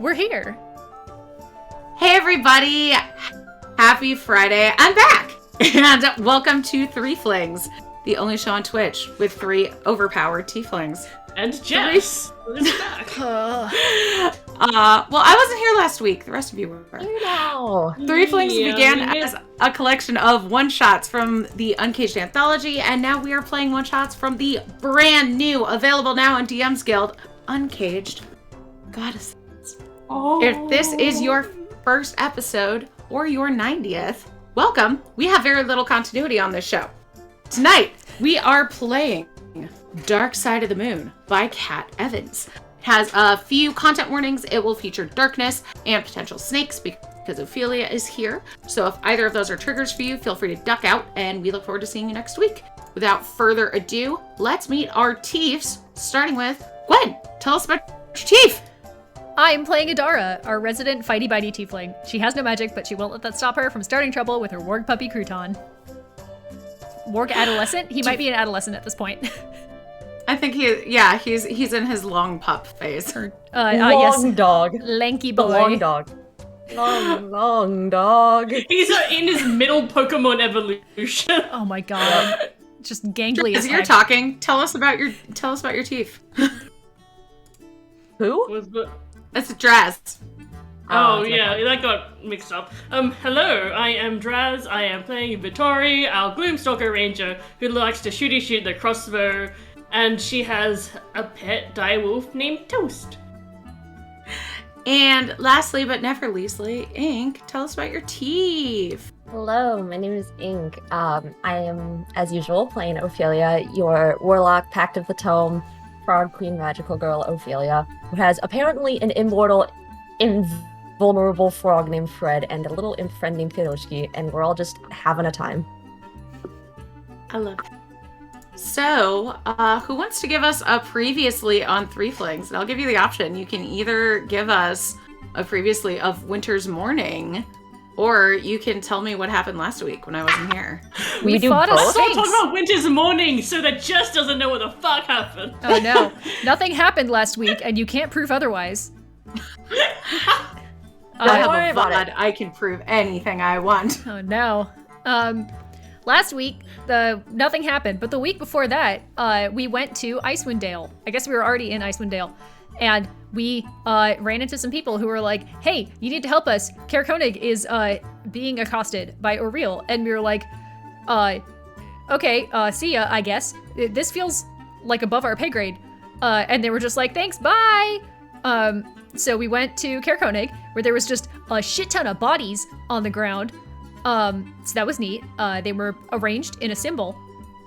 we're here. Hey everybody, happy Friday. I'm back. And welcome to Threeflings, the only show on Twitch with 3 overpowered tieflings. And Jess is back. Well, I wasn't here last week. The rest of you were. No. Threeflings began as a collection of one-shots from the UNCAGED Anthology, and now we are playing one-shots from the brand new, available now in DM's Guild, Uncaged Goddesses. Oh. If this is your first episode or your 90th, welcome. We have very little continuity on this show. Tonight, we are playing Dark Side of the Moon by Kat Evans. It has a few content warnings. It will feature darkness and potential snakes because Ophelia is here. So if either of those are triggers for you, feel free to duck out, and we look forward to seeing you next week. Without further ado, let's meet our Tiefs, starting with Gwen. Tell us about your Tief. I'm playing Adara, our resident fighty-bitey tiefling. She has no magic, but she won't let that stop her from starting trouble with her warg puppy Crouton. Warg adolescent? He might be an adolescent at this point. I think he's in his long pup phase. Long dog. Lanky The boy. long dog. Long dog. He's in his middle Pokemon evolution. Oh my god. Just gangly as As you're heck. talking, tell us about your Tief. Who? That's Draz. Oh that's my yeah, dog. that got mixed up. Hello, I am Draz. I am playing Vittori, our Gloomstalker ranger, who likes to shoot the crossbow, and she has a pet direwolf named Toast. And lastly, but never leastly, Ink, tell us about your Tief. Hello, my name is Ink. I am, as usual, playing Ophelia, your warlock, Pact of the Tome, frog queen magical girl Ophelia, who has apparently an immortal, invulnerable frog named Fred and a little imp friend named Piroshki, and we're all just having a time. I love it. So, who wants to give us a previously on Threeflings? And I'll give you the option. You can either give us a previously of Winter's Morning, or you can tell me what happened last week when I wasn't here. We do fought a both? Stop sphinx. talking about Winter's Morning so that Jess doesn't know what the fuck happened. Oh no. Nothing happened last week, and you can't prove otherwise. I have worry a about VOD. I can prove anything I want. Oh no. Last week, nothing happened, but the week before that, we went to Icewind Dale. I guess we were already in Icewind Dale, and we ran into some people who were like, "Hey, you need to help us. Kaer Koenig is being accosted by Auril," and we were like, "Okay, see ya, I guess. This feels like above our pay grade," and they were just like, "Thanks, bye." So we went to Kaer Koenig, where there was just a shit ton of bodies on the ground. So that was neat. They were arranged in a symbol,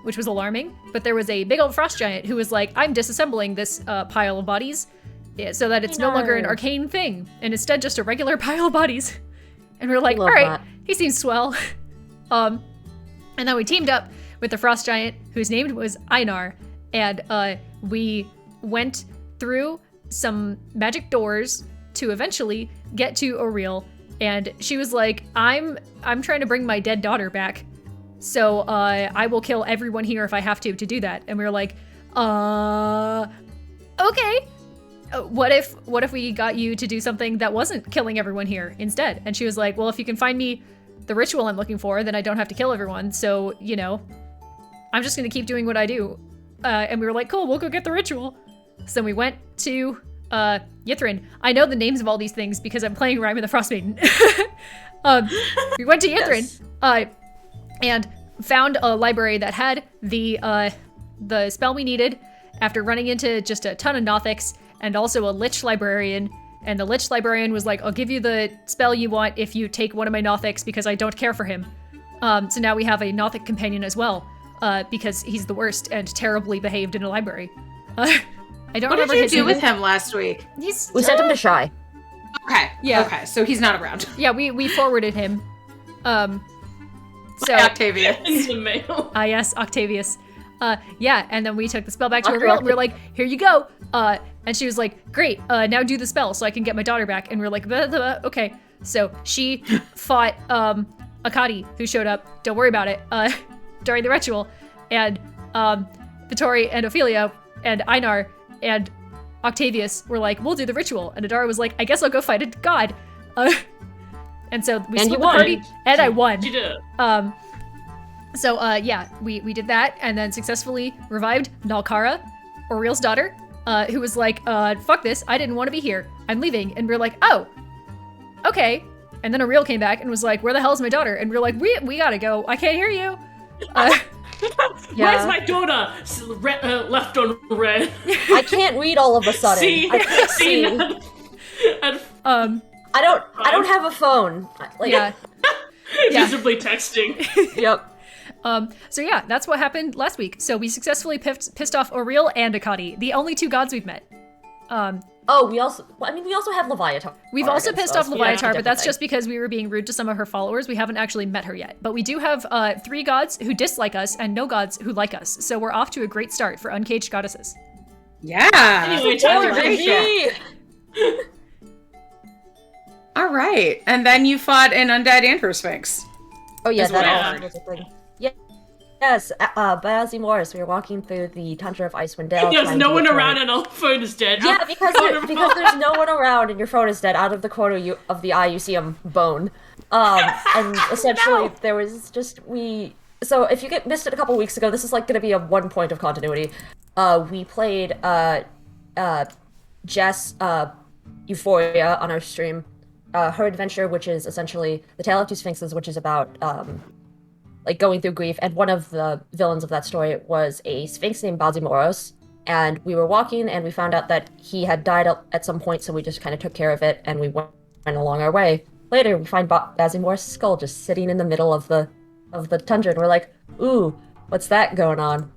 which was alarming. But there was a big old frost giant who was like, "I'm disassembling this pile of bodies so that it's no longer an arcane thing, and instead just a regular pile of bodies." And we were like, Love "All right, that. he seems swell." And then we teamed up with the frost giant, whose name was Einar, and we went through some magic doors to eventually get to Auril. And she was like, I'm trying to bring my dead daughter back, so I will kill everyone here if I have to do that. And we were like, okay. What if we got you to do something that wasn't killing everyone here instead? And she was like, well, if you can find me the ritual I'm looking for, then I don't have to kill everyone. So, you know, I'm just gonna keep doing what I do. And we were like, cool, we'll go get the ritual. So we went to Yithrin. I know the names of all these things because I'm playing Rime of the Frost Maiden. We went to Yithrin, and found a library that had the spell we needed after running into just a ton of Nothics and also a Lich librarian. And the Lich librarian was like, I'll give you the spell you want if you take one of my Nothics because I don't care for him. So now we have a Nothic companion as well, because he's the worst and terribly behaved in a library. I don't What remember did you his do name. with him last week? We sent him to Shy. Okay. Yeah. Okay, so he's not around. Yeah, we forwarded him. So Octavia. In the mail. yes, Octavius. Yeah, and then we took the spell back to Okay, Auril. okay. We were like, here you go. And she was like, great, now do the spell so I can get my daughter back. And we are like, blah, blah, blah. Okay. So she fought Akadi, who showed up, don't worry about it, during the ritual. And Vittori and Ophelia and Einar and Octavius were like, we'll do the ritual. And Adara was like, I guess I'll go fight a god. And so we And split you the won. party, and I won. She did. So yeah, we did that, and then successfully revived Nalkara, Oriel's daughter, who was like, fuck this, I didn't want to be here. I'm leaving. And we're like, oh, okay. And then Oriel came back and was like, where the hell is my daughter? And we're like, we gotta go. I can't hear you. Where's my daughter? Left on red. I can't read all of a sudden. See? I can't see. And I don't have a phone. Like, Yeah. Yeah. visibly texting. Yep. So yeah, that's what happened last week. So we successfully pissed off Oriel and Akadi, the only two gods we've met. Oh, we also have Leviathan. We've also pissed off Leviathan, but that's Different just because we were being rude to some of her followers. We haven't actually met her yet. But we do have 3 gods who dislike us and no gods who like us. So we're off to a great start for Uncaged Goddesses. Yeah. Anyway, time to thing. recap. All right. And then you fought an undead Androsphinx. Oh yeah, Is what I that heard. was a thing. Yeah. Yes, Bazzy Morris, we were walking through the tundra of Icewind Dale. There's trying no to one avoid- around and our phone is dead. Yeah, because there's no one around and your phone is dead. Out of the corner of the eye, you see a bone. And essentially there was just So if you missed it a couple weeks ago, this is like going to be a 1 point of continuity. We played Jess Euphoria on our stream. Her adventure, which is essentially the Tale of Two Sphinxes, which is about like going through grief, and one of the villains of that story was a sphinx named Balzimoros, and we were walking and we found out that he had died at some point, so we just kind of took care of it and we went along our way. Later we find Balzimoros' skull just sitting in the middle of the tundra, and we're like, ooh, what's that going on?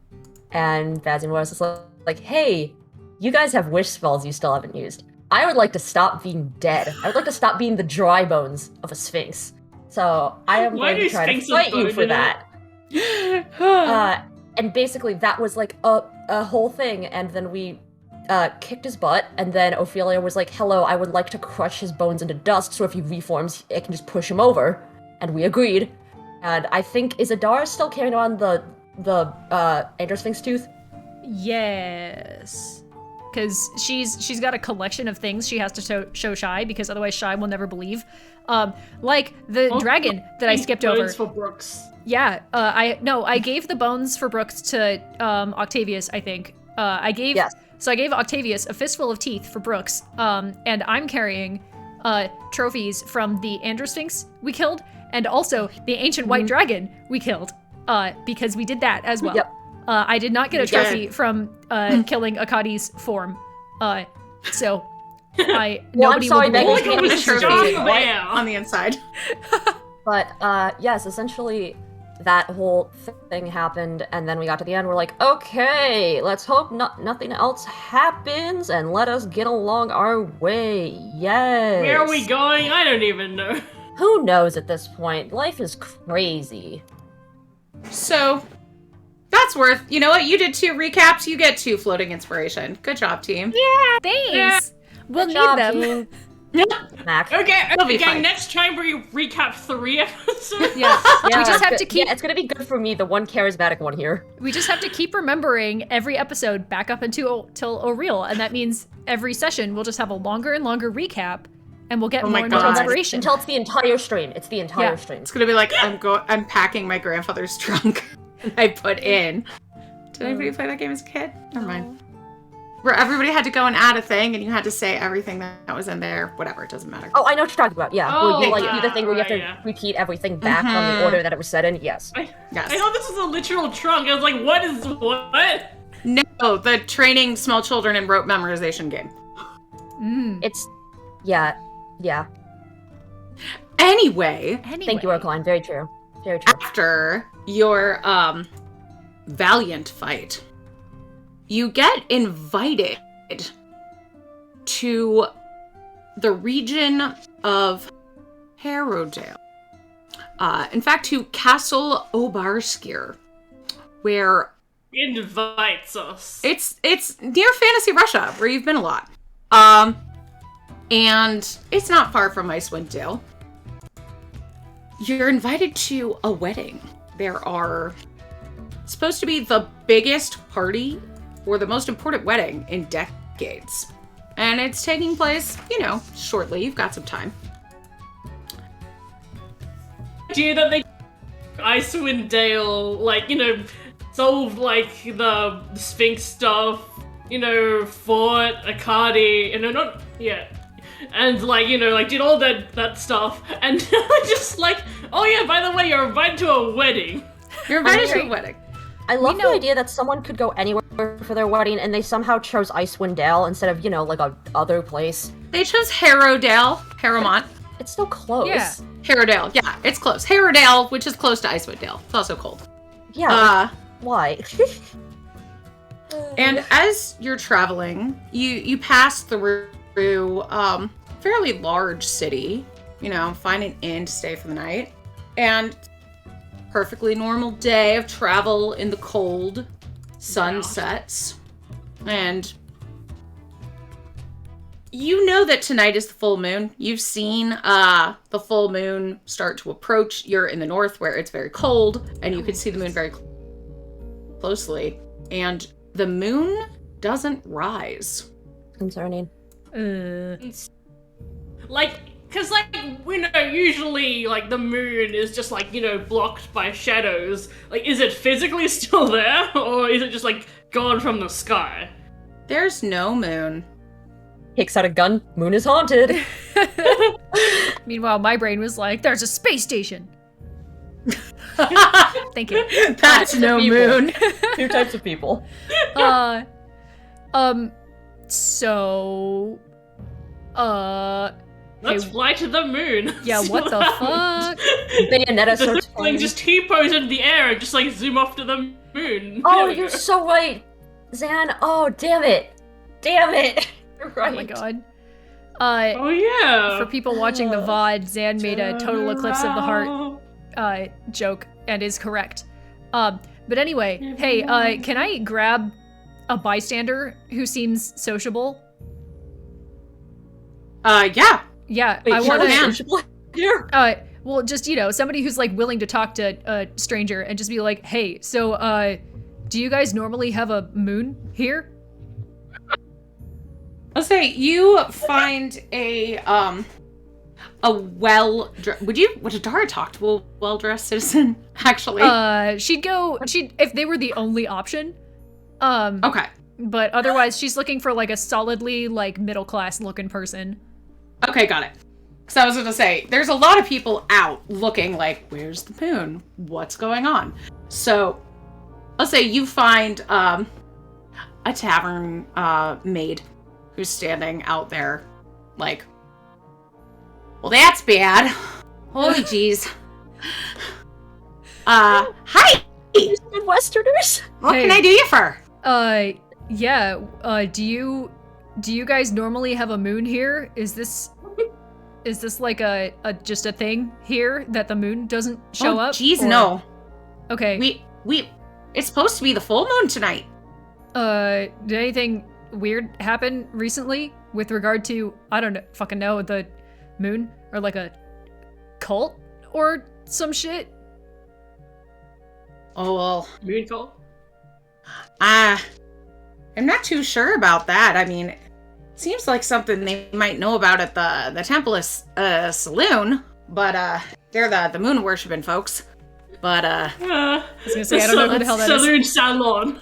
And Balzimoros is like, hey, you guys have wish spells you still haven't used. I would like to stop being dead. I would like to stop being the dry bones of a sphinx. So I am Why going to do try to sphinxes fight you bone for in that. And basically that was like a whole thing, and then we kicked his butt, and then Ophelia was like, hello, I would like to crush his bones into dust, so if he reforms, I can just push him over. And we agreed. And I think, is Adara still carrying on the Androsphinx tooth? Yes. Because she's got a collection of things she has to show Shy, because otherwise Shy will never believe. Like the dragon that I skipped over. Bones for Brooks. Yeah, I gave the bones for Brooks to Octavius, I think. So I gave Octavius a fistful of teeth for Brooks, and I'm carrying trophies from the Androsphinx we killed, and also the ancient white dragon we killed, because we did that as well. Yep. I did not get a trophy from killing Akadi's form, so nobody sorry, will Megan, believe you me. can't The trophy Stop is white there. on the inside. But yes, essentially that whole thing happened, and then we got to the end, we're like, okay, let's hope nothing else happens, and let us get along our way. Yes. Where are we going? I don't even know. Who knows at this point? Life is crazy. So that's worth, you know what? You did 2 recaps. You get 2 floating inspiration. Good job, team. Thanks. We'll Good need job, them. team. Mac. Okay, be fine. next time we recap 3 episodes. Yeah. We just have to good- keep. Yeah, it's gonna be good for me, the one charismatic one here. We just have to keep remembering every episode back up till Oriel, and that means every session we'll just have a longer and longer recap, and we'll get Oh more my and more God. inspiration. Until it's the entire stream. It's the entire Yeah. stream. It's gonna be like I'm packing my grandfather's trunk, and I put in. Did anybody play that game as a kid? Never mind. Where everybody had to go and add a thing, and you had to say everything that was in there. Whatever, it doesn't matter. Oh, I know what you're talking about. Yeah, Oh, where you like yeah, do the thing where you have to yeah. repeat everything back on Mhm. the order that it was said in. Yes. Yes. I thought this was a literal trunk. I was like, what is what? No, the training small children in rote memorization game. It's yeah. Anyway, Thank you, Orkline. Very true. Very true. after your valiant fight, you get invited to the region of Harrowdale. In fact, to Castle Obarskir, where Invites us. it's near Fantasy Russia, where you've been a lot. And it's not far from Icewind Dale. You're invited to a wedding. There are supposed to be the biggest party or the most important wedding in gates. And it's taking place, shortly. You've got some time. Idea that they Icewind Dale, solved the Sphinx stuff, fought Akadi, not yet. And did all that stuff, and just oh yeah, by the way, you're invited to a wedding. You're invited to a wedding. I love the idea that someone could go anywhere for their wedding, and they somehow chose Icewind Dale instead of, a other place. They chose Harrowmont. It's still close. Yeah. Harrowdale, yeah, it's close. Harrowdale, which is close to Icewind Dale. It's also cold. Yeah. Why? And as you're traveling, you pass through fairly large city, find an inn to stay for the night, and perfectly normal day of travel in the cold. Sun sets, and you know that tonight is the full moon. You've seen the full moon start to approach. You're in the north where it's very cold, and you can see the moon very closely, and the moon doesn't rise. Concerning. Because, usually, the moon is just, blocked by shadows. Is it physically still there, or is it just, gone from the sky? There's no moon. Takes out a gun, moon is haunted. Meanwhile, my brain was like, there's a space station. Thank you. That's no moon. 2 types of people. So... Let's fly to the moon. Yeah, what the fuck? Bayonetta The starts thing just T-pose into the air and just zoom off to the moon. Oh, you're so right, Zan. Oh, damn it. Damn it. You're right. Oh my god. Oh yeah. For people watching the VOD, Zan made a total eclipse of the heart joke and is correct. But anyway, hey, can I grab a bystander who seems sociable? Yeah. Yeah, Wait, I want to. Here. well, just, somebody who's willing to talk to a stranger and just be like, hey, so, do you guys normally have a moon here? I'll say you find a would Adara talk to a well-dressed citizen, actually? She'd if they were the only option. Okay. But otherwise, she's looking for, a solidly, middle-class looking person. Okay, got it. So I was gonna say, there's a lot of people out looking where's the moon? What's going on? So, let's say you find a tavern maid who's standing out there, well, that's bad. Holy jeez. Hi! Midwesterners? What can I do you for? Yeah, do you guys normally have a moon here? Is this a just a thing here that the moon doesn't show up? Jeez, or... no. Okay. It's supposed to be the full moon tonight. Did anything weird happen recently with regard to, I don't fucking know, the moon? Or a cult or some shit? Oh, well. Moon cult? I'm not too sure about that. I mean, it seems like something they might know about at the Tempest saloon, but they're the moon worshipping folks. But I was gonna say, I don't know who the hell that is. Saloon salon.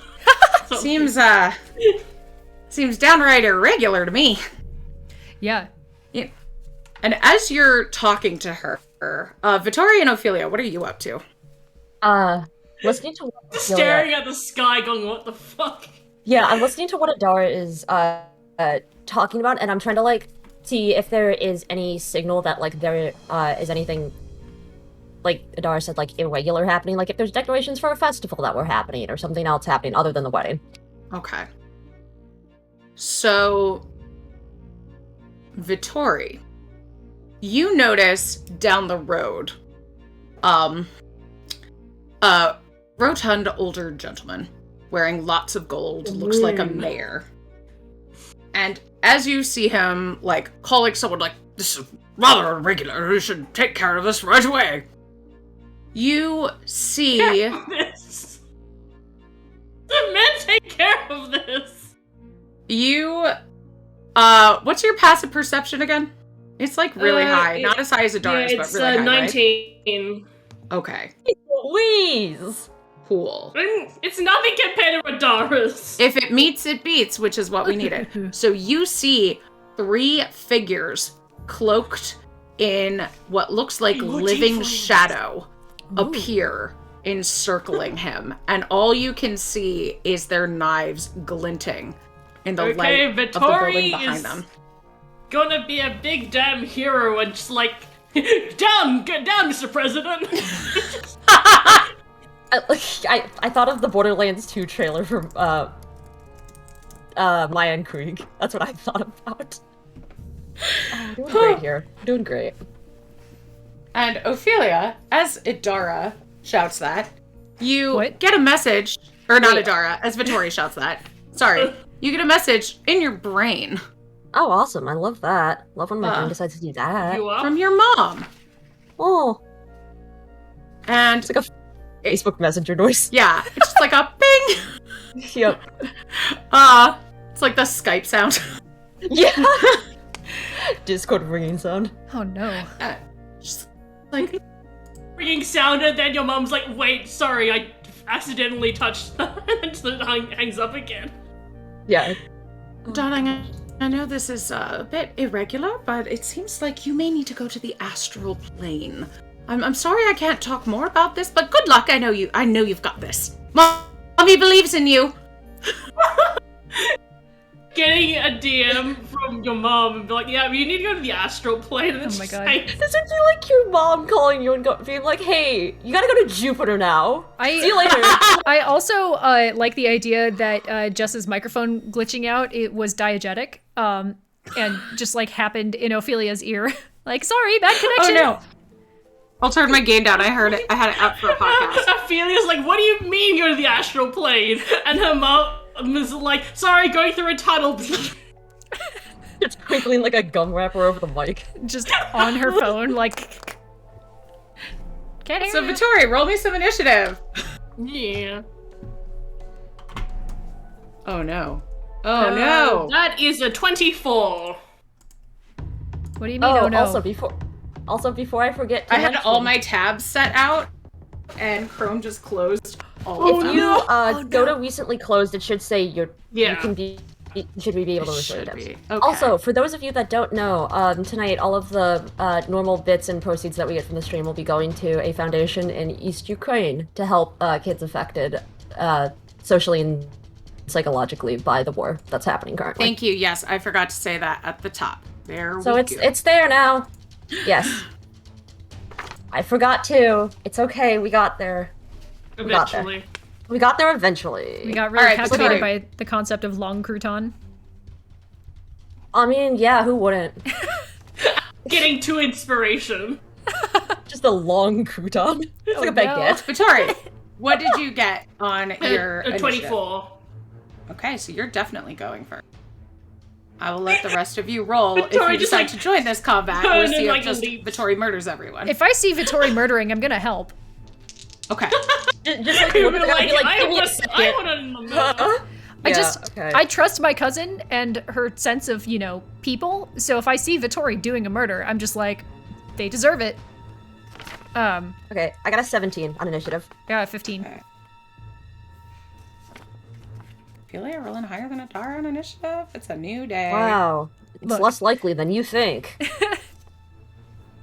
seems downright irregular to me. Yeah. And as you're talking to her, Vittoria and Ophelia, what are you up to? Listening to what Staring at the sky going, what the fuck? Yeah, I'm listening to what Adara is talking about, and I'm trying to see if there is any signal that there is anything Adara said irregular happening, if there's decorations for a festival that were happening or something else happening other than the wedding. Okay. So, Vittori, you notice down the road, a rotund older gentleman wearing lots of gold, looks like a mayor. And as you see him, calling someone this is rather irregular, you should take care of this right away. You see... The men take care of this! You What's your passive perception again? It's like really high. Not as high as Adara's, Yeah, but it's really high, 19. right? Okay. Please. Cool. It's nothing compared to Adara's. If it meets, it beats, which is what we needed. So you see 3 figures cloaked in what looks like living shadow appear encircling him. And all you can see is their knives glinting in the light of the building behind them. Gonna be a big damn hero and just like, get down, Mr. President. I thought of the Borderlands 2 trailer from Maya and Krieg. That's what I thought about. Doing great here. Doing great. And Ophelia, as Idara shouts that, you What? get a message, or not Wait. Idara, as Vittori shouts that. Sorry. You get a message in your brain Oh, awesome. I love that. Love when my brain Uh, decides to do that. You up? from your mom. Oh, And it's like a Facebook Messenger noise. yeah, it's just like a bing. Yep. It's like the Skype sound. Yeah. Discord ringing sound. Oh no. Just like, Ringing sound, and then your mom's like, wait, sorry, I accidentally touched that, and just hangs up again. Yeah. darling, I know this is a bit irregular, but it seems like you may need to go to the astral plane. I'm sorry I can't talk more about this, but good luck. I know you've got this. Mommy believes in you. Getting a DM from your mom and be like, yeah, you need to go to the astral plane. And Oh my God. This would be like your mom calling you and being like, hey, you gotta go to Jupiter now. See you later. I also like the idea that Jess's microphone glitching out, it was diegetic, and just like happened in Ophelia's ear. Like, sorry, bad connection. Oh no. I'll turn my gain down. I heard it. I had it up for a podcast. Ophelia's like, what do you mean go to the astral plane? And her mom was like, sorry, going through a tunnel. It's twinkling like a gum wrapper over the mic. Just on her phone, like. Can't hear So you. Vittori, roll me some initiative. Yeah. Oh no. Oh no. That is a 24. What do you mean? Oh, no. Also before I forget to I had mention, all my tabs set out, and Chrome just closed all of if them. you go to recently closed, it should say you Yeah. can be should we be able to refer Should to be. it. Okay. Also, for those of you that don't know, tonight all of the normal bits and proceeds that we get from the stream will be going to a foundation in East Ukraine to help kids affected socially and psychologically by the war that's happening currently. Thank you. Yes, I forgot to say that at the top. There So we it's go. it's there now. Yes. I forgot to. It's okay. We got there. got there. Eventually. We got there eventually. We got really All right, captivated sorry. by the concept of long crouton. I mean, yeah, who wouldn't? Getting to inspiration. Just a long crouton. It's like a no. baguette. Vittori, what did you get on your A initiative? 24. Okay, so you're definitely going first. I will let the rest of you roll if Vittori you just, decide like, to join this combat, turn or and, see like, if just leap. Vittori murders everyone. If I see Vittori murdering, I'm gonna help. Okay. Just like, You'd look be at me like, I give me a want second. to know. I trust my cousin and her sense of, people. So if I see Vittori doing a murder, I'm just like, they deserve it. Okay, I got a 17 on initiative. Yeah, 15. Okay. Ophelia rolling higher than Adara on initiative? It's a new day. Wow. It's Look. less likely than you think.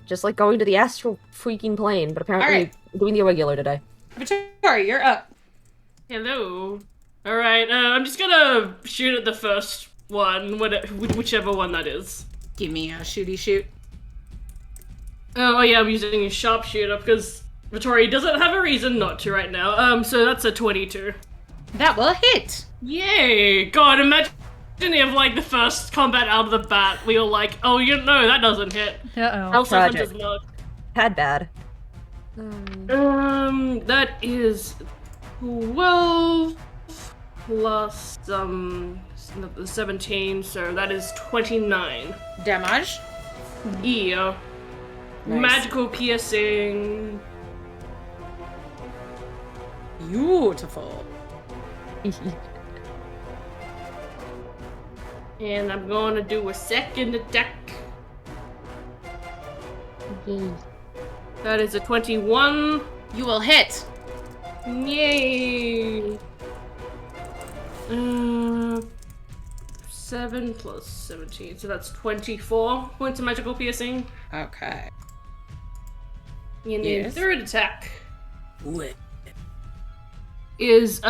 Just like going to the astral freaking plane, but apparently Alright. doing the irregular today. Vittori, you're up. Hello. Alright, I'm just gonna shoot at the first one, whichever one that is. Give me a shooty shoot. Oh yeah, I'm using a sharpshooter because Vittori doesn't have a reason not to right now. So that's a 22. That will hit. Yay! God, imagine if like the first combat out of the bat, we were like, oh, that doesn't hit. Uh-oh. Also, tragic. does not. Had bad. That is 12 plus 17, so that is 29. Damage. Yeah. Nice. Magical piercing. Beautiful. And I'm going to do a second attack. Yay. That is a 21. You will hit. Yay! 7 plus 17, so that's 24 points of magical piercing. Okay. And Yes. the third attack is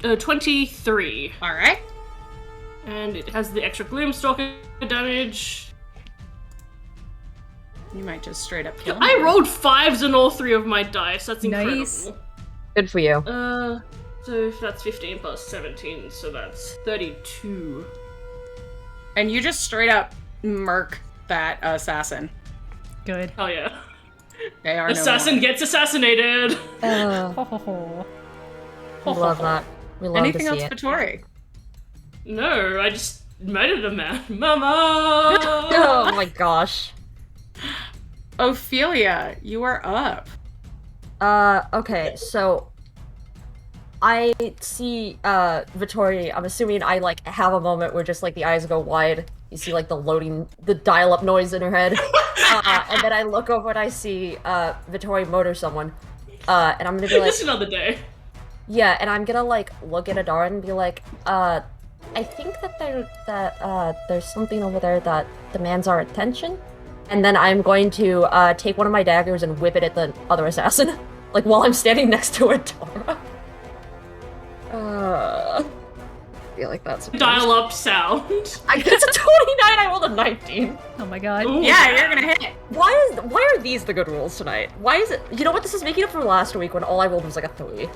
23. All right. And it has the extra Gloomstalker damage. You might just straight up kill I me. rolled 5s on all 3 of my dice. That's incredible. Nice. Good for you. So that's 15 plus 17, so that's 32. And you just straight up murk that assassin. Good. Hell yeah. They are Assassin no more. gets assassinated! Ho, ho, ho. We love that. We love Anything to else, see it. Vittori? No, I just murdered a man. Mama! Oh my gosh. Ophelia, you are up. Okay, so I see Vittori, I'm assuming I like have a moment where just like the eyes go wide. You see like the loading, the dial-up noise in her head. And then I look over and I see Vittori murder someone. And I'm gonna be like, Just another day. yeah, and I'm gonna like look at Adara and be like, I think that there's something over there that demands our attention. And then I'm going to take one of my daggers and whip it at the other assassin, like while I'm standing next to Adara. I feel like that's Dial up sound. I get a 29. I rolled a 19. Oh my god. Ooh, Yeah, you're gonna hit. Why are these the good rules tonight? Why is it? You know what? This is making up for last week when all I rolled was like a 3.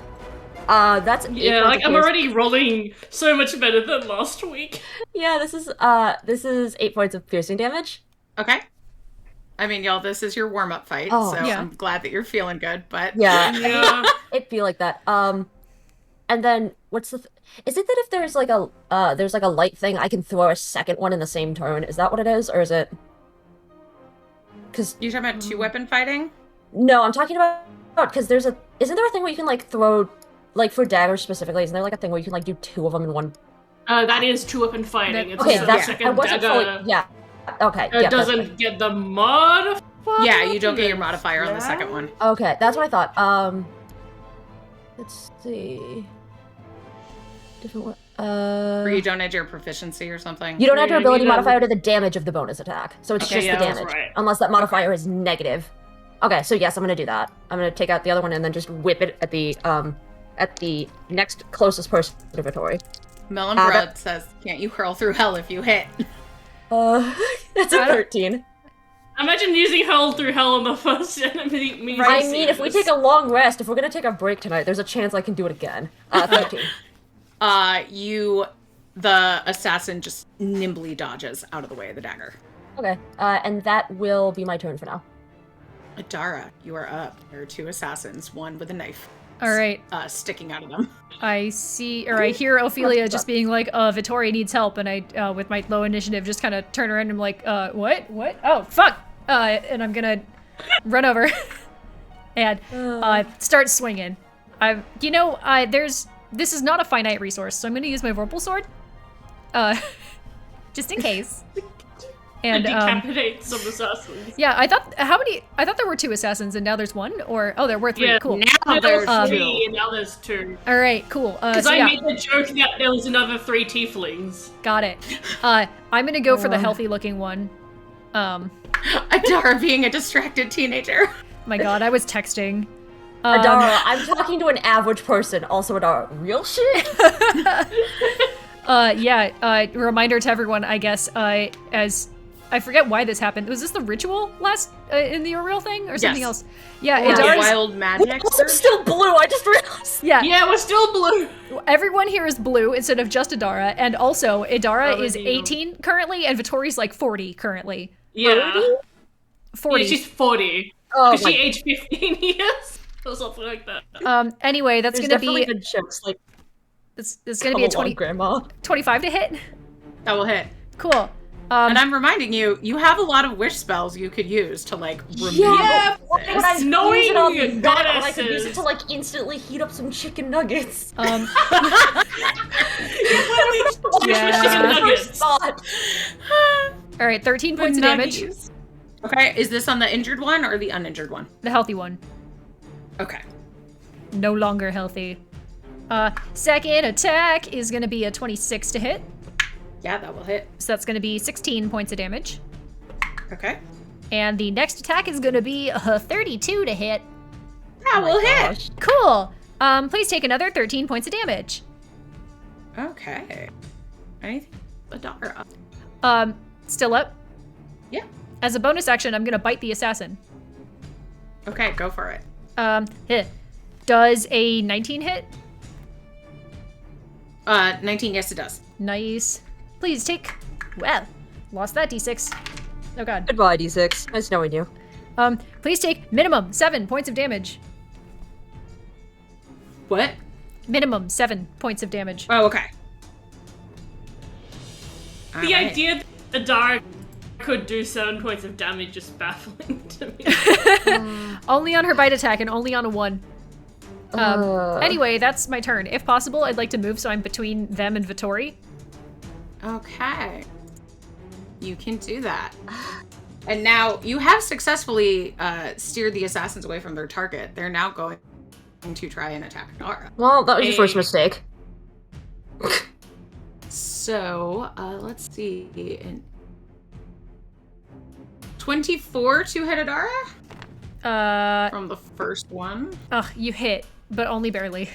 That's 8 Yeah, points like of I'm piercing. already rolling so much better than last week. Yeah, this is 8 points of piercing damage. Okay. I mean, y'all, this is your warm-up fight, Oh. so Yeah. I'm glad that you're feeling good, but... Yeah, Yeah. it feel like that. And then what's the? Is it that if there's like a light thing, I can throw a second one in the same turn? Is that what it is, or is it? Because You talking about two-weapon fighting? no, I'm talking about because isn't there a thing where you can like throw, like for daggers specifically? Isn't there like a thing where you can like do 2 of them in one? That is two-weapon fighting. It's Okay, just that's the I second wasn't dagger. fully. Yeah. Okay. It Yeah. that's doesn't fine. get the mod. Yeah, you don't get your modifier on the second one. Okay, that's what I thought. Let's see. Different one. Or you don't add your proficiency or something? You don't add your Yeah, ability you don't- modifier to the damage of the bonus attack, so it's Okay, just yeah, the that's damage, right. unless that modifier is negative. Okay, so yes, I'm gonna do that. I'm gonna take out the other one and then just whip it at the next closest person to Vittori. Melon that- Bread says, can't you hurl through hell if you hit? That's a 13. Imagine using hurl through hell on the first enemy. I mean, if we take a long rest, if we're gonna take a break tonight, there's a chance I can do it again. 13. The assassin just nimbly dodges out of the way of the dagger. Okay, and that will be my turn for now. Adara, you are up. There are 2 assassins, one with a knife All right. sticking out of them. I see, or I hear Ophelia just being like, Vittori needs help, and I, with my low initiative, just kind of turn around and I'm like, what? What? Oh, fuck! And I'm gonna run over and, start swinging. This is not a finite resource, so I'm gonna use my Vorpal Sword. Just in case. And, decapitate some assassins. yeah, I thought there were 2 assassins, and now there's 1, or, oh, there were 3, Yeah, cool. Now There there's was 2. 3, and now there's 2. All right, cool. Because So I yeah. made the joke that there was another 3 tieflings. Got it. I'm gonna go for the healthy looking one. Adara being a distracted teenager. My god, I was texting. Adara, I'm talking to an average person. Also, Adara, real shit? Reminder to everyone, I guess, as I forget why this happened. Was this the ritual last in the Uriel thing or something Yes. else? Yeah, Or Adara's, wild magic Also search. still blue, I just realized. yeah, Yeah, we're still blue. everyone here is blue instead of just Adara, and also Adara Oh, is deal. 18 currently, and Vittori's like 40 currently. Yeah. 40. Yeah, she's 40. Oh, Because my- she aged 15 years. Or something like that. Anyway, that's There's gonna definitely be good jokes, like, it's gonna be a come along, Grandma. 25 to hit. That will hit. Cool. And I'm reminding you, you have a lot of wish spells you could use to like remove. Yeah, Why would I snowing use it on that when I could use goddesses. it to like instantly heat up some chicken nuggets? Literally just chicken nuggets. Thought. All right, 13 points of damage. Nuggies. Okay, is this on the injured one or the uninjured one? The healthy one. Okay. No longer healthy. Second attack is gonna be a 26 to hit. Yeah, that will hit. So that's gonna be 16 points of damage. Okay. And the next attack is gonna be a 32 to hit. That will hit. Gosh. Cool. Please take another 13 points of damage. Okay. Anything? Adara. Still up. Yeah. As a bonus action, I'm gonna bite the assassin. Okay, go for it. Does a 19 hit? 19, yes it does. Nice. Please take. Well, lost that d6. Oh god. Goodbye, D6. Nice knowing you. Please take minimum 7 points of damage. What? Minimum 7 points of damage. Oh, okay. The Alright. idea that Adara could do 7 points of damage is baffling to me. Only on her bite attack and only on a 1. Anyway, that's my turn. If possible, I'd like to move so I'm between them and Vittori. Okay. You can do that. And now you have successfully steered the assassins away from their target. They're now going to try and attack Nara. Well, that was your first mistake. So, let's see. 24 to hit Adara from the first one. Ugh, you hit, but only barely.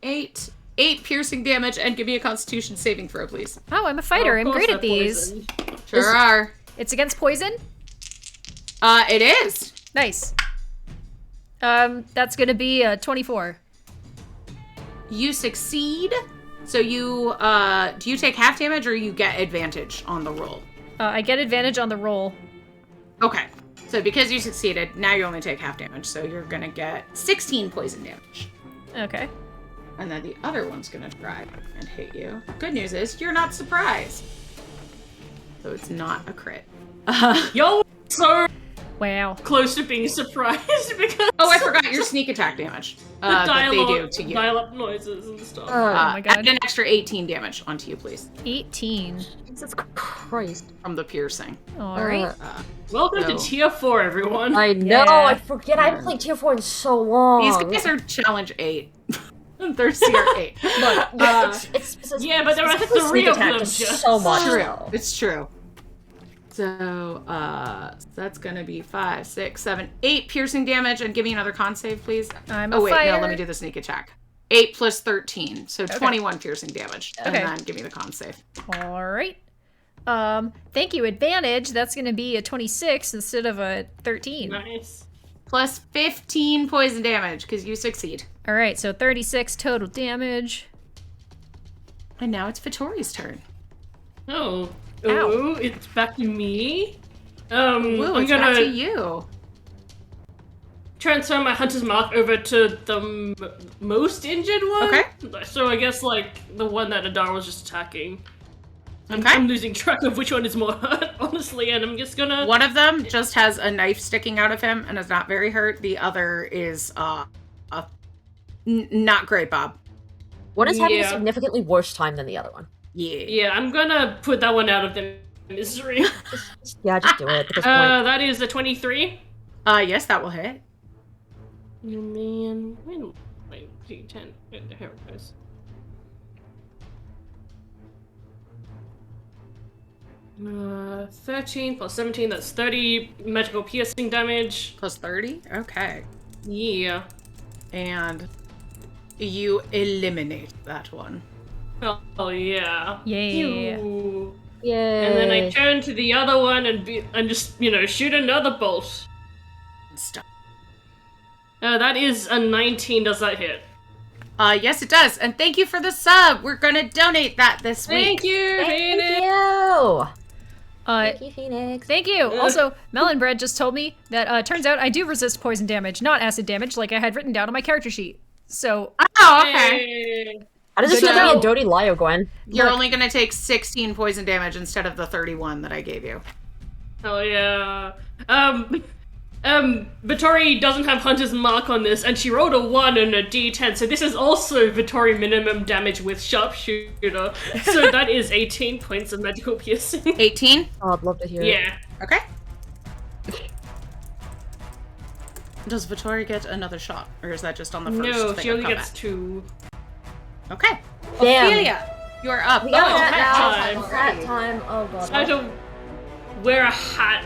8 piercing damage, and give me a Constitution saving throw, please. Oh, I'm a fighter. I'm great at these. Sure are. It's against poison? It is. Nice. That's gonna be a 24. You succeed. So you, do you take half damage or you get advantage on the roll? I get advantage on the roll. Okay. So because you succeeded, now you only take half damage. So you're gonna get 16 poison damage. Okay. And then the other one's gonna try and hit you. Good news is, you're not surprised. So it's not a crit. Yo, so Wow. close to being surprised because Oh, I forgot your sneak attack damage. the That they do dialogue, to you. dial-up noises and stuff. Oh my god. Add an extra 18 damage onto you, please. 18. Jesus Christ. From the piercing. Alright. Welcome to so- tier 4, everyone. I know, Yeah. I forget I haven't played tier 4 in so long. These guys are challenge 8. They're CR 8. Look, it's Yeah, but there are specifically 3 sneak of attack them does just. so much. True. though. It's true. So, that's gonna be 5, 6, 7, 8 piercing damage, and give me another con save, please. I'm Oh a wait, fighter. no, let me do the sneak attack. 8 plus 13, so 21 piercing damage. And Okay. then give me the con save. Alright. Thank you, advantage. That's gonna be a 26 instead of a 13. Nice. Plus 15 poison damage, because you succeed. Alright, so 36 total damage. And now it's Vittori's turn. Oh. Ow. Oh, it's back to me. Woo, I'm it's back to gonna you. transfer my hunter's mark over to the most injured one. Okay. So I guess like the one that Adara was just attacking. Okay. I'm losing track of which one is more hurt, honestly, and I'm just gonna. One of them just has a knife sticking out of him and is not very hurt. The other is, not great, Bob. One is having a Yeah. significantly worse time than the other one. Yeah. Yeah, I'm gonna put that one out of the misery. Yeah, just do it at this point. That is a 23. Yes, that will hit. Oh man, wait, D10. Here it goes. Uh, 13 plus 17, that's 30 magical piercing damage. Plus 30? Okay. Yeah. And you eliminate that one. Oh yeah. Yeah. Pew. Yay. And then I turn to the other one and just, shoot another bolt. Stop. That is a 19, does that hit? Yes, it does. And thank you for the sub. We're gonna donate that this week. Thank you, Thank Phoenix. you! Uh, Thank you, Phoenix. thank you. Also, Melon Bread just told me that turns out I do resist poison damage, not acid damage, like I had written down on my character sheet. So, Oh, okay. Yay. How does it Good feel to to be know. a dirty liar, Gwen? You're Look. only going to take 16 poison damage instead of the 31 that I gave you. Hell yeah. Vittori doesn't have Hunter's Mark on this, and she rolled a 1 and a d10, so this is also Vittori minimum damage with Sharpshooter. So that is 18 points of magical piercing. 18? Oh, I'd love to hear it. Yeah. Okay. Does Vittori get another shot? Or is that just on the first No, thing she of only gets combat? 2. Okay. Damn. Ophelia, you're up. We got Oh, hat hat now. time. Hat time. Oh god. I don't wear a hat.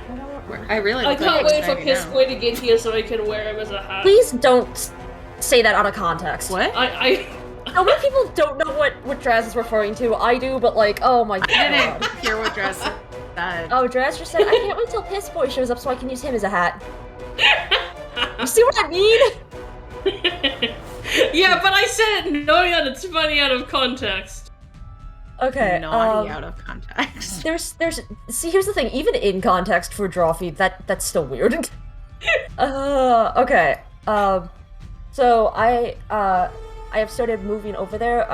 I really I look can't like wait for Ivy Piss now. Boy to get here so I can wear him as a hat. Please don't say that out of context. What? I So many people don't know what Draz is referring to. I do, but like, oh my I didn't god. hear what dress said. Oh, Draz just said, I can't wait till Piss Boy shows up so I can use him as a hat. You see what I mean? Yeah, but I said it knowing that it's funny out of context. Okay, Naughty out of context. see, here's the thing, even in context for Drawfeed, that's still weird. Okay, so I have started moving over there,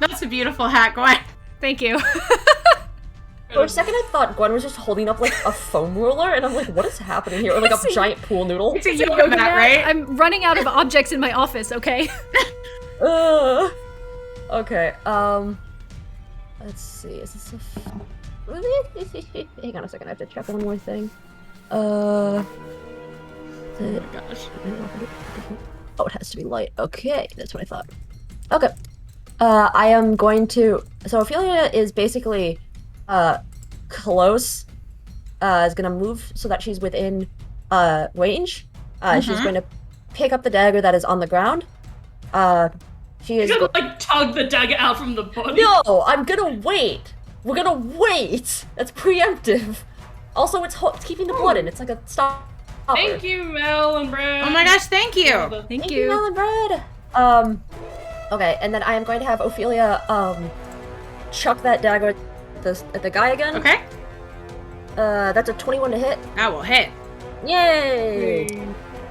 That's a beautiful hat, Gwen. Thank you. for a second I thought Gwen was just holding up, like, a foam roller, and I'm like, what is happening here? Or, like, a giant pool noodle. It's a yoga mat, right? I'm running out of objects in my office, okay? Okay, let's see, is this hang on a second, I have to check one more thing. Oh my gosh. Oh, it has to be light. Okay, that's what I thought. Okay. I am going to... So Ophelia is basically, close. Is gonna move so that she's within, range. She's going to pick up the dagger that is on the ground. She is... You're gonna, like, tug the dagger out from the body. No! I'm gonna wait! We're gonna wait! That's preemptive. Also, it's keeping the blood in. It's like a stop. Thank you, Mel and Brad. Oh my gosh, thank you! Thank Thank you. you, Melon Bread! Okay, and then I am going to have Ophelia, chuck that dagger at the guy again. Okay. That's a 21 to hit. That will hit. Yay!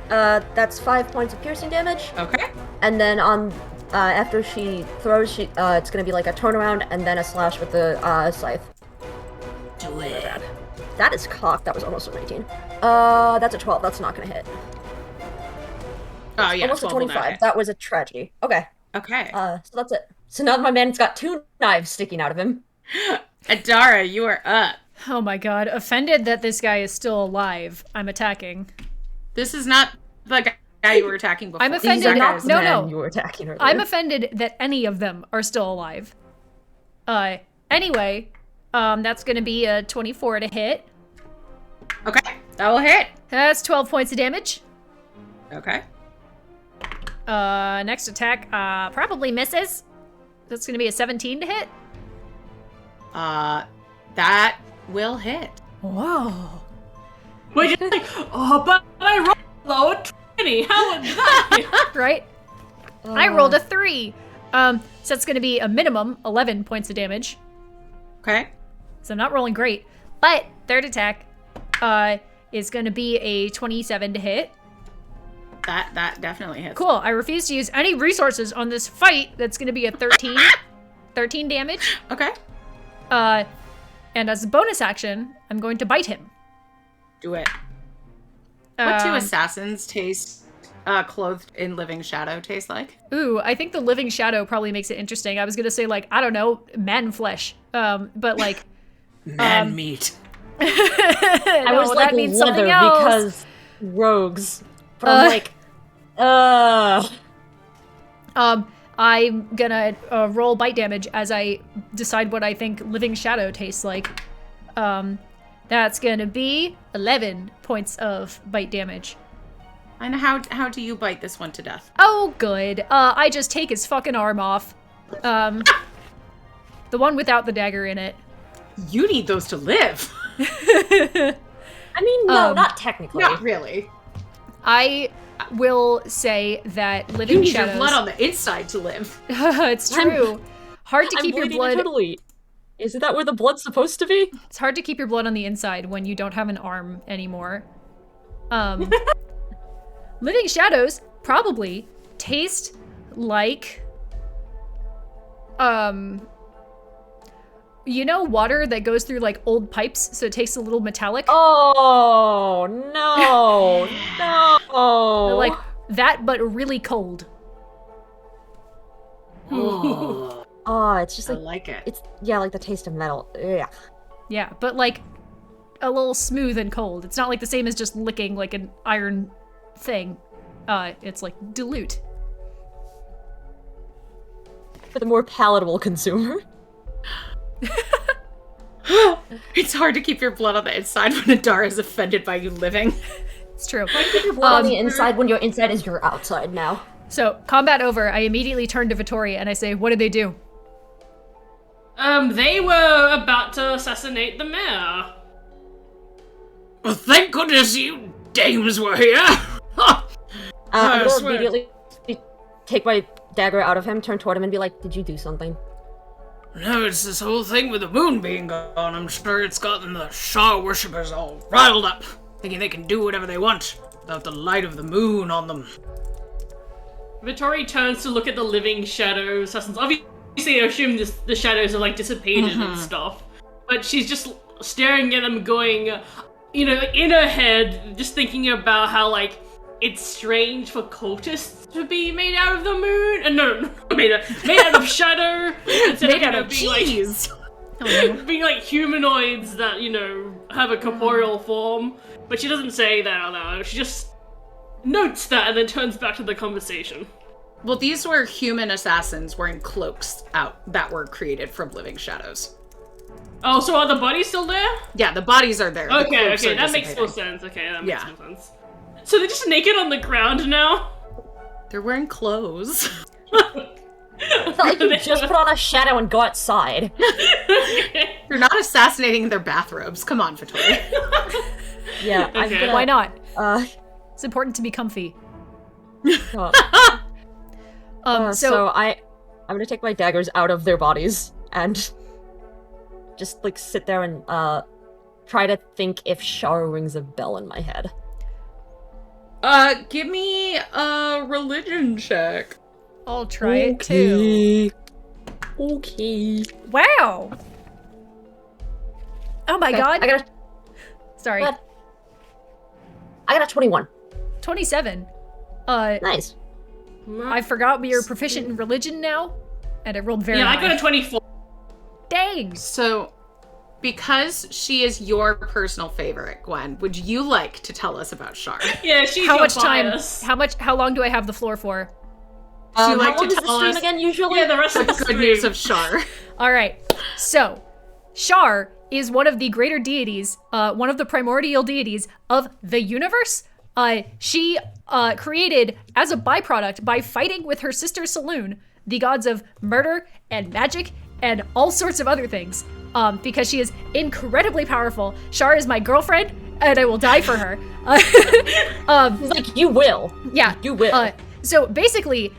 That's 5 points of piercing damage. Okay. And then after she throws, it's gonna be like a turnaround and then a slash with the, scythe. Do it. That is cocked. That was almost a 19. That's a 12. That's not gonna hit. Oh yeah, Almost a 12 will not 25. hit. That was a tragedy. Okay. Okay. So that's it. So now my man's got 2 knives sticking out of him. Adara, you are up. Oh my god. Offended that this guy is still alive. I'm attacking. This is not the guy you were attacking before. I'm These offended. are not the No, men no. you were attacking earlier. I'm offended that any of them are still alive. Anyway, that's gonna be a 24 to hit. Okay, that will hit. That's 12 points of damage. Okay. Next attack, probably misses. That's gonna be a 17 to hit. That will hit. Whoa. Wait, you're like, oh, but I rolled low at 20. How was that? Right? I rolled a 3. So that's gonna be a minimum 11 points of damage. Okay. So I'm not rolling great. But third attack, is gonna be a 27 to hit. That definitely hits. Cool. I refuse to use any resources on this fight. That's gonna be a 13. 13 damage. Okay. And as a bonus action, I'm going to bite him. Do it. What do Um, assassins clothed in living shadow taste like? Ooh, I think the living shadow probably makes it interesting. I was gonna say, like, I don't know, man flesh. But like Man meat. I was like that means leather something else. because rogues. But I'm like, I'm gonna roll bite damage as I decide what I think living shadow tastes like. That's gonna be 11 points of bite damage. And how do you bite this one to death? Oh, good. I just take his fucking arm off. The one without the dagger in it. You need those to live. I mean, no, not technically. Not really. I will say that You living need shadows. your blood on the inside to live. It's true. Hard to I'm keep your bleeding blood. internally. Isn't that where the blood's supposed to be? It's hard to keep your blood on the inside when you don't have an arm anymore. Living shadows probably taste like You know water that goes through like old pipes, so it tastes a little metallic? Oh no, no! Like that, but really cold. Oh, Oh, it's just I like like it. it's like the taste of metal. Yeah. Yeah, but like a little smooth and cold. It's not like the same as just licking like an iron thing. It's like dilute. For the more palatable consumer. It's hard to keep your blood on the inside when Adara is offended by you living. It's true. Keep your blood on the inside when your inside is your outside now. So, combat over, I immediately turn to Vittori and I say, what did they do? They were about to assassinate the mayor. Well, thank goodness you dames were here. I'm I gonna swear. immediately take my dagger out of him, turn toward him, and be like, "Did you do something?" No, it's this whole thing with the moon being gone. I'm sure it's gotten the Shah worshippers all riled up, thinking they can do whatever they want without the light of the moon on them. Vittori turns to look at the living shadow assassins. Obviously, I assume the shadows are like dissipated and stuff. But she's just staring at them going, you know, in her head, just thinking about how, like, it's strange for cultists to be made out of the moon. No, made out of shadow. Instead Made out you know, of being cheese. being like humanoids that, you know, have a corporeal form. But she doesn't say that out loud. She just notes that and then turns back to the conversation. Well, these were human assassins wearing cloaks that were created from living shadows. Oh, so are the bodies still there? Yeah, the bodies are there. The Okay, cloaks are that makes more dissipating. sense. Okay, that makes Yeah. more sense. So they're just naked on the ground now? They're wearing clothes. It's not like you just put on a shadow and go outside. You're not assassinating their bathrobes. Come on, Vittori. Yeah, I'm Okay. gonna. Why not? Uh, It's important to be comfy. so So I'm gonna take my daggers out of their bodies and just like sit there and try to think if Shar rings a bell in my head. Give me a religion check. I'll try it too. Okay. Wow. Oh my god. I got a Sorry. what? I got a 21. 27. Nice. I forgot we are proficient in religion now, and I rolled very Yeah, high. I got a 24. Dang. So, because she is your personal favorite, Gwen, would you like to tell us about Shar? Yeah, she's How your much time? bias. How long do I have the floor for? Would you How like long to is the tell stream us again usually? Yeah, the rest the of the good stream. news of Shar? All right. So, Shar is one of the greater deities, one of the primordial deities of the universe. She created as a byproduct by fighting with her sister Saloon, the gods of murder and magic and all sorts of other things. Because she is incredibly powerful. Shar is my girlfriend, and I will die for her. He's like, you will. Yeah. You will. So basically,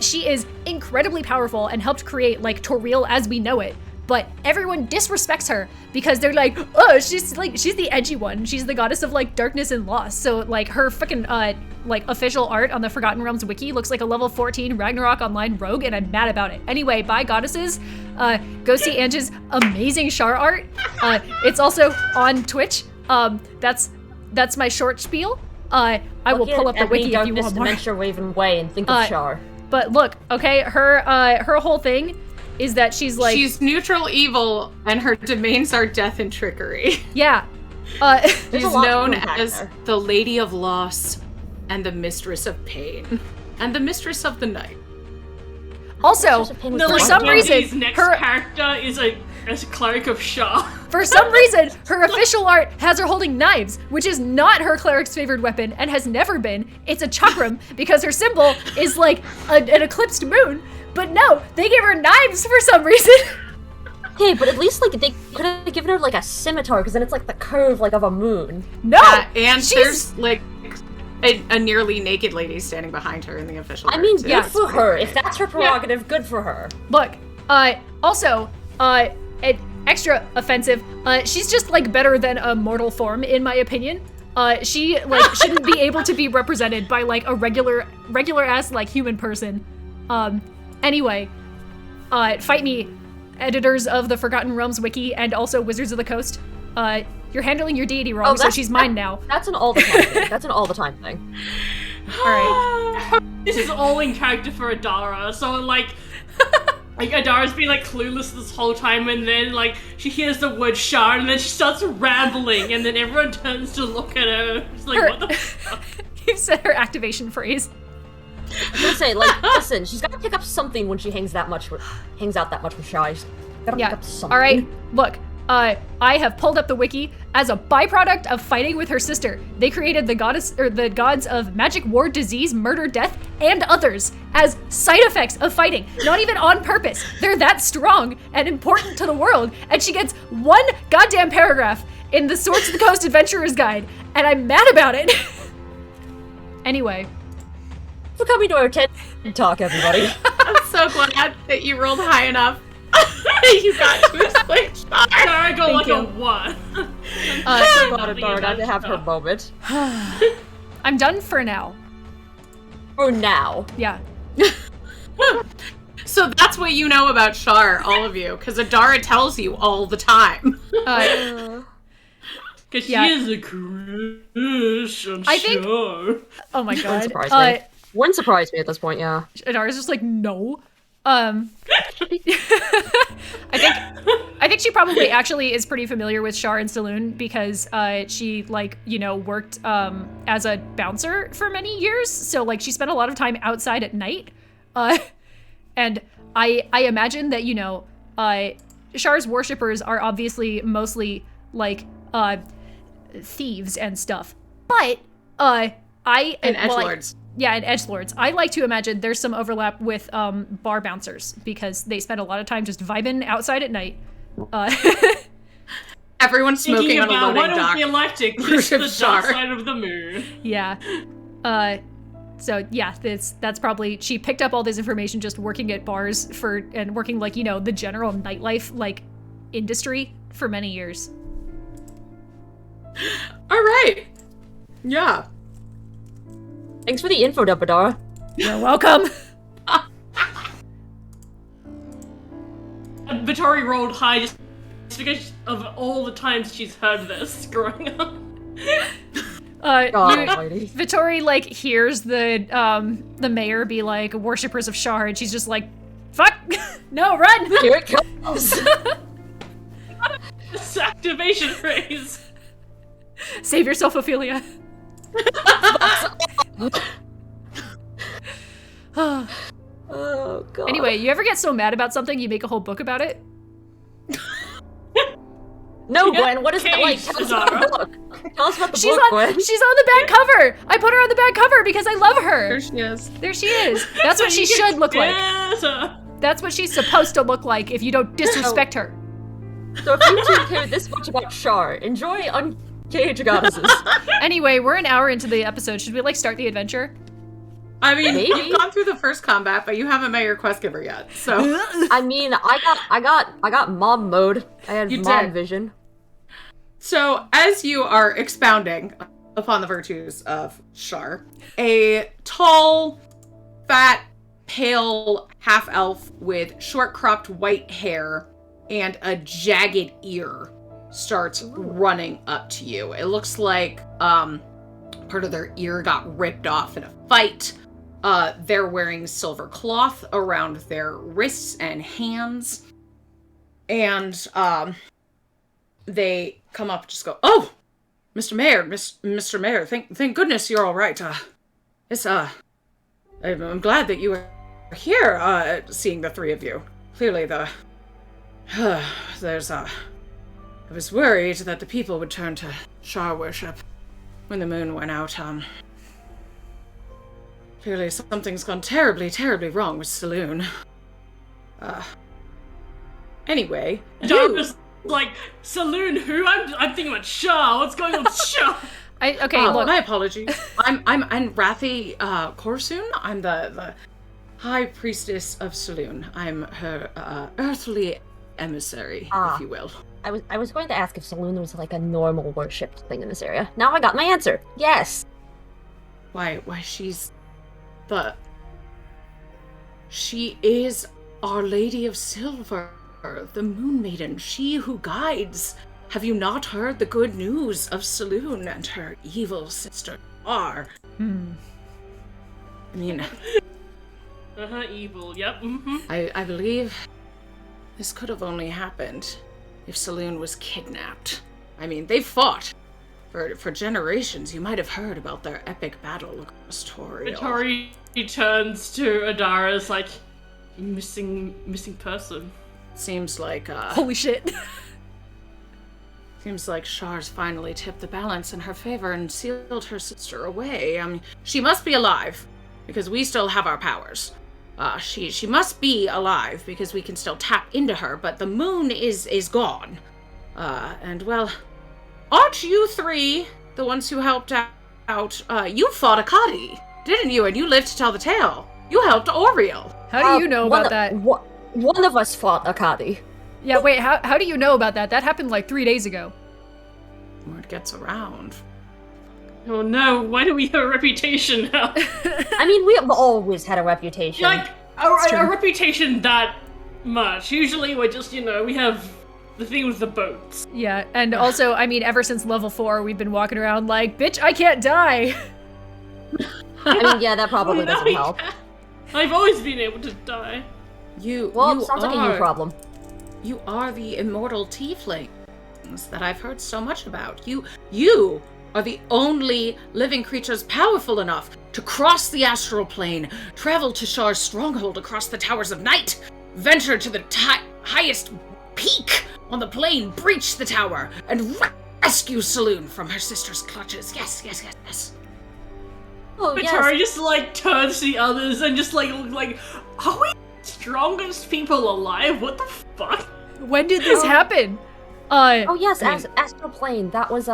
she is incredibly powerful and helped create like Toril as we know it. But everyone disrespects her because they're like, oh, she's the edgy one. She's the goddess of like darkness and loss. So like her freaking like official art on the Forgotten Realms wiki looks like a level 14 Ragnarok Online rogue, and I'm mad about it. Anyway, bye goddesses. Go see Ange's amazing Shar art. It's also on Twitch. That's my short spiel. I will pull up the wiki if you want more. Dementia Raven Way and think Uh, of Shar. But look, okay, her whole thing is that she's like, She's neutral evil, and her domains are death and trickery. yeah. There's a She's lot to known unpack as there. the Lady of Loss, and the Mistress of Pain, and the Mistress of the Night. Also, Mistress of Pain was No, for the like, some one. reason, Andy's next her character is a cleric of Shah. for some reason her official art has her holding knives, which is not her cleric's favored weapon and has never been. It's a chakram because her symbol is like an eclipsed moon. But no, they give her knives for some reason. Hey, but at least like they could have given her like a scimitar, because then it's like the curve like of a moon. No, And she's- there's like a nearly naked lady standing behind her in the official I art, mean, too. good for her. If that's her prerogative, good for her. Look, also, extra offensive, she's just like better than a mortal form in my opinion. She like shouldn't be able to be represented by like a regular ass like human person. Anyway, fight me, editors of the Forgotten Realms wiki and also Wizards of the Coast. You're handling your deity wrong, so she's mine now. That's an all the time thing. That's an all the time thing. Alright. This is all in character for Adara, so like Adara's been like clueless this whole time, and then like she hears the word Shar, and then she starts rambling, and then everyone turns to look at her. It's like, what the fuck? You said her activation phrase. I was gonna say, like, listen, she's gotta pick up something when she hangs out that much with Shai. She's gotta pick up something. Alright, look. I have pulled up the wiki. As a byproduct of fighting with her sister, they created the gods of magic, war, disease, murder, death, and others as side effects of fighting. Not even on purpose. They're that strong and important to the world. And she gets one goddamn paragraph in the Swords of the Coast Adventurer's Guide, and I'm mad about it. Anyway. For coming to our TED Talk, everybody. I'm so glad that you rolled high enough. You got to explain Shar. I got like a 1. So glad Adara got to have her moment. I'm done for now. For now. Yeah. So that's what you know about Shar, all of you, because Adara tells you all the time. Because she is a crush on Shar. Oh my god. Wouldn't surprise me at this point, yeah. Adara's just like, no. I think she probably actually is pretty familiar with Shar and Saloon because she worked as a bouncer for many years, so like she spent a lot of time outside at night, and I imagine that Shar's worshippers are obviously mostly like thieves and stuff, but and edgelords. Yeah, and edgelords. I like to imagine there's some overlap with bar bouncers because they spend a lot of time just vibing outside at night. Everyone's smoking on a loading what dock. What would be like to kiss the dark side of the moon? Yeah. So yeah, that's probably, she picked up all this information just working at bars and working the general nightlife industry for many years. All right. Yeah. Thanks for the info, Adara. You're welcome. Vittori rolled high just because of all the times she's heard this growing up. Vittori hears the mayor be like, worshippers of Shar, and she's just like, fuck, no, run. Here it comes. This activation phrase. Save yourself, Ophelia. Oh god. Anyway, you ever get so mad about something you make a whole book about it? No, Gwen, what is that like? Tell us about the book. Tell us about the book, Gwen. She's on the back cover. I put her on the back cover because I love her. There she is. There she is. That's what she should look like. That's what she's supposed to look like if you don't disrespect her. So if you two care this much about Shar, enjoy UNCAGED Goddesses. Anyway, we're an hour into the episode. Should we start the adventure? I mean, Maybe. you've gone through the first combat, but you haven't met your quest giver yet. So I mean, I got mom mode. I had mom vision. So as you are expounding upon the virtues of Shar, a tall, fat, pale half-elf with short-cropped white hair and a jagged ear starts running up to you. It looks like part of their ear got ripped off in a fight. They're wearing silver cloth around their wrists and hands. And they come up and just go, "Oh, Mr. Mayor, Mr. Mayor, thank goodness you're all right. I'm glad that you are here, seeing the three of you. Clearly I was worried that the people would turn to Shar worship when the moon went out. Clearly something's gone terribly, terribly wrong with Saloon. Anyway, John was like, Saloon who? I'm thinking about Shar. What's going on with Shar? Look. My apologies. I'm Rathi Korsun. I'm the High Priestess of Saloon. I'm her earthly emissary, if you will. I was going to ask if Saloon was a normal worship thing in this area. Now I got my answer. Yes. She is Our Lady of Silver, the Moon Maiden, she who guides. Have you not heard the good news of Saloon and her evil sister, Tar? I mean... Evil, yep, I believe this could have only happened if Saloon was kidnapped. I mean, they fought for generations. You might have heard about their epic battle across Toriel. Vittori turns to Adara's like, missing person. Seems like, Holy shit. Seems like Shar's finally tipped the balance in her favor and sealed her sister away. I mean, she must be alive, because we still have our powers. She must be alive, because we can still tap into her, but the moon is gone. And well, aren't you three the ones who helped out? You fought Akadi, didn't you? And you lived to tell the tale. You helped Oriel. How do you know about that? One of us fought Akadi. Yeah, wait, how do you know about that? That happened like 3 days ago. Word gets around. Oh no, why do we have a reputation now? I mean, we have always had a reputation. Like, a reputation that much. Usually we're just, we have the thing with the boats. Yeah, and also, I mean, ever since level 4, we've been walking around like, bitch, I can't die! I mean, yeah, that probably No, doesn't help. I've always been able to die. Sounds like a you problem. You are the immortal tieflings that I've heard so much about. You are the only living creatures powerful enough to cross the astral plane, travel to Shar's stronghold across the towers of night, venture to the highest peak on the plane, breach the tower, and rescue Saloon from her sister's clutches. Yes. Oh, Vittori yes. just turns to the others and just like, are we strongest people alive? What the fuck? When did this happen? Oh yes, astral plane. That was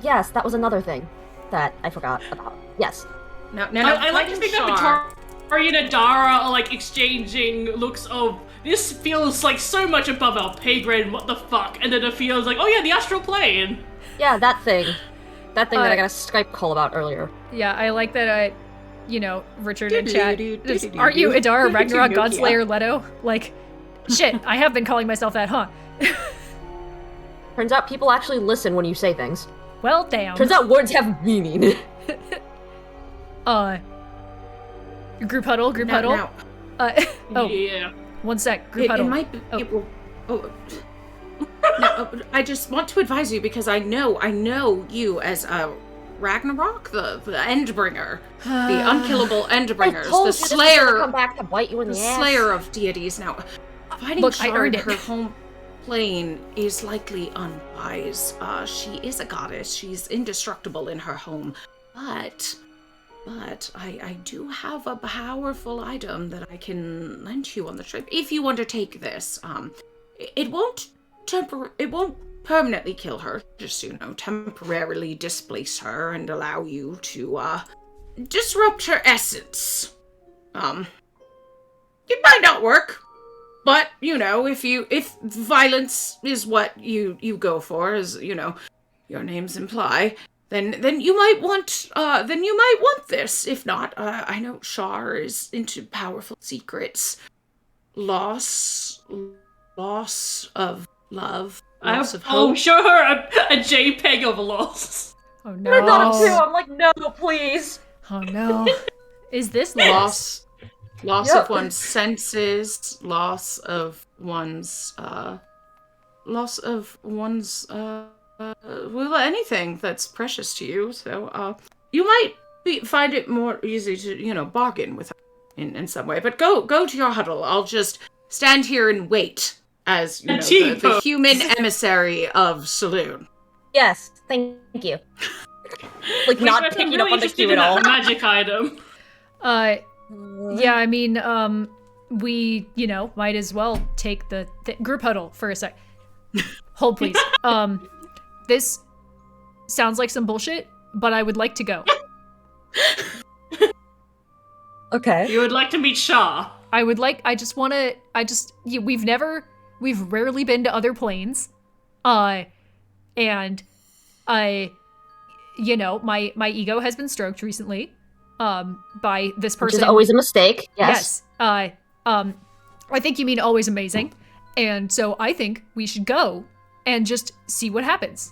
yes, that was another thing that I forgot about. Yes. No. I like to think that Vittori and Adara are exchanging looks of, this feels like so much above our pay grade, what the fuck? And then it feels like, oh yeah, the astral plane. Yeah, that thing. That thing that I got a Skype call about earlier. Yeah, I like that Richard in chat. Aren't you Adara Ragnarok Godslayer Leto? Like, shit, I have been calling myself that, huh? Turns out people actually listen when you say things. Well, damn. Turns out words have meaning. Group huddle. No. Yeah. One sec, group huddle. It might be. No, I just want to advise you because I know you as Ragnarok, the Endbringer, the unkillable Endbringers, the Slayer, come back to bite you in the ass. Slayer of deities. Now, fighting Look, Shard I earned in it. her home plane is likely unwise. She is a goddess. She's indestructible in her home, but I do have a powerful item that I can lend you on the trip if you undertake this. It won't permanently kill her, just, temporarily displace her and allow you to, disrupt her essence. It might not work, but, if violence is what you go for, as, your names imply, then you might want this. If not, I know Shar is into powerful secrets. Loss of love. Loss of hope. Oh, show her a JPEG of a loss. Oh no. I thought it too. I'm like, no, please. Oh no. Is this Loss Yep. of one's senses, loss of one's anything that's precious to you. So you might find it more easy to bargain with her in some way. But go to your huddle. I'll just stand here and wait as the human emissary of Saloon. Yes, thank you. Not picking up on the cue at all. Magic item. Yeah, I mean, we, might as well take the group huddle for a sec. Hold, please. This sounds like some bullshit, but I would like to go. Okay. You would like to meet Shah. We've rarely been to other planes. And my ego has been stroked recently, by this person. Which is always a mistake. Yes. Yes. I think you mean always amazing. And so I think we should go and just see what happens.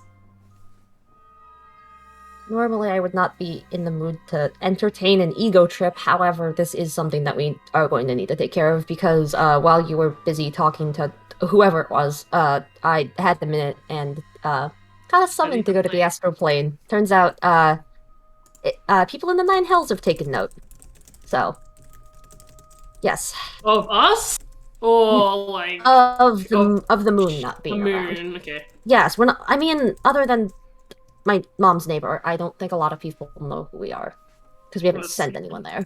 Normally, I would not be in the mood to entertain an ego trip. However, this is something that we are going to need to take care of because while you were busy talking to whoever it was, I had the minute and got a summon to go to the astral plane. Turns out, people in the Nine Hells have taken note. So, yes. Of us? Or like Of the moon not the being moon? around. Okay. Yes, we're not. I mean, other than my mom's neighbor, I don't think a lot of people know who we are because we haven't sent anyone there.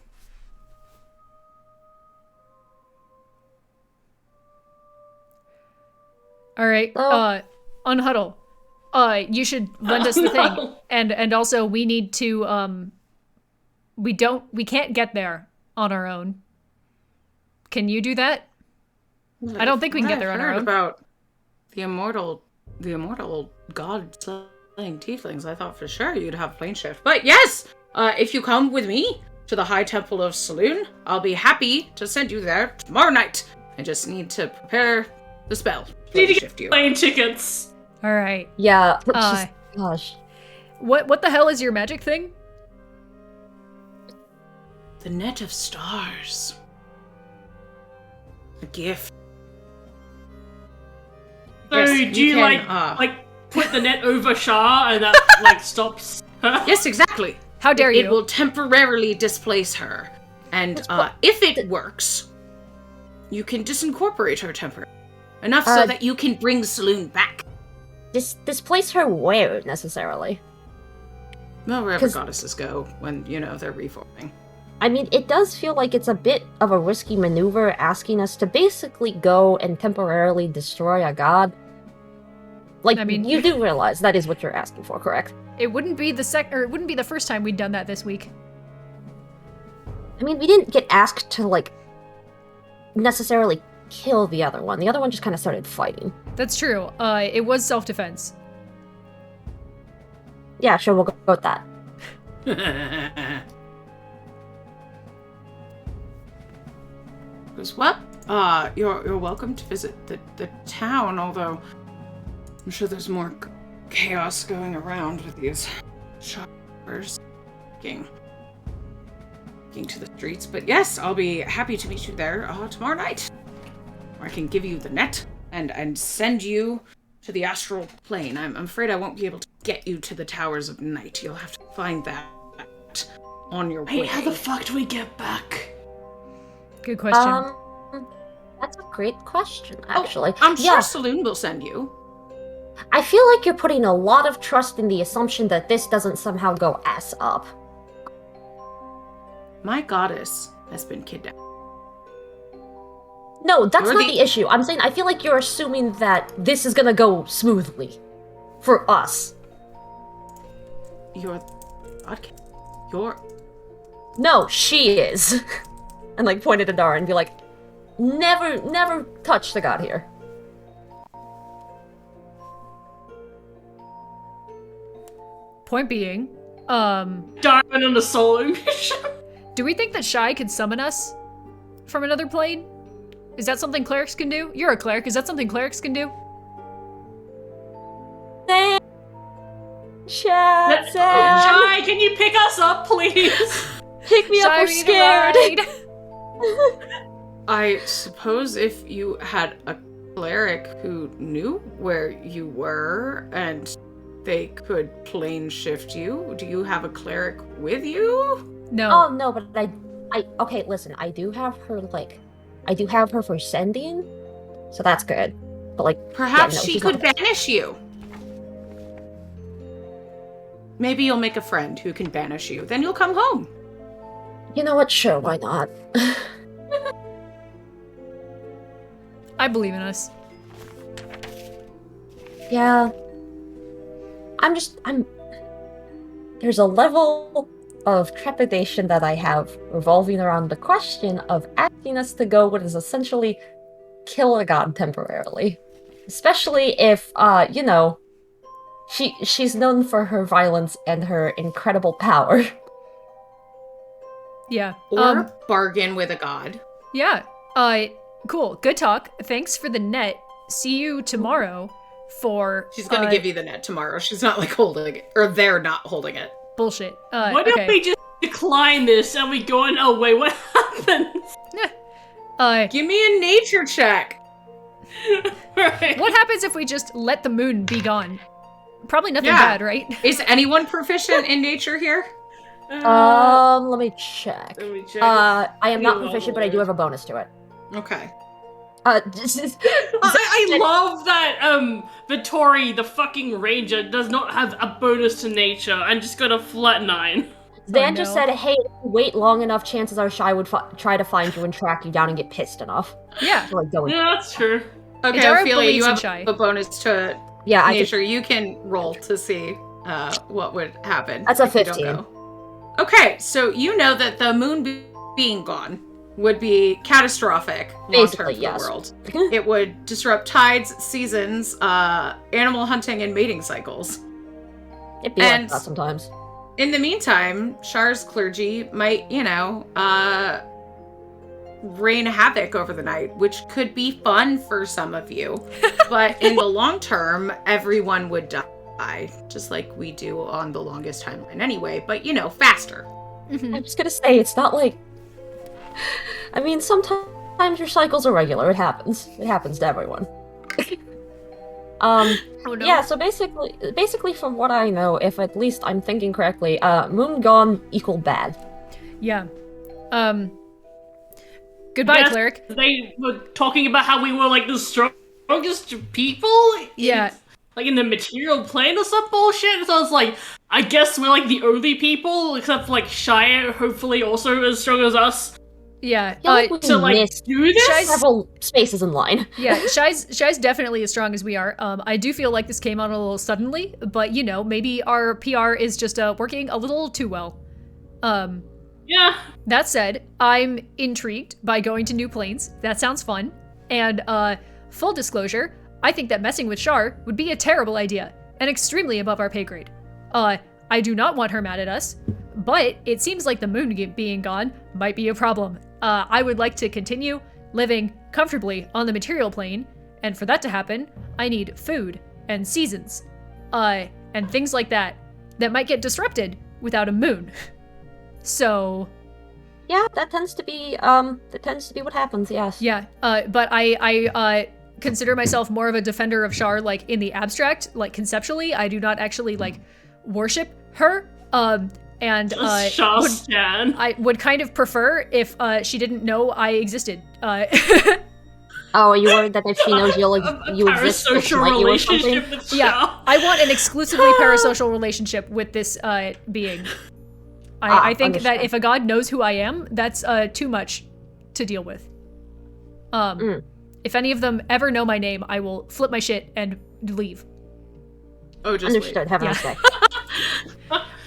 All right. Unhuddle. You should lend us the thing. And also we need to we can't get there on our own. Can you do that? I don't think we can get there on our own. About the immortal god slaying tieflings, I thought for sure you'd have plane shift. But yes, if you come with me to the High Temple of Saloon, I'll be happy to send you there tomorrow night. I just need to prepare the spell. Need to Shift get you. plane tickets. All right. Yeah. Gosh. What the hell is your magic thing? The net of stars. A gift. So Yes, do you can, like put the net over Shah and that like stops her? Yes, exactly. How dare It you? will temporarily displace her. And if it works, you can disincorporate her temporarily. Enough so that you can bring Saloon back. Displace her where, necessarily? Well, wherever goddesses go when, they're reforming. I mean, it does feel like it's a bit of a risky maneuver asking us to basically go and temporarily destroy a god. Like, I mean, you do realize that is what you're asking for, correct? It wouldn't be it wouldn't be the first time we'd done that this week. I mean, we didn't get asked to, like, necessarily kill the other one. The other one just kind of started fighting. That's true. It was self-defense. Yeah, sure, we'll go with that. Because, you're welcome to visit the town, although I'm sure there's more chaos going around with these shoppers getting to the streets. But yes, I'll be happy to meet you there tomorrow night. Or I can give you the net and send you to the astral plane. I'm afraid I won't be able to get you to the Towers of Night. You'll have to find that on your way. Wait, how the fuck do we get back? Good question. That's a great question, actually. I'm sure Saloon will send you. I feel like you're putting a lot of trust in the assumption that this doesn't somehow go ass up. My goddess has been kidnapped. No, that's not the issue. I'm saying I feel like you're assuming that this is gonna go smoothly. For us. You're... You're... No, she is. And like point at Adara and be like, never touch the god here. Point being, Diamond on the solo mission. do we think that Shy could summon us from another plane? Is that something clerics can do? You're a cleric. Is that something clerics can do? Chat, Shy, can you pick us up, please? Pick me up, Shy, we're we need a scared. ride. I suppose if you had a cleric who knew where you were and they could plane shift you. Do you have a cleric with you? No. Oh no, but okay, listen, I do have her for sending, so that's good. But like, Perhaps yeah, no, she she's could not- banish you. Maybe you'll make a friend who can banish you. Then you'll come home. You know what? Sure, why not? I believe in us. Yeah. There's a level of trepidation that I have revolving around the question of asking us to go what is essentially kill a god temporarily. Especially if, she's known for her violence and her incredible power. Yeah. Or bargain with a god. Yeah. Cool. Good talk. Thanks for the net. See you tomorrow for... She's gonna give you the net tomorrow. She's not like holding it. Or they're not holding it. Bullshit. What okay. if we just decline this and we go in, oh wait, what happens? Give me a nature check. Right. What happens if we just let the moon be gone? Probably nothing Yeah. bad, right? Is anyone proficient in nature here? Let me check. Let me check. I am not Skill proficient, but I do have a bonus to it. Okay. I love that Vittori, the fucking ranger, does not have a bonus to nature and just got a flat 9. Zan Oh, just no. said, hey, if you wait long enough, chances are Shy would try to find you and track you down and get pissed enough. Yeah. So, like, go and- Yeah, that's true. Okay, Idara Ophelia, believes you in have Shy. a bonus to Yeah, I nature. You can roll to see what would happen. That's a if you don't 15. go. Okay, so you know that the moon being gone would be catastrophic long-term Basically, for yes. the world. It would disrupt tides, seasons, animal hunting, and mating cycles. It'd be like And- that sometimes. In the meantime, Shar's clergy might, rain havoc over the night, which could be fun for some of you. But in the long term, everyone would die, just like we do on the longest timeline anyway, but faster. Mhm. I'm just gonna say, it's not like... I mean, sometimes your cycles are regular. It happens. It happens to everyone. Oh, no. Yeah, so basically from what I know, if at least I'm thinking correctly, moon gone equal bad. Yeah. Goodbye, Yes. cleric. They were talking about how we were like the strongest people. Yeah. Like in the material plane or some bullshit. So I was like, I guess we're like the only people, except for like Shire, hopefully also as strong as us. Yeah. I feel like we To like missed do this. Shy's- several spaces in line. Yeah, Shy's definitely as strong as we are. I do feel like this came on a little suddenly, but maybe our PR is just working a little too well. Yeah. That said, I'm intrigued by going to new planes. That sounds fun. And full disclosure, I think that messing with Shar would be a terrible idea and extremely above our pay grade. I do not want her mad at us, but it seems like the moon being gone might be a problem. I would like to continue living comfortably on the material plane, and for that to happen, I need food and seasons, and things like that might get disrupted without a moon. So, Yeah, that tends to be what happens, yes. yeah, but I consider myself more of a defender of Shar, like, in the abstract, like, conceptually. I do not actually, like, worship her, and Just Shaw would, Stan. I would kind of prefer if she didn't know I existed. Oh, are you worried that if she knows you exist, she'll Parasocial smite you or something? relationship with Yeah, Shaw. I want an exclusively parasocial relationship with this being. I think that understood. if a god knows who I am, that's too much to deal with. If any of them ever know my name, I will flip my shit and leave. Oh, just Understood. Have a nice day.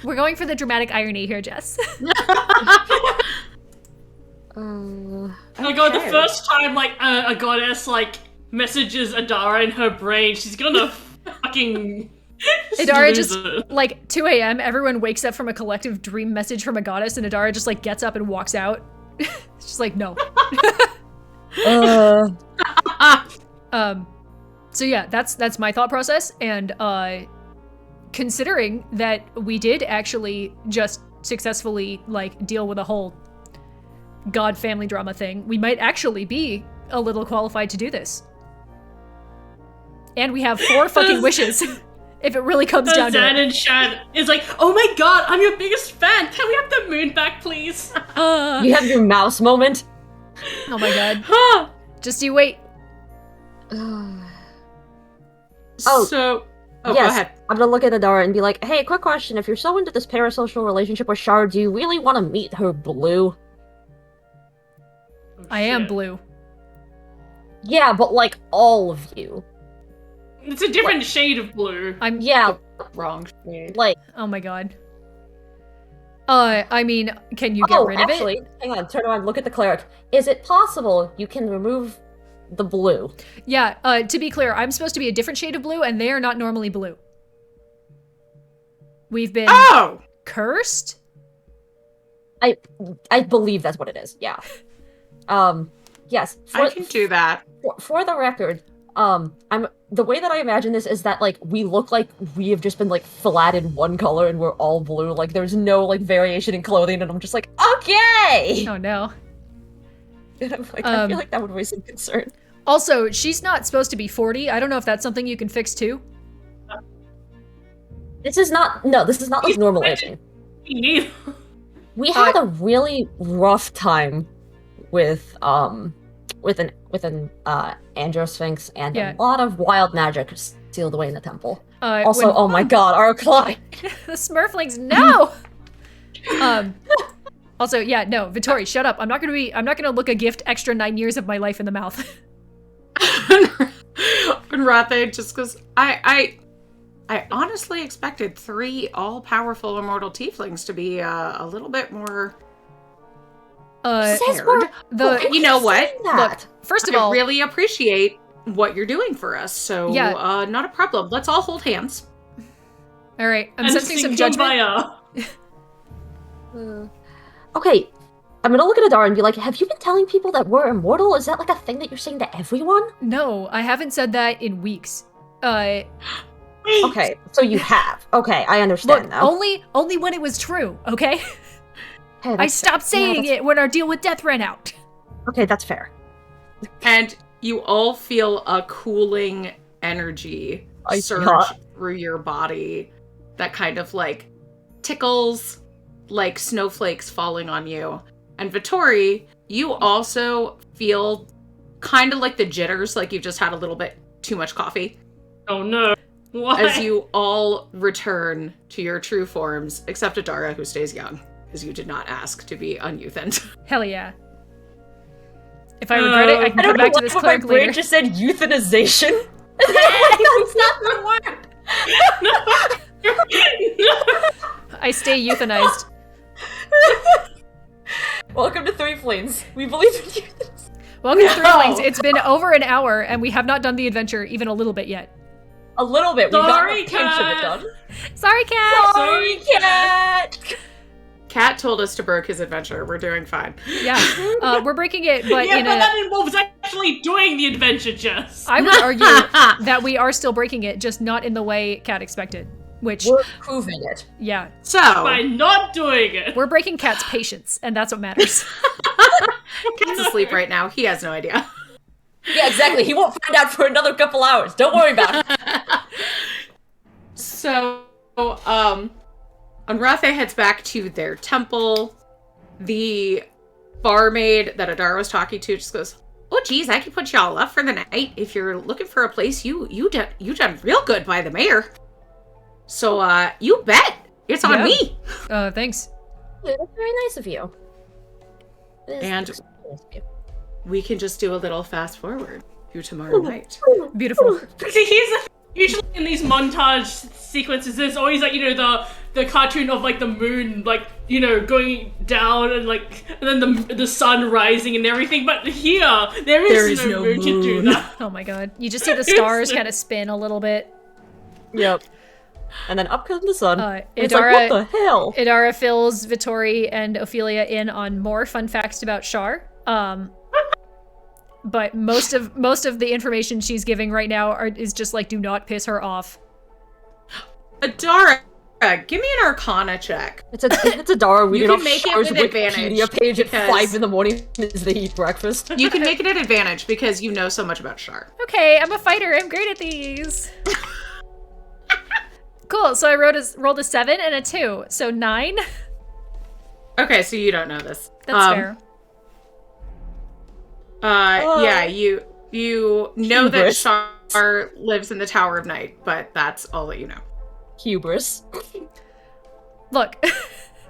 We're going for the dramatic irony here, Jess. Oh my god, the first time like a goddess like messages Adara in her brain, she's gonna fucking Adara lose just, it. like, 2 a.m., everyone wakes up from a collective dream message from a goddess, and Adara just, like, gets up and walks out. It's just like, no. So yeah, that's my thought process, and considering that we did actually just successfully, like, deal with a whole god family drama thing, we might actually be a little qualified to do this. And we have 4 fucking wishes, if it really comes down to Zan it. and Shad is like, oh my god, I'm your biggest fan. Can we have the moon back, please? You have your mouse moment. Oh my god. Just you wait. Oh, So, yes, go ahead. I'm gonna look at Adara and be like, hey, quick question. If you're so into this parasocial relationship with Shar, do you really want to meet her blue? I am Shit. blue. Yeah, but like all of you. It's a different shade of blue. I'm Yeah, Wrong shade. like... Oh my god. I mean, can you get rid of actually, it? hang on, turn around, look at the cleric. Is it possible you can remove the blue? Yeah, to be clear, I'm supposed to be a different shade of blue, and they are not normally blue. We've been Oh! cursed? I believe that's what it is, yeah. Yes. I can do that. For the record, the way that I imagine this is that like we look like we have just been like flat in one color and we're all blue. Like there's no like variation in clothing, and I'm just like, okay. Oh no. And I'm like, I feel like that would raise some concern. Also, she's not supposed to be 40. I don't know if that's something you can fix too. This is not like normal aging. Me We had a really rough time with an Androsphinx and a lot of wild magic sealed away in the temple. Also, oh my god, our clock! The Smurflings, no! Also, yeah, no, Vittori, shut up. I'm not gonna look a gift extra 9 years of my life in the mouth. And Rathe just goes, I honestly expected 3 all-powerful immortal tieflings to be a little bit more scared. You know what? Look, first of all, I really appreciate what you're doing for us, so not a problem. Let's all hold hands. All right, I'm sensing some judgment. Okay, I'm gonna look at Adara and be like, have you been telling people that we're immortal? Is that like a thing that you're saying to everyone? No, I haven't said that in weeks. Okay, so you have. Okay, I understand look, now. Only when it was true, okay? Hey, I stopped saying it when our deal with death ran out. Okay, that's fair. And you all feel a cooling energy surge through your body that kind of like tickles like snowflakes falling on you. And Vittori, you also feel kind of like the jitters, like you've just had a little bit too much coffee. Oh no. Why? As you all return to your true forms, except Adara, who stays young, because you did not ask to be uneuthaned. Hell yeah. If I regret it, I can come back to this cleric my brain later. just said euthanization. That's not the word. I stay euthanized. Welcome to Threeflings. We believe in euthanasia. Welcome to Threeflings. It's been over an hour, and we have not done the adventure even a little bit yet. A little bit. We Sorry, got a pinch of it Cat. done. Sorry, Cat. Sorry, Cat. Cat told us to break his adventure. We're doing fine. Yeah, we're breaking it, but yeah, in but a... that involves actually doing the adventure, Jess. I would argue that we are still breaking it, just not in the way Cat expected. Which we're proving it. Yeah. So by not doing it, we're breaking Cat's patience, and that's what matters. Cat's asleep right now. He has no idea. Yeah, exactly. He won't find out for another couple hours. Don't worry about it. So, Anrathe heads back to their temple. The barmaid that Adara was talking to just goes, "Oh, geez, I can put y'all up for the night. If you're looking for a place, you done real good by the mayor. So, you bet. It's on me." Thanks. That's very nice of you. And we can just do a little fast forward to tomorrow night. Beautiful. Usually in these montage sequences, there's always like, you know, the cartoon of like the moon, like, you know, going down and like, and then the sun rising and everything. But here, there is no moon to do that. Oh my god. You just see the stars kind of spin a little bit. Yep. And then up comes the sun. It's Idara, like, what the hell? Idara fills Vittori and Ophelia in on more fun facts about Shar. But most of the information she's giving right now is just like, do not piss her off. Adara, give me an Arcana check. It's Adara. We You get can off make it Shar's with Wikipedia advantage page at because- 5 in the morning as they eat breakfast. You can make it an advantage because you know so much about Shar. Okay, I'm a fighter. I'm great at these. Cool. So I rolled a 7 and a 2, so 9. Okay, so you don't know this. That's fair. Yeah, you know that Hubris. Shar lives in the Tower of Night, but that's all that you know. Hubris. Look.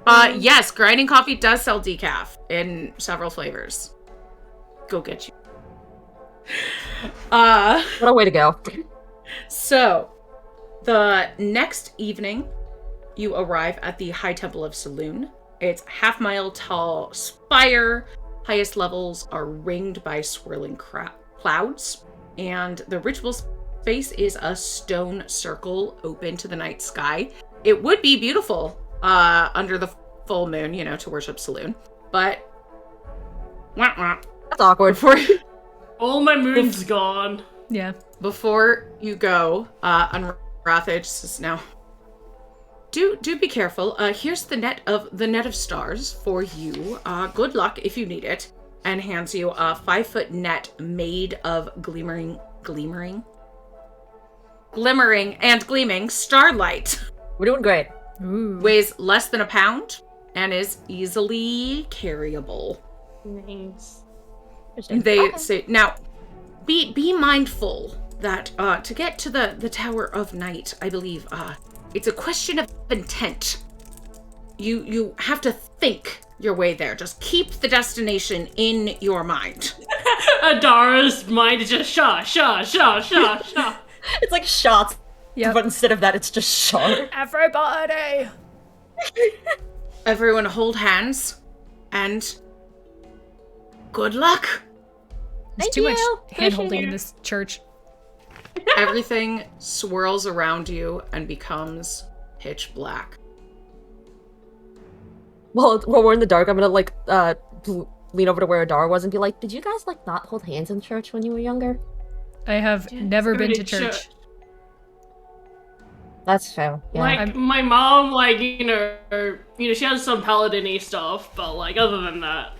Yes, Grinding Coffee does sell decaf in several flavors. Go get you. What a way to go. So, the next evening, you arrive at the High Temple of Saloon. It's half-mile tall spire. Highest levels are ringed by swirling clouds. And the ritual space is a stone circle open to the night sky. It would be beautiful under the full moon, you know, to worship Saloon. But That's awkward. All my moon's gone. Yeah. Before you go, Unrathage says, now, do be careful. Here's the net of stars for you. Good luck if you need it. And hands you a 5-foot net made of glimmering and gleaming starlight. We're doing great. Ooh. Weighs less than a pound and is easily carryable. Thanks. They say, now, be mindful that to get to the Tower of Night, I believe, it's a question of intent. You have to think your way there. Just keep the destination in your mind. Adara's mind is just sha. It's like shots, Yep. but instead of that, it's just shot. Everybody! Everyone hold hands and good luck. There's Thank too much you. hand-holding in this church. Everything swirls around you and becomes pitch black. Well, while we're in the dark, I'm gonna like lean over to where Adara was and be like, "Did you guys like not hold hands in church when you were younger?" I have never been to church. That's fair. Yeah. Like my mom, like you know, she has some paladin-y stuff, but like other than that,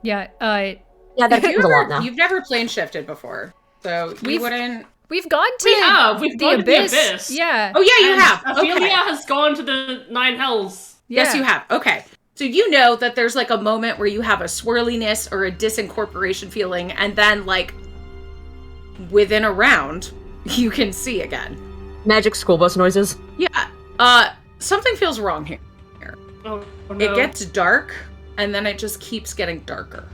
Yeah, yeah, that happens a lot now. You've never plane shifted before, so you wouldn't. we've gone to we've the gone to the abyss. abyss. Yeah. Oh yeah, you And have. Ophelia Okay. has gone to the 9 hells. Yeah. Yes, you have. Okay. So you know that there's like a moment where you have a swirliness or a disincorporation feeling, and then like within a round, you can see again. Magic school bus noises. Yeah. Something feels wrong here. Oh no. It gets dark, and then it just keeps getting darker.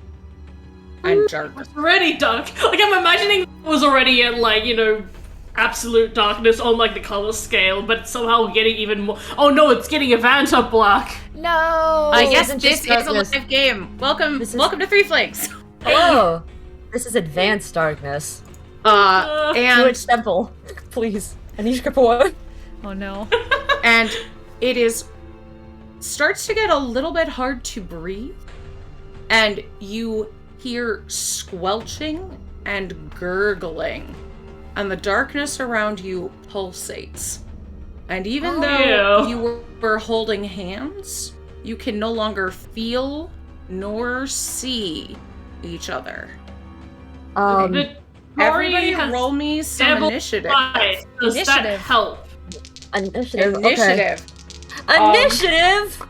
And darker. It's already dark. Like I'm imagining it was already at like, absolute darkness on like the color scale, but somehow getting even more. Oh no, it's getting Evanta black. No. I guess isn't this just is a darkness. live game. Welcome to Threeflings. Hello. This is advanced darkness. And Switch temple, please. I need your support. Oh no. and it starts to get a little bit hard to breathe, and you hear squelching and gurgling, and the darkness around you pulsates. And even though you were holding hands, you can no longer feel nor see each other. Everybody roll me some initiative. Does that Initiative. help? Initiative. Initiative. Okay. Initiative.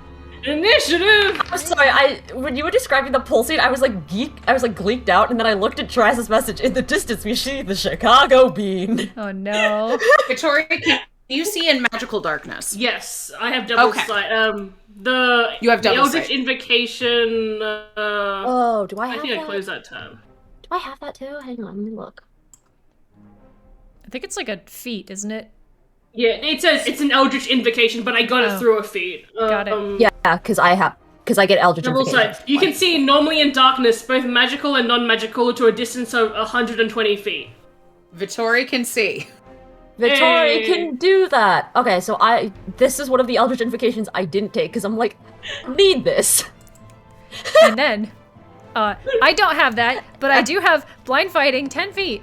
Initiative! I'm sorry. When you were describing the pulsate, I was like gleeked out, and then I looked at Traz's message. In the distance, we see the Chicago Bean. Oh no. Victoria, can you see in magical darkness? Yes, I have double sight. You have double the Eldritch sight. Invocation. Oh, do I I have think that? I closed that tab. Do I have that too? Hang on, let me look. I think it's like a feat, isn't it? Yeah, it says it's an Eldritch Invocation, but I got it through a feat. Got it. Yeah, because I get Eldritch Double Invocation. sight. You can see normally in darkness, both magical and non-magical, to a distance of 120 feet. Vittori can see. Victoria Hey. can do that. Okay, so this is one of the Eldritch Invocations I didn't take because I'm like, need this. And then, I don't have that, but I do have blind fighting 10 feet.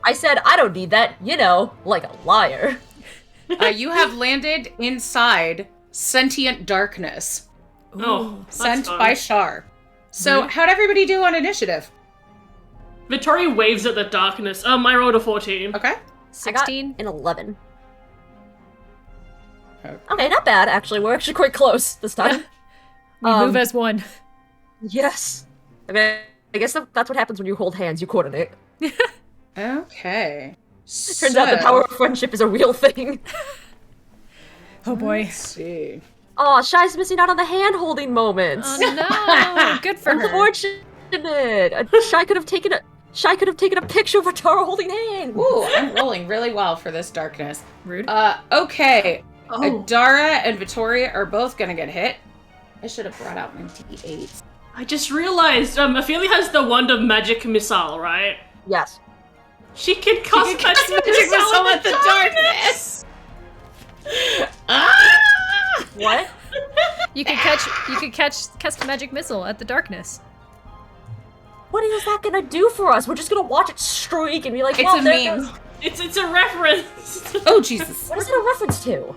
I said I don't need that, like a liar. You have landed inside sentient darkness, Oh, that's sent fun. by Shar. So, how'd everybody do on initiative? Vittori waves at the darkness. I rolled a 14. Okay. 16. I got an 11. Okay. Okay, not bad actually. We're actually quite close this time. We move as one. Yes. I mean, I guess that's what happens when you hold hands. You coordinate. Okay. Turns out the power of friendship is a real thing. Oh boy. Let's see. Oh, Shy's missing out on the hand-holding moments. Oh no. Good for her. Unfortunate. Shy could have taken a picture of Atara holding hands. Ooh, I'm rolling really well for this darkness. Rude. Okay. Oh. Adara and Vittoria are both gonna get hit. I should have brought out my D8. I just realized, Ophelia has the wand of magic missile, right? Yes. She can cast magic missile at the darkness. What? You could cast magic missile at the darkness. What is that gonna do for us? We're just gonna watch it streak and be like, It's well, a there meme. goes- It's a reference. Oh, Jesus. What is it a reference to?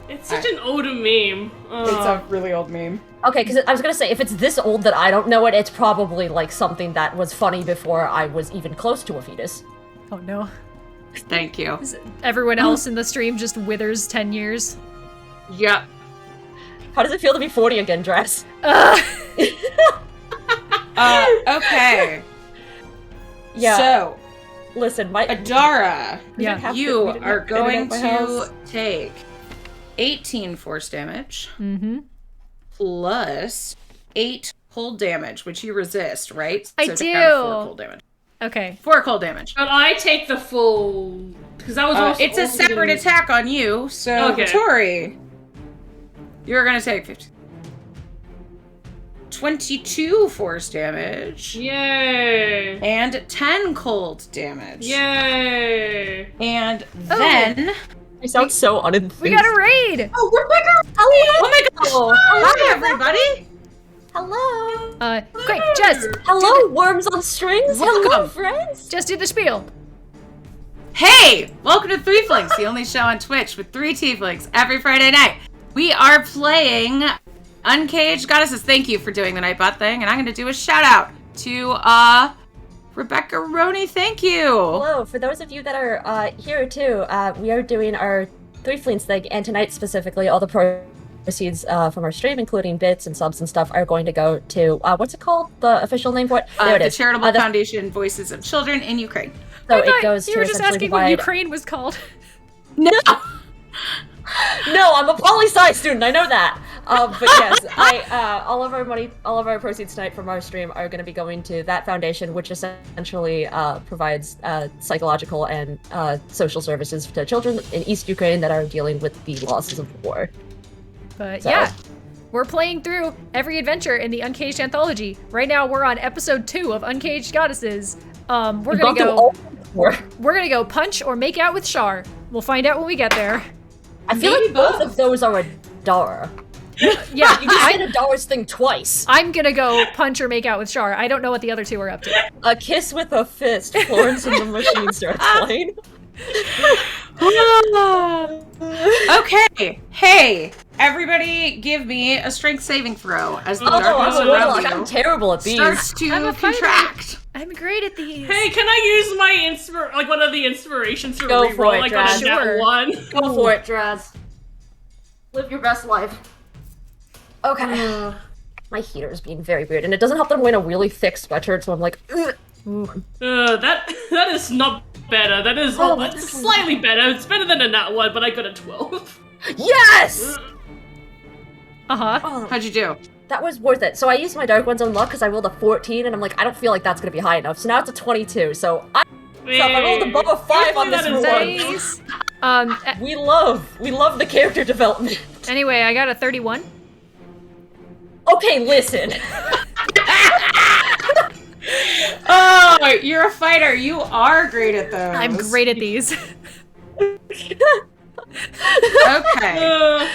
It's such an older meme. It's a really old meme. Okay, because I was gonna say, if it's this old that I don't know it, it's probably like something that was funny before I was even close to a fetus. Oh no. Thank you. Everyone else in the stream just withers 10 years. Yep. How does it feel to be 40 again, Dress? Okay. Yeah. So, Listen, my Adara, Yeah. you we didn't are have internet going at my to house. take 18 force damage Mm-hmm. plus 8 cold damage, which you resist, right? I down to do. 4 cold damage. Okay. 4 cold damage. But I take the full because that was also It's a separate attack on you, so Okay. Tori, you're gonna take 15. 22 force damage. Yay! And 10 cold damage. Yay! And then... I sound so unenthused. We got a raid! Oh, Rebecca! Hello! Oh my gosh! Hi, everybody! Hello! Quick, Jess! Hello, worms on strings! Hello, Welcome. friends! Just do the spiel. Hey! Welcome to Threeflings, the only show on Twitch with 3 tieflings every Friday night. We are playing Uncaged Goddesses. Thank you for doing the Nightbot thing, and I'm going to do a shout out to Rebecca Roney. Thank you. Hello, for those of you that are here too, we are doing our Threeflings thing, and tonight specifically, all the proceeds from our stream, including bits and subs and stuff, are going to go to, what's it called? The official name for it? There it The is. Charitable The- Foundation Voices of Children in Ukraine. So I it thought goes you to were just essentially asking what provide... Ukraine was called. No! No, I'm a poli-sci student. I know that. But yes, all of our money, all of our proceeds tonight from our stream are going to be going to that foundation, which essentially provides psychological and social services to children in East Ukraine that are dealing with the losses of war. But So- yeah, we're playing through every adventure in the Uncaged Anthology. Right now, we're on episode 2 of Uncaged Goddesses. We're We've gonna gone through go. all four. We're gonna go punch or make out with Shar. We'll find out when we get there. I feel Maybe like both both. of those are a Dara. Yeah, You just did a Dara's thing twice. I'm gonna go punch or make out with Shar. I don't know what the other two are up to. A kiss with a fist. Florence and the Machine starts playing. Okay, hey, everybody give me a strength saving throw as the Oh, darkness I'm a around warlock. you I'm terrible at these. starts to I'm a fighter. contract. I'm great at these. Hey, can I use my one of the inspirations to Go for reroll? it, I got a Draz. Sure. nat 1. Go for it, Draz. Live your best life. Okay. My heater is being very weird, and it doesn't help that I'm wearing a really thick sweatshirt, so I'm like, ugh. That is not better. That is Oh, that's slightly better. It's better than a nat 1, but I got a 12. Yes! Uh-huh. Oh, How'd you do? that was worth it. So I used my Dark Ones on luck because I rolled a 14, and I'm like, I don't feel like that's gonna be high enough. So now it's a 22. So I rolled above a 5 on this Hopefully one. Nice. We love the character development. Anyway, I got a 31. Okay, listen. Oh, you're a fighter. You are great at those. I'm great at these. Okay.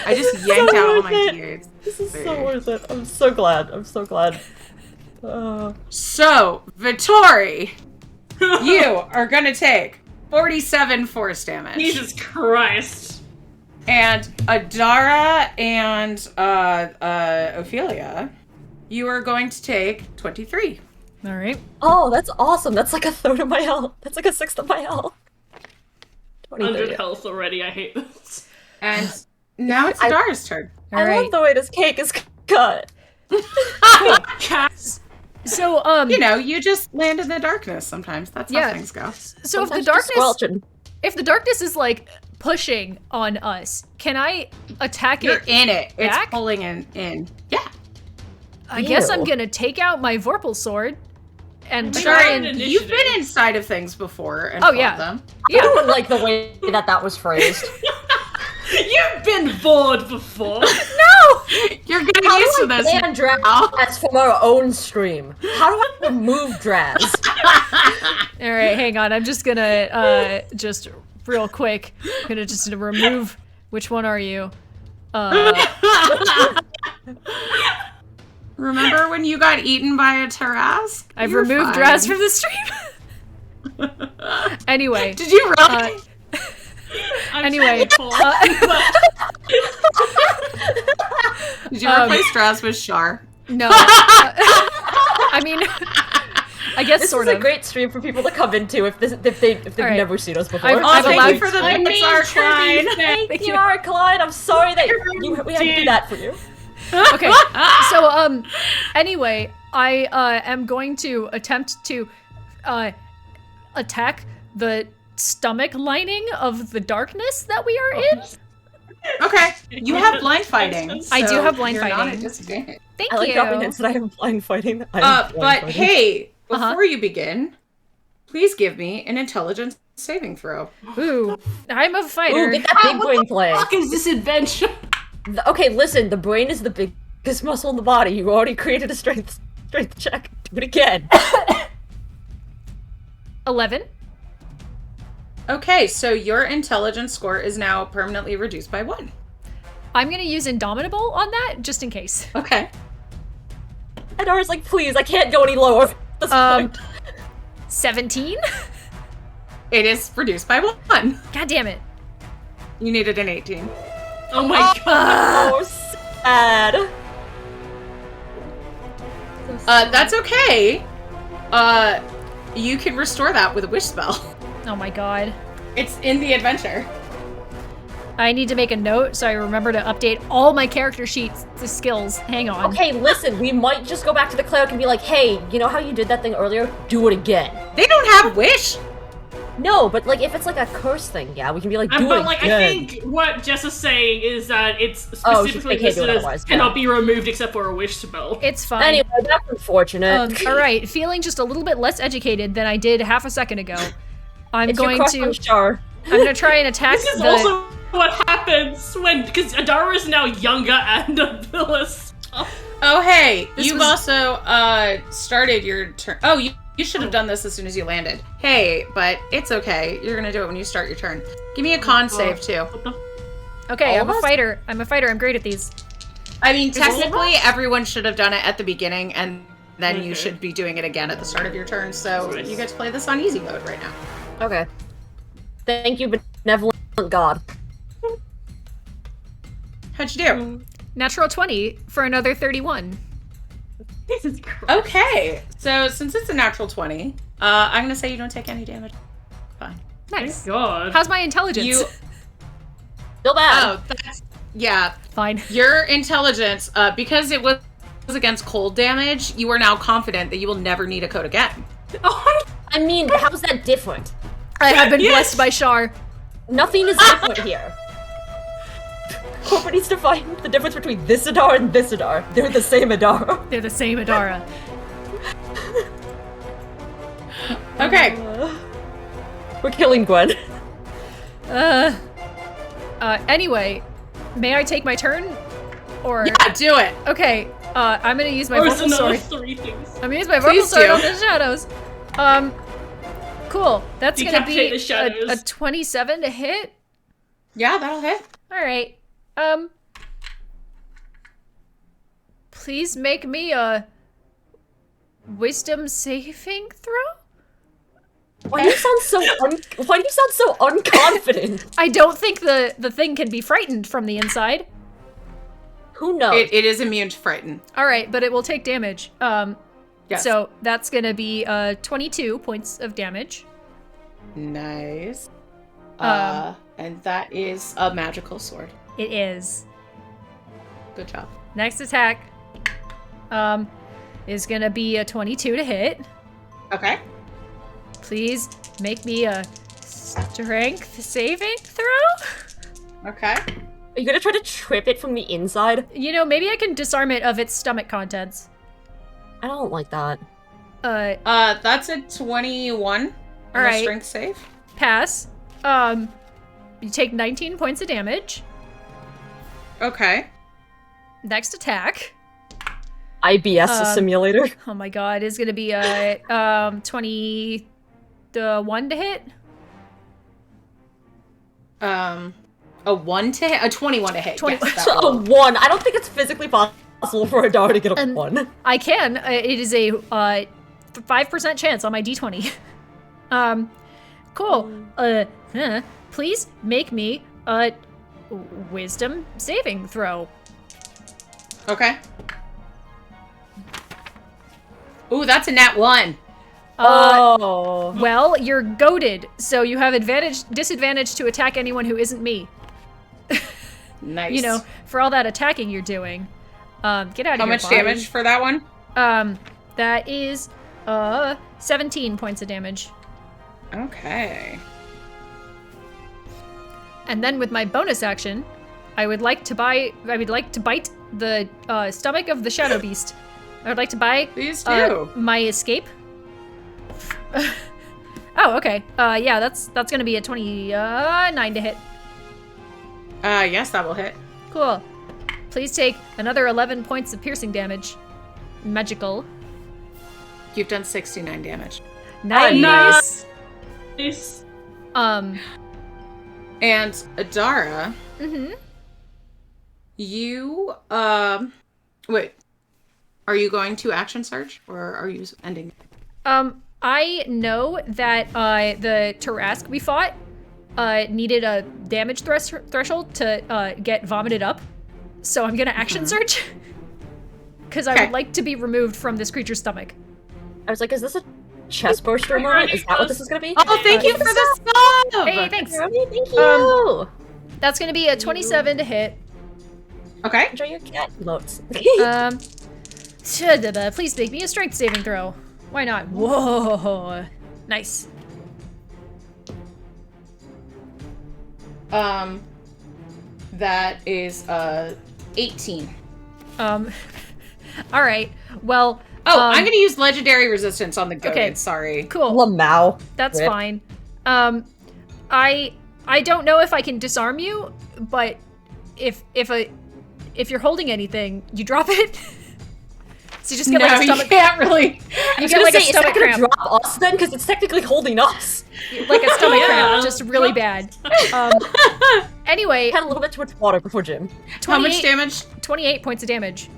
I just yanked out all my d8s. This is so worth it. I'm so glad. I'm so glad. So, Vittori, you are gonna take 47 force damage. Jesus Christ. And Adara and Ophelia, you are going to take 23. All right. Oh, that's awesome. That's like a third of my health. That's like a sixth of my health. 100 23. health already. I hate this. And now it's Adara's turn. All I right. love the way this cake is cut. Cats. So, You know, you just land in the darkness sometimes. That's Yeah. how things go. so if the Sometimes just darkness, squelching. if the darkness is like pushing on us, can I attack You're it? in it. It's back? pulling in. Yeah. I guess I'm Ew. gonna take out my Vorpal sword and Sure. try An and. You've initiative. been inside of things before and Oh, fought yeah. them. I Yeah. don't like the way that was phrased. You've been bored before. No! You're getting How used do to I this. ban Draz now. from our own stream? How do I remove Draz? All right, hang on. I'm just gonna just real quick. I'm gonna just remove. Which one are you? Remember when you got eaten by a Tarrasque? I've You're removed fine. Draz from the stream. Anyway. Did you really? Anyway. Did you replace Draz with Shar? No. I mean, I guess This sort is of. a great stream for people to come into if they've All right. never seen us before. I've Thank allowed- you for the I bits, mean, our Clyde. Clyde. Thank you, Ara Klein. I'm sorry that we had to do that for you. Okay. So anyway, I am going to attempt to attack the stomach lining of the darkness that we are in. Okay, you have blind fighting. I do so have blind you're not fighting. at disadvantage. Thank I like you. dropping hints that I am blind fighting. But hey, Uh-huh. before you begin, please give me an intelligence saving throw. Ooh, I'm a fighter. Ooh, get that big brain play. What is this adventure? Okay, listen, the brain is the biggest muscle in the body. You already created a strength check. Do it again. 11. Okay, so your intelligence score is now permanently reduced by 1. I'm gonna use Indomitable on that just in case. Okay. And Ara's like, please, I can't go any lower. at this point. 17. It is reduced by 1. God damn it. You needed an 18. Oh my god. Oh, sad. That's okay. You can restore that with a wish spell. Oh my god. It's in the adventure. I need to make a note so I remember to update all my character sheets to skills. Hang on. Okay, listen, we might just go back to the cleric and be like, hey, you know how you did that thing earlier? Do it again. They don't have wish. No, but like if it's like a curse thing, yeah, we can be like, do But it like, again. I think what Jess is saying is that it's Oh, specifically they can't do it listed as otherwise, yeah. cannot be removed except for a wish spell. It's fine. Anyway, that's unfortunate. All right, feeling just a little bit less educated than I did half a second ago. I'm it's your going crush to. on Char. I'm gonna try and attack This is the. also what happens when, because Adara is now younger and a villain. Oh, hey, This you've was- also started your turn. Oh, you should have done this as soon as you landed. Hey, but it's okay. You're gonna do it when you start your turn. Give me a con save too. What the? Okay, All I'm of a us? fighter. I'm a fighter. I'm great at these. I mean, all of technically, everyone should have done it at the beginning, and then you Okay. should be doing it again at the start of your turn. So Nice. you get to play this on easy mode right now. Okay. Thank you, benevolent God. How'd you do? Natural 20 for another 31. Jesus Christ. Okay, so since it's a natural 20, I'm gonna say you don't take any damage. Fine. Nice. God. How's my intelligence? You. Feel bad. Oh, that's yeah. Fine. Your intelligence, because it was against cold damage, you are now confident that you will never need a code again. Oh, I mean, how's that different? I have been Yes. blessed by Shar. Nothing is different here. Corporate needs to find the difference between this Adar and this Adar. They're the same Adar. They're the same Adara. Okay. We're killing Gwen. Anyway, may I take my turn? Or Yeah, do it. okay, I'm gonna use my or it's vocal another sword. 3 things. I'm gonna use my vocal Please sword do. on the shadows. Cool. That's gonna Decapitate be the shadows. a 27 to hit. Yeah, that'll hit. All right. Please make me a wisdom saving throw. Why do you sound so unconfident? I don't think the thing can be frightened from the inside. Who knows? It is immune to frighten. All right, but it will take damage. Yes. So that's gonna be 22 points of damage. Nice. Um, And that is a magical sword. It is. Good job. Next attack is gonna be a 22 to hit. Okay. Please make me a strength saving throw. Okay. Are you gonna try to trip it from the inside? You know, maybe I can disarm it of its stomach contents. I don't like that. That's a 21. All right. Strength save. Pass. You take 19 points of damage. Okay. Next attack. IBS simulator. Oh my god, is gonna be a 21 to hit. A 1 to hit? A 21 to hit. 20 Yes, that A will. 1. I don't think it's physically possible possible for a Dar to get a And- 1. I can. It is a 5% chance on my d20. Cool. Please make me a wisdom saving throw. Okay. Ooh, that's a nat 1. Well, you're goaded, so you have disadvantage to attack anyone who isn't me. Nice. You know, for all that attacking you're doing. Get out of here. How much body. damage for that one? That is 17 points of damage. Okay. And then with my bonus action, I would like to bite the stomach of the shadow beast. I would like to buy Please do. my escape. Oh, okay. Yeah, that's gonna be a 29 to hit. Yes, that will hit. Cool. Please take another 11 points of piercing damage. Magical. You've done 69 damage. Nice. Nice. And Adara, Mm-hmm. you, wait. Are you going to action search, or are you ending? I know that the Tarask we fought needed a damage threshold to get vomited up, so I'm gonna action search because I would like to be removed from this creature's stomach. I was like, is this a chest burster moment? Is that what this is gonna be? Oh, thank you for the sub! Hey, thanks. Thank you! That's gonna be a 27 to hit. Okay. Enjoy your cat emotes. Please make me a strength saving throw. Why not? Whoa, nice. That is 18. All right. Well. I'm gonna use legendary resistance on the goat. Okay. Sorry. Cool. Lamau. That's Rip. fine. I don't know if I can disarm you, but if you're holding anything, you drop it. So you just get like a stomach. you can't really. You get like a stomach it's not cramp. gonna drop us then, because it's technically holding us. Like a stomach Yeah. cramp, just really bad. Anyway, Had a little bit too much water before gym. How much damage? 28 points of damage.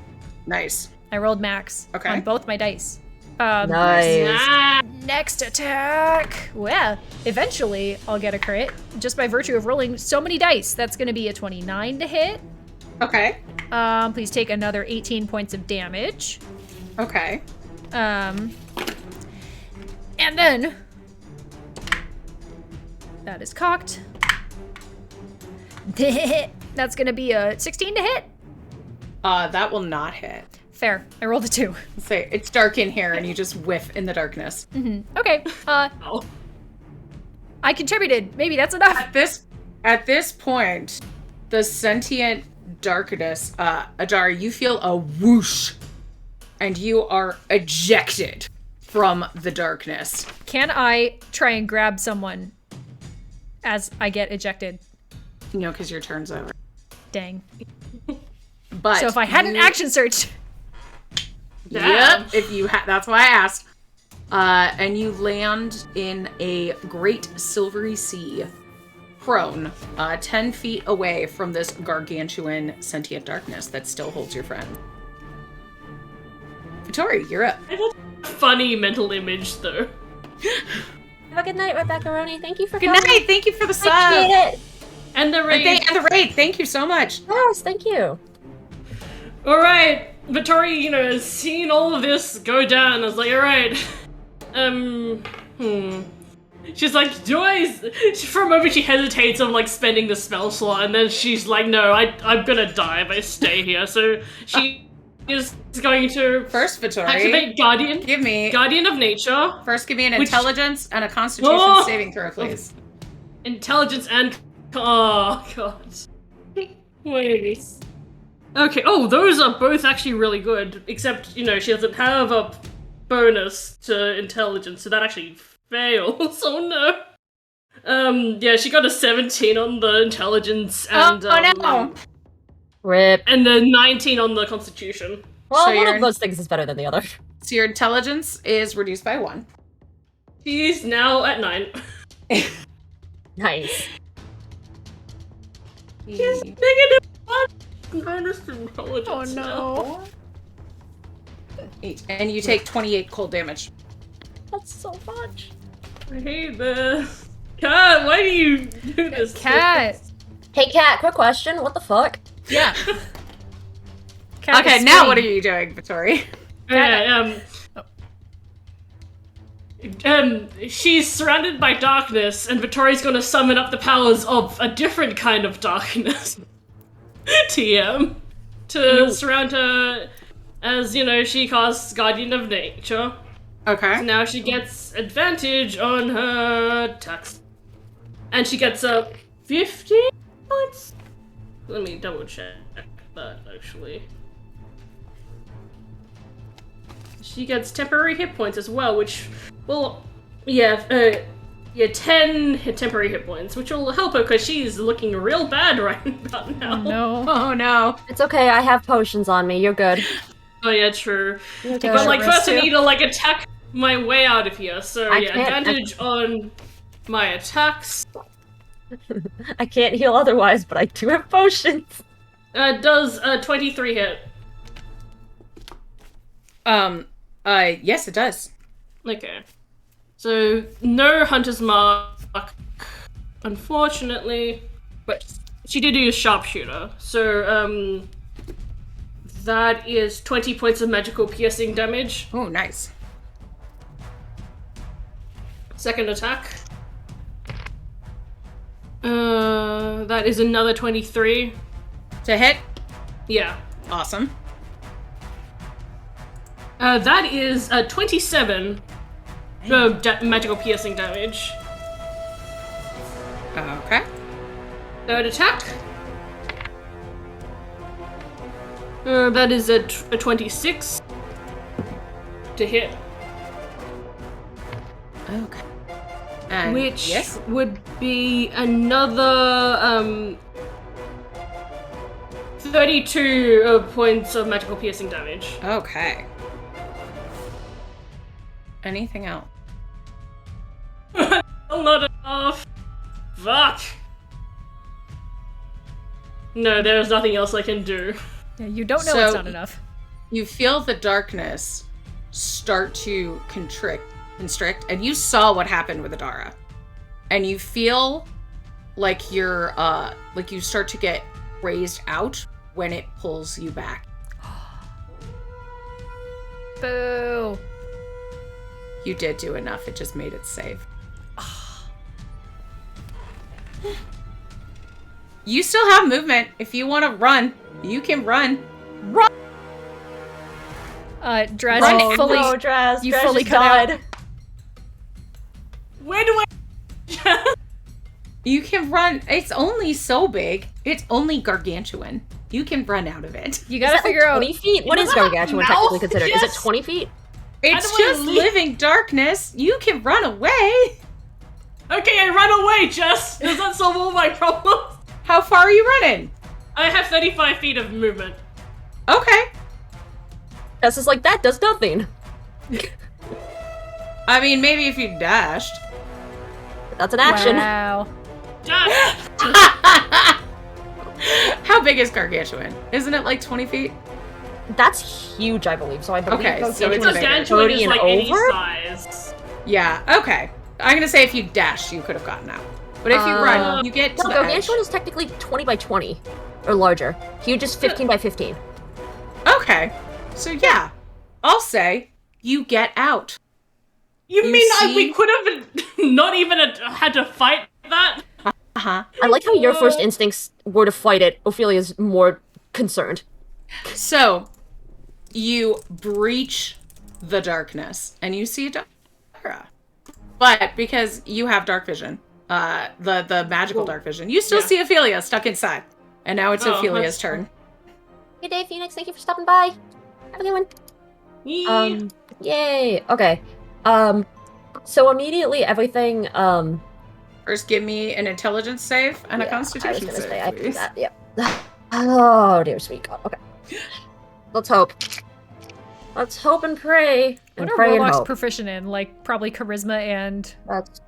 Nice. I rolled max Okay. on both my dice. Nice. Ah, Next attack. Well, eventually I'll get a crit just by virtue of rolling so many dice. That's going to be a 29 to hit. Okay. Please take another 18 points of damage. Okay. And then that is cocked. That's going to be a 16 to hit. That will not hit. Fair. I rolled a 2. Say it's dark in here, and you just whiff in the darkness. Okay. oh. I contributed. Maybe that's enough. At this point, the sentient darkness, Adara, you feel a whoosh, and you are ejected from the darkness. Can I try and grab someone as I get ejected? No, because your turn's over. Dang. But So if I hadn't action searched. Damn. Yep, if you that's why I asked. And you land in a great silvery sea, prone, 10 feet away from this gargantuan sentient darkness that still holds your friend. Vittori, you're up. Funny mental image, though. Have a good night, Rebecca Roney. Thank you for Good coming. night. Thank you for the sub. Appreciate it. And the raid. And the raid. Thank you so much. Yes, thank you. Alright, Vittori, has seen all of this go down. I was like, alright. She's like, for a moment she hesitates on, spending the spell slot, and then she's like, no, I'm gonna die if I stay here. So she is going to First, Vittori, activate Guardian. give me Guardian of Nature. first. Give me an Which- intelligence and a Constitution Oh! saving throw, please. Intelligence and... Oh, God. Wait. Okay, those are both actually really good, except, she doesn't have a bonus to intelligence, so that actually fails. Oh, no. Yeah, she got a 17 on the intelligence and... no! Rip. And the 19 on the constitution. Well, So one you're- of those things is better than the other. So your intelligence is reduced by 1. She's now at 9. Nice. She's negative 1! bonus intelligence. Oh, no. 8. And you take 28 cold damage. That's so much. I hate this. God, why do you do this? Cat. Hey, Kat, quick question. What the fuck? Yeah. Cat Okay, is now what are spinning. you doing, Vittori? She's surrounded by darkness, and Vittori's gonna summon up the powers of a different kind of darkness. TM. To surround her as, she casts Guardian of Nature. Okay. Now she gets advantage on her attacks. And she gets 50 points? Let me double check that, actually. She gets temporary hit points as well, which will, 10 temporary hit points, which will help her because she's looking real bad right about now. Oh, no. Oh no. It's okay, I have potions on me. You're good. Oh yeah, true. You're Take But a like short first I rest, need to attack my way out of here. So I yeah, can't- advantage on my attacks. I can't heal otherwise, but I do have potions. Does 23 hit? Yes, it does. Okay. So no hunter's mark, unfortunately, but she did use sharpshooter. So that is 20 points of magical piercing damage. Oh, nice. Second attack. That is another 23. To hit? Yeah. Awesome. That is 27 magical piercing damage. Okay. Third attack. That is a 26 to hit. Okay. And Which yes. would be another 32 points of magical piercing damage. Okay. Anything else? Not enough. Fuck. No, there's nothing else I can do. Yeah, you don't know So- it's not enough. You feel the darkness start to constrict, and you saw what happened with Adara. And you feel like you're, like you start to get raised out when it pulls you back. Boo. You did do enough, it just made it safe. You still have movement. If you want to run, you can run. Run! Draz, Oh, you fully, no, Draz. you Draz fully just cut out. died. Where do I... You can run. It's only so big. It's only gargantuan. You can run out of it. You Is gotta that figure like out. 20 feet? What You is have a gargantuan mouth? technically considered? Is it Yes. 20 feet? It's do I just leave? living darkness. You can run away. Okay, I run away, Jess! Does that solve all my problems? How far are you running? I have 35 feet of movement. Okay. That's just like, that does nothing. I mean, maybe if you dashed. That's an action. Wow. Jess! How big is gargantuan? Isn't it like 20 feet? That's huge, I believe. So I believe Okay, so gargantuan it's is bigger. Gargantuan 30 is and like any over? size. Yeah, okay. I'm gonna say if you dashed, you could have gotten out. But if you run, you get to No, the edge. gargantuan is technically 20 by 20 or larger. Huge is 15 by 15. Okay. So yeah, I'll say you get out. You You mean see? we could have not even had to fight that? Uh-huh. I like how your first instincts were to fight it. Ophelia's more concerned. So you breach the darkness and you see Adara. But because you have dark vision, the magical dark vision, you still Yeah. see Ophelia stuck inside. And now it's Oh, Ophelia's that's- turn. Good day, Phoenix. Thank you for stopping by. Have a good one. Yeah. Yay. Okay. So immediately everything, First, give me an intelligence save and a yeah, constitution I was gonna save, say, I do please. that, yep. Oh, dear sweet God. Okay. Let's hope. Let's hope and pray. And What are pray and warlocks hope. proficient in? Like, probably charisma and That's...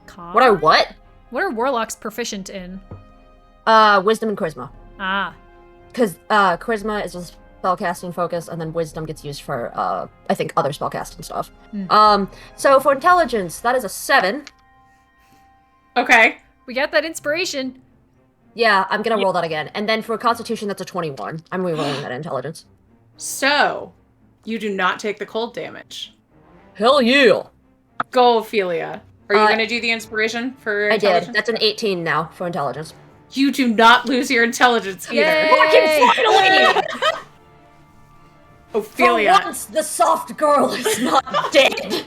con? What are what? What are warlocks proficient in? Wisdom and charisma. Ah. because charisma is a spellcasting focus, and then wisdom gets used for I think other spellcasting stuff. So for intelligence, that is a 7. Okay. We got that inspiration. Yeah, I'm gonna roll that again. And then for constitution, that's a 21. I'm re-rolling that intelligence. So, you do not take the cold damage. Hell yeah! Go, Ophelia. Are you Uh, going to do the inspiration for I intelligence? did. That's an 18 now for intelligence. You do not lose your intelligence either. Yay! Finally! Ophelia. For once, the soft girl is not dead.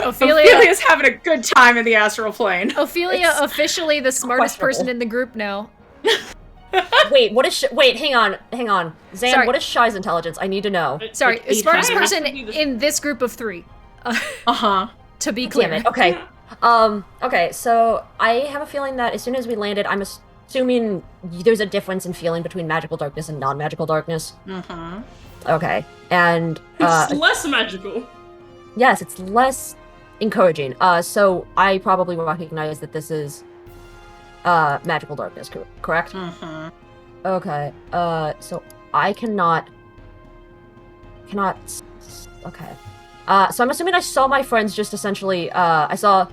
Ophelia's having a good time in the astral plane. Ophelia officially the smartest person questionable. in the group now. Wait, what is wait, hang on. Zan, Sorry. what is Shy's intelligence? I need to know. Sorry, Like smartest 800. person in this group of 3. Uh-huh. To be clear. Damn it. Okay. Okay, so I have a feeling that as soon as we landed, I'm assuming there's a difference in feeling between magical darkness and non-magical darkness. Uh-huh. Okay. And It's less magical. yes, it's less encouraging. So I probably recognize that this is magical darkness, correct? Uh-huh. Okay. So I cannot. Okay. So I'm assuming I saw my friends just essentially. I felt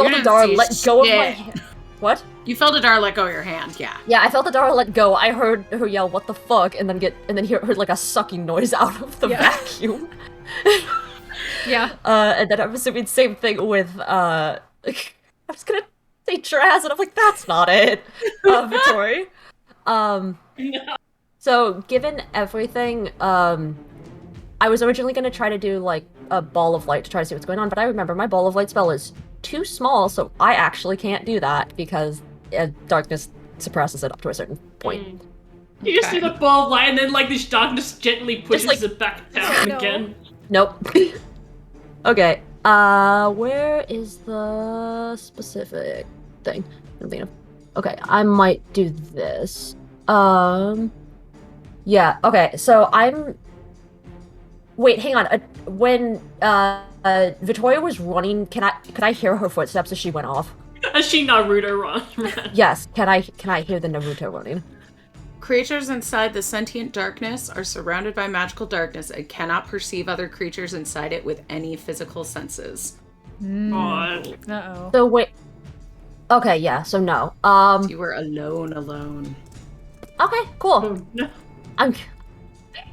didn't Adara see let go of my shit. hand. What? You felt Adara let go of your hand, yeah. Yeah, I felt Adara let go. I heard her yell, "What the fuck?" and then heard like a sucking noise out of the Yeah. vacuum. Yeah. And then I'm assuming same thing with I was gonna say Draz, and I'm like, that's not it. Vittori. So given everything, I was originally gonna try to do like a ball of light to try to see what's going on, but I remember my ball of light spell is too small, so I actually can't do that because darkness suppresses it up to a certain point. You just see the ball of light, and then like this darkness gently pushes like- it back down No. again. Nope. Okay. Where is the specific thing? Okay, I might do this. Yeah. Okay. So I'm. Wait, hang on. When Victoria was running, could I hear her footsteps as she went off? As she Naruto ran. Yes. Can I hear the Naruto running? Creatures inside the sentient darkness are surrounded by magical darkness and cannot perceive other creatures inside it with any physical senses. God. Uh-oh. So wait. Okay. Yeah. So no. You were alone. Okay. Cool. Oh, no. I'm.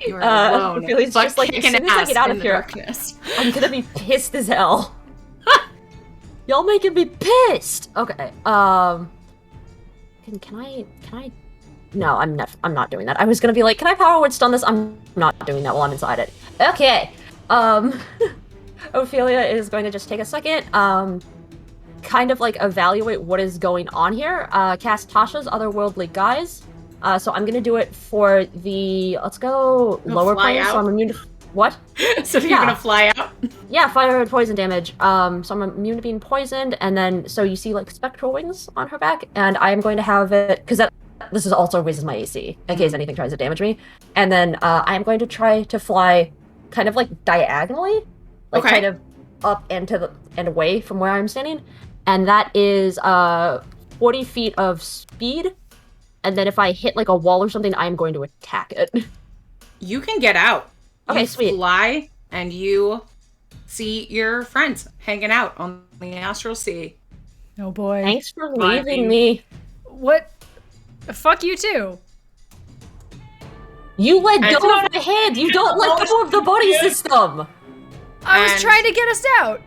You were alone. Ophelia's but just like, as kicking soon as I ass get out in of the here, darkness. I'm gonna be pissed as hell. Y'all making me pissed. Okay. Can I? No, I'm not doing that. I was gonna be like, can I power word stun this? I'm not doing that while I'm inside it. Okay. Ophelia is going to just take a second. Kind of like evaluate what is going on here. Cast Tasha's Otherworldly Guise. So I'm gonna do it for the. Let's go lower fly plane. So out? I'm immune to. What? So you're Yeah. gonna fly out? Yeah, fire and poison damage. So I'm immune to being poisoned, and then so you see like spectral wings on her back, and I am going to have it because this is also raises my AC in case anything tries to damage me, and then I am going to try to fly kind of like diagonally, like Okay. kind of up and and away from where I'm standing, and that is 40 feet of speed, and then if I hit like a wall or something, I am going to attack it. You can get out. Okay, you sweet. Fly and you see your friends hanging out on the astral sea. Oh boy. Thanks for Bye, leaving Bing. me. What? Fuck you too. You let And- go of my hand. You don't let go of the body system. I was And- trying to get us out.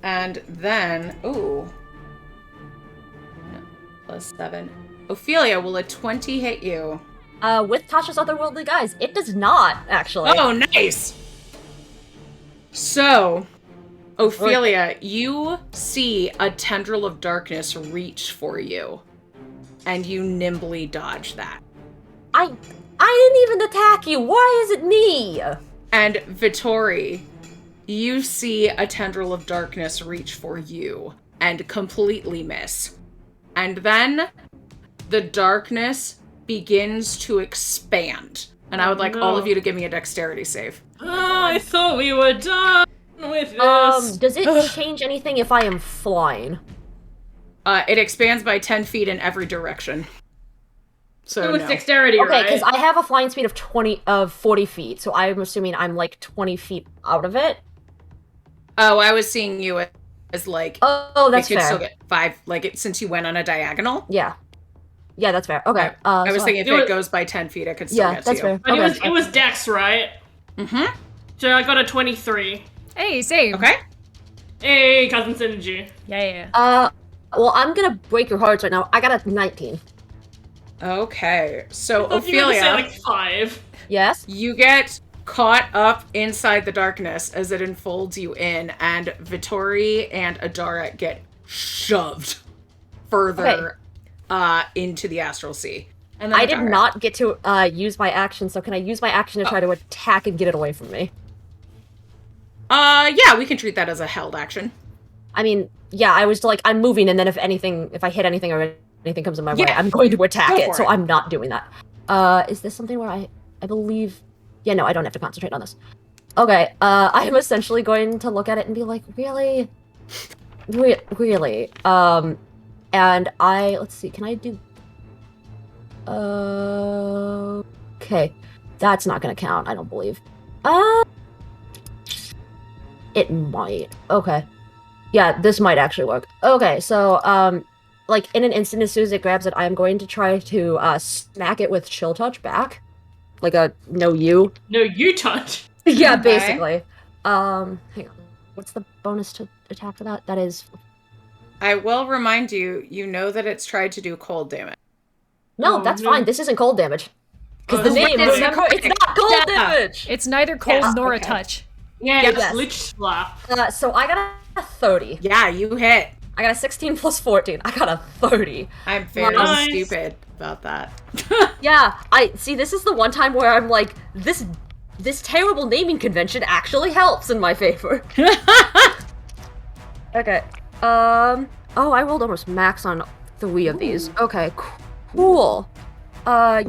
And then, +7. Ophelia, will a 20 hit you? With Tasha's Otherworldly Guise, it does not actually. Oh, nice! So, Ophelia, you see a tendril of darkness reach for you, and you nimbly dodge that. I didn't even attack you. Why is it me? And Vittori, you see a tendril of darkness reach for you and completely miss. And then the darkness begins to expand. And I would like all of you to give me a dexterity save. Oh, I thought we were done with this. Does it change anything if I am flying? It expands by 10 feet in every direction. So It was no. dexterity, Okay, right? because I have a flying speed of 40 feet, so I'm assuming I'm like 20 feet out of it. Oh, I was seeing you as like Oh, that's it could fair. still get 5, like since you went on a diagonal. Yeah. Yeah, that's fair. Okay. I was so thinking if it goes by 10 feet, it could still yeah, get to that's you. fair. But Okay. it was dex, right? Mm-hmm. So I got a 23. Hey, same. Okay. Hey, cousin synergy. Yeah. Well, I'm gonna break your hearts right now. I got a 19. Okay. So I thought you were gonna say Ophelia, like 5. Yes? you get caught up inside the darkness as it enfolds you in, and Vittori and Adara get shoved further into the astral sea. And then I did Adara. not get to use my action, so can I use my action to try to attack and get it away from me? Yeah, we can treat that as a held action. I mean, yeah, I was like, I'm moving, and then if I hit anything or anything comes in my way, Yeah. I'm going to attack Go it, for so it. I'm not doing that. Is this something where I believe... Yeah, no, I don't have to concentrate on this. Okay, I'm essentially going to look at it and be like, really? Really? And let's see, can I do... Okay. That's not gonna count, I don't believe. It might. Okay. Yeah, this might actually work. Okay, so, like, in an instant, as soon as it grabs it, I'm going to try to, smack it with Chill Touch back. Like a no you. No, you touch. Yeah, Okay. basically. Hang on. What's the bonus to attack for that? That is... I will remind you, you know that it's tried to do cold damage. No, Oh, that's no. fine. This isn't cold damage. Because Oh, the name, it's- remember, it's not cold Yeah. damage! It's neither cold Yes, nor a okay. touch. Yeah, Yes. it's lich slap. So I got a 30. Yeah, you hit. I got a 16 plus 14. I got a 30. I'm very Nice. stupid about that. Yeah, this is the one time where I'm like, this terrible naming convention actually helps in my favor. Okay. Oh, I rolled almost max on 3 of these. Okay, cool.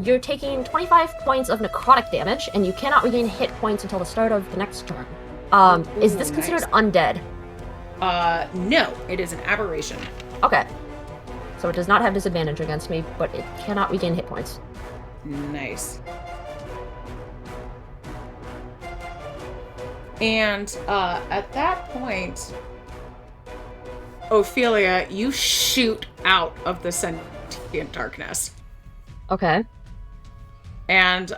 You're taking 25 points of necrotic damage, and you cannot regain hit points until the start of the next turn. Is this Ooh, considered nice. undead? No, it is an aberration. Okay. So it does not have disadvantage against me, but it cannot regain hit points. Nice. And at that point, Ophelia, you shoot out of the sentient darkness. Okay. And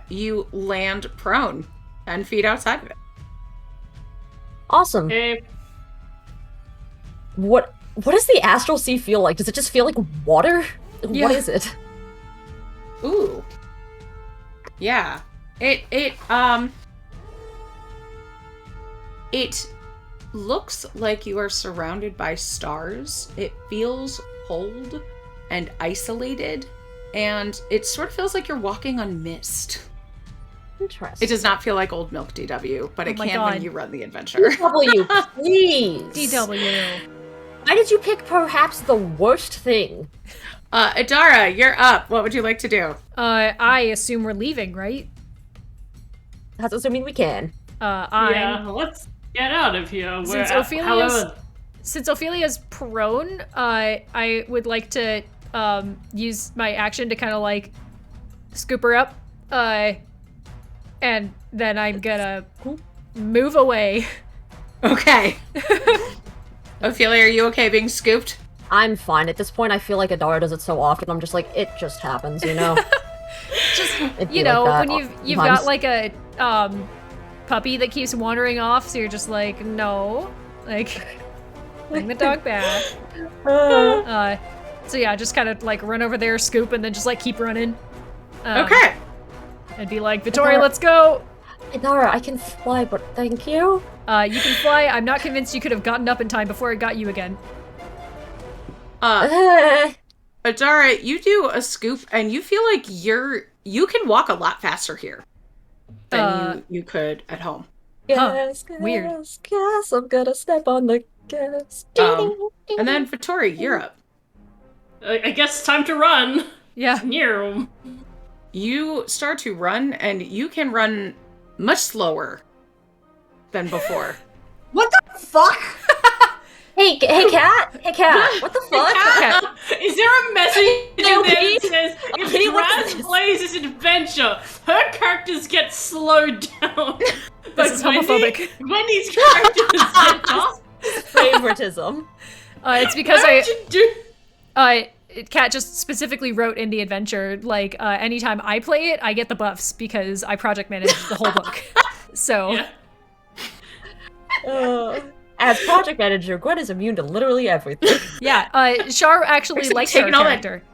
you land prone 10 feet outside of it. Awesome. Okay. What does the astral sea feel like? Does it just feel like water? Yeah. What is it? Ooh. Yeah. It looks like you are surrounded by stars. It feels cold and isolated, and it sort of feels like you're walking on mist. Interesting. It does not feel like Old Milk DW, but Oh it my can God. when you run the adventure. DW, please. DW. Why did you pick perhaps the worst thing? Adara, you're up. What would you like to do? I assume we're leaving, right? That's assuming we can. Yeah, let's get out of here. Since Since Ophelia's prone, I would like to use my action to kind of like scoop her up, and then I'm gonna move away. Okay. Ophelia, are you okay being scooped? I'm fine. At this point, I feel like Adara does it so often. I'm just like, it just happens, you know? It'd be You know, like that when you've sometimes. got like a puppy that keeps wandering off, so you're just like, no, like bring the dog back. So yeah, just kind of like run over there, scoop, and then just like keep running. Okay. And be like, Vittori, let's go. Adara, I can fly, but thank you. You can fly. I'm not convinced you could have gotten up in time before it got you again. Adara, you do a scoop, and you feel like you can walk a lot faster here than you could at home. Yes, weird. Yes, I'm gonna step on the gas. And then Vittori, you're up. I guess it's time to run. Yeah. Near. You start to run, and you can run much slower than before. What the fuck? Hey, Cat! Hey, Cat! What the fuck? Cat, Is there a message in there that says Kitty, if what's Raz this? plays this adventure, her characters get slowed down? This is homophobic. Wendy's characters get not. Favoritism. It's because Why would you do? Kat just specifically wrote in the adventure, like, anytime I play it, I get the buffs because I project manage the whole book. So, Yeah. As project manager, Gwen is immune to literally everything. yeah, Char actually Except likes her taking all that character.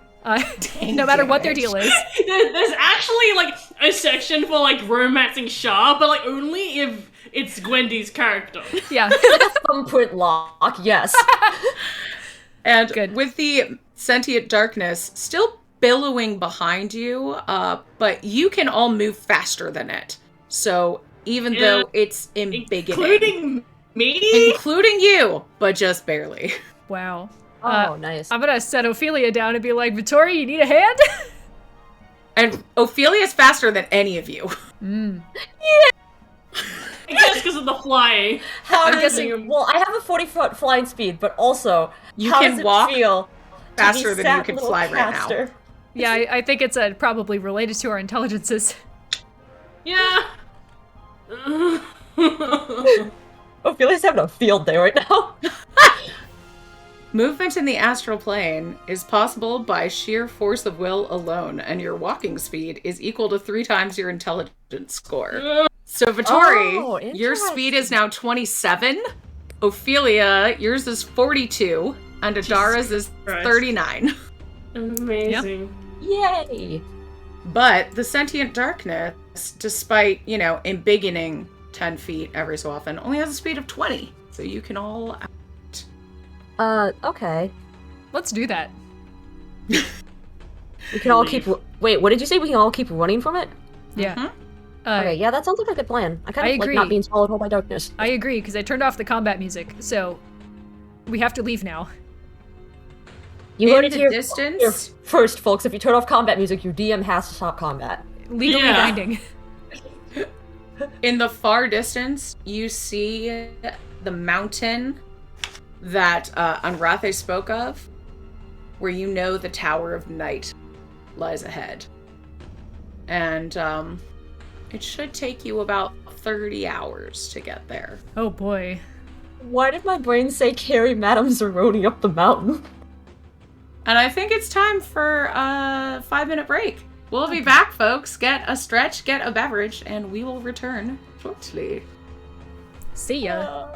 No matter what their damage. deal is. There's actually like a section for like romancing Shah, but like only if it's Gwendy's character. Yeah. Thumbprint lock, yes. And Good. with the sentient darkness still billowing behind you, but you can all move faster than it. So even though it's embiggening, including you, but just barely. Wow. Oh, nice. I'm gonna set Ophelia down and be like, Vittori, you need a hand? And Ophelia's faster than any of you. I guess because of the flying. How I'm does guessing- it, well, I have a 40-foot flying speed, but also, You how can does it walk feel to be faster than you sat can little fly right now. caster? Yeah, I think it's probably related to our intelligences. Yeah. Ophelia's having a field day right now. Movement in the astral plane is possible by sheer force of will alone, and your walking speed is equal to 3 times your intelligence score. So Vittori, Oh, your speed is now 27. Ophelia, yours is 42, and Adara's is Christ. 39. Amazing. Yay! But the sentient darkness, despite, embiggening 10 feet every so often, only has a speed of 20. So you can all... Okay. Let's do that. We can all keep... Wait, what did you say? We can all keep running from it? Yeah. Mhm. Okay, yeah, that sounds like a good plan. I kind I of like agree. not being swallowed whole by darkness. I agree, because I turned off the combat music, so we have to leave now. You In heard it the here distance... first, folks. If you turn off combat music, your DM has to stop combat. Legally Yeah. binding. In the far distance, you see the mountain that Anrathe spoke of, where you know the Tower of Night lies ahead. And it should take you about 30 hours to get there. Oh boy. Why did my brain say carry Madame Zeroni up the mountain? And I think it's time for a 5-minute break. We'll be back, folks. Get a stretch, get a beverage, and we will return shortly. See ya.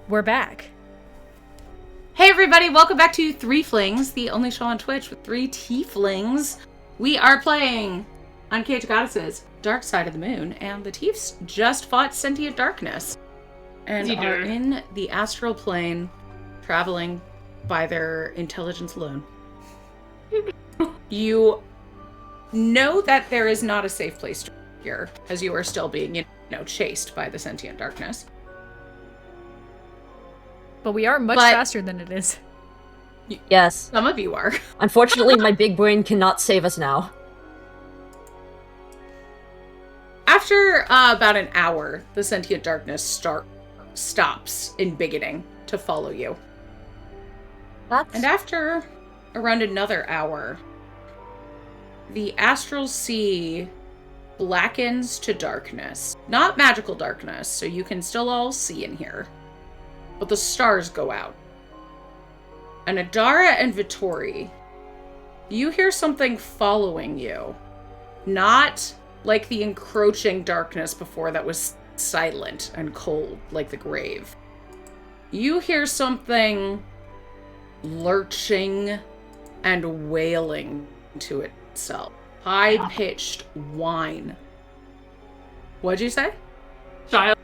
We're back. Hey everybody, welcome back to Threeflings, the only show on Twitch with 3 tieflings. We are playing Uncaged Goddesses, Dark Side of the Moon, and the Tiefs just fought sentient darkness and are in the astral plane, traveling by their intelligence alone. You know that there is not a safe place here, as you are still being, chased by the sentient darkness. But we are much faster than it is. Yes. Some of you are. Unfortunately, my big brain cannot save us now. After about an hour, the sentient darkness stops embiggening to follow you. And after around another hour, the astral sea blackens to darkness. Not magical darkness, so you can still all see in here. But the stars go out. And Adara and Vittori, you hear something following you. Not like the encroaching darkness before that was silent and cold, like the grave. You hear something lurching and wailing to itself. High-pitched whine. What'd you say? Child.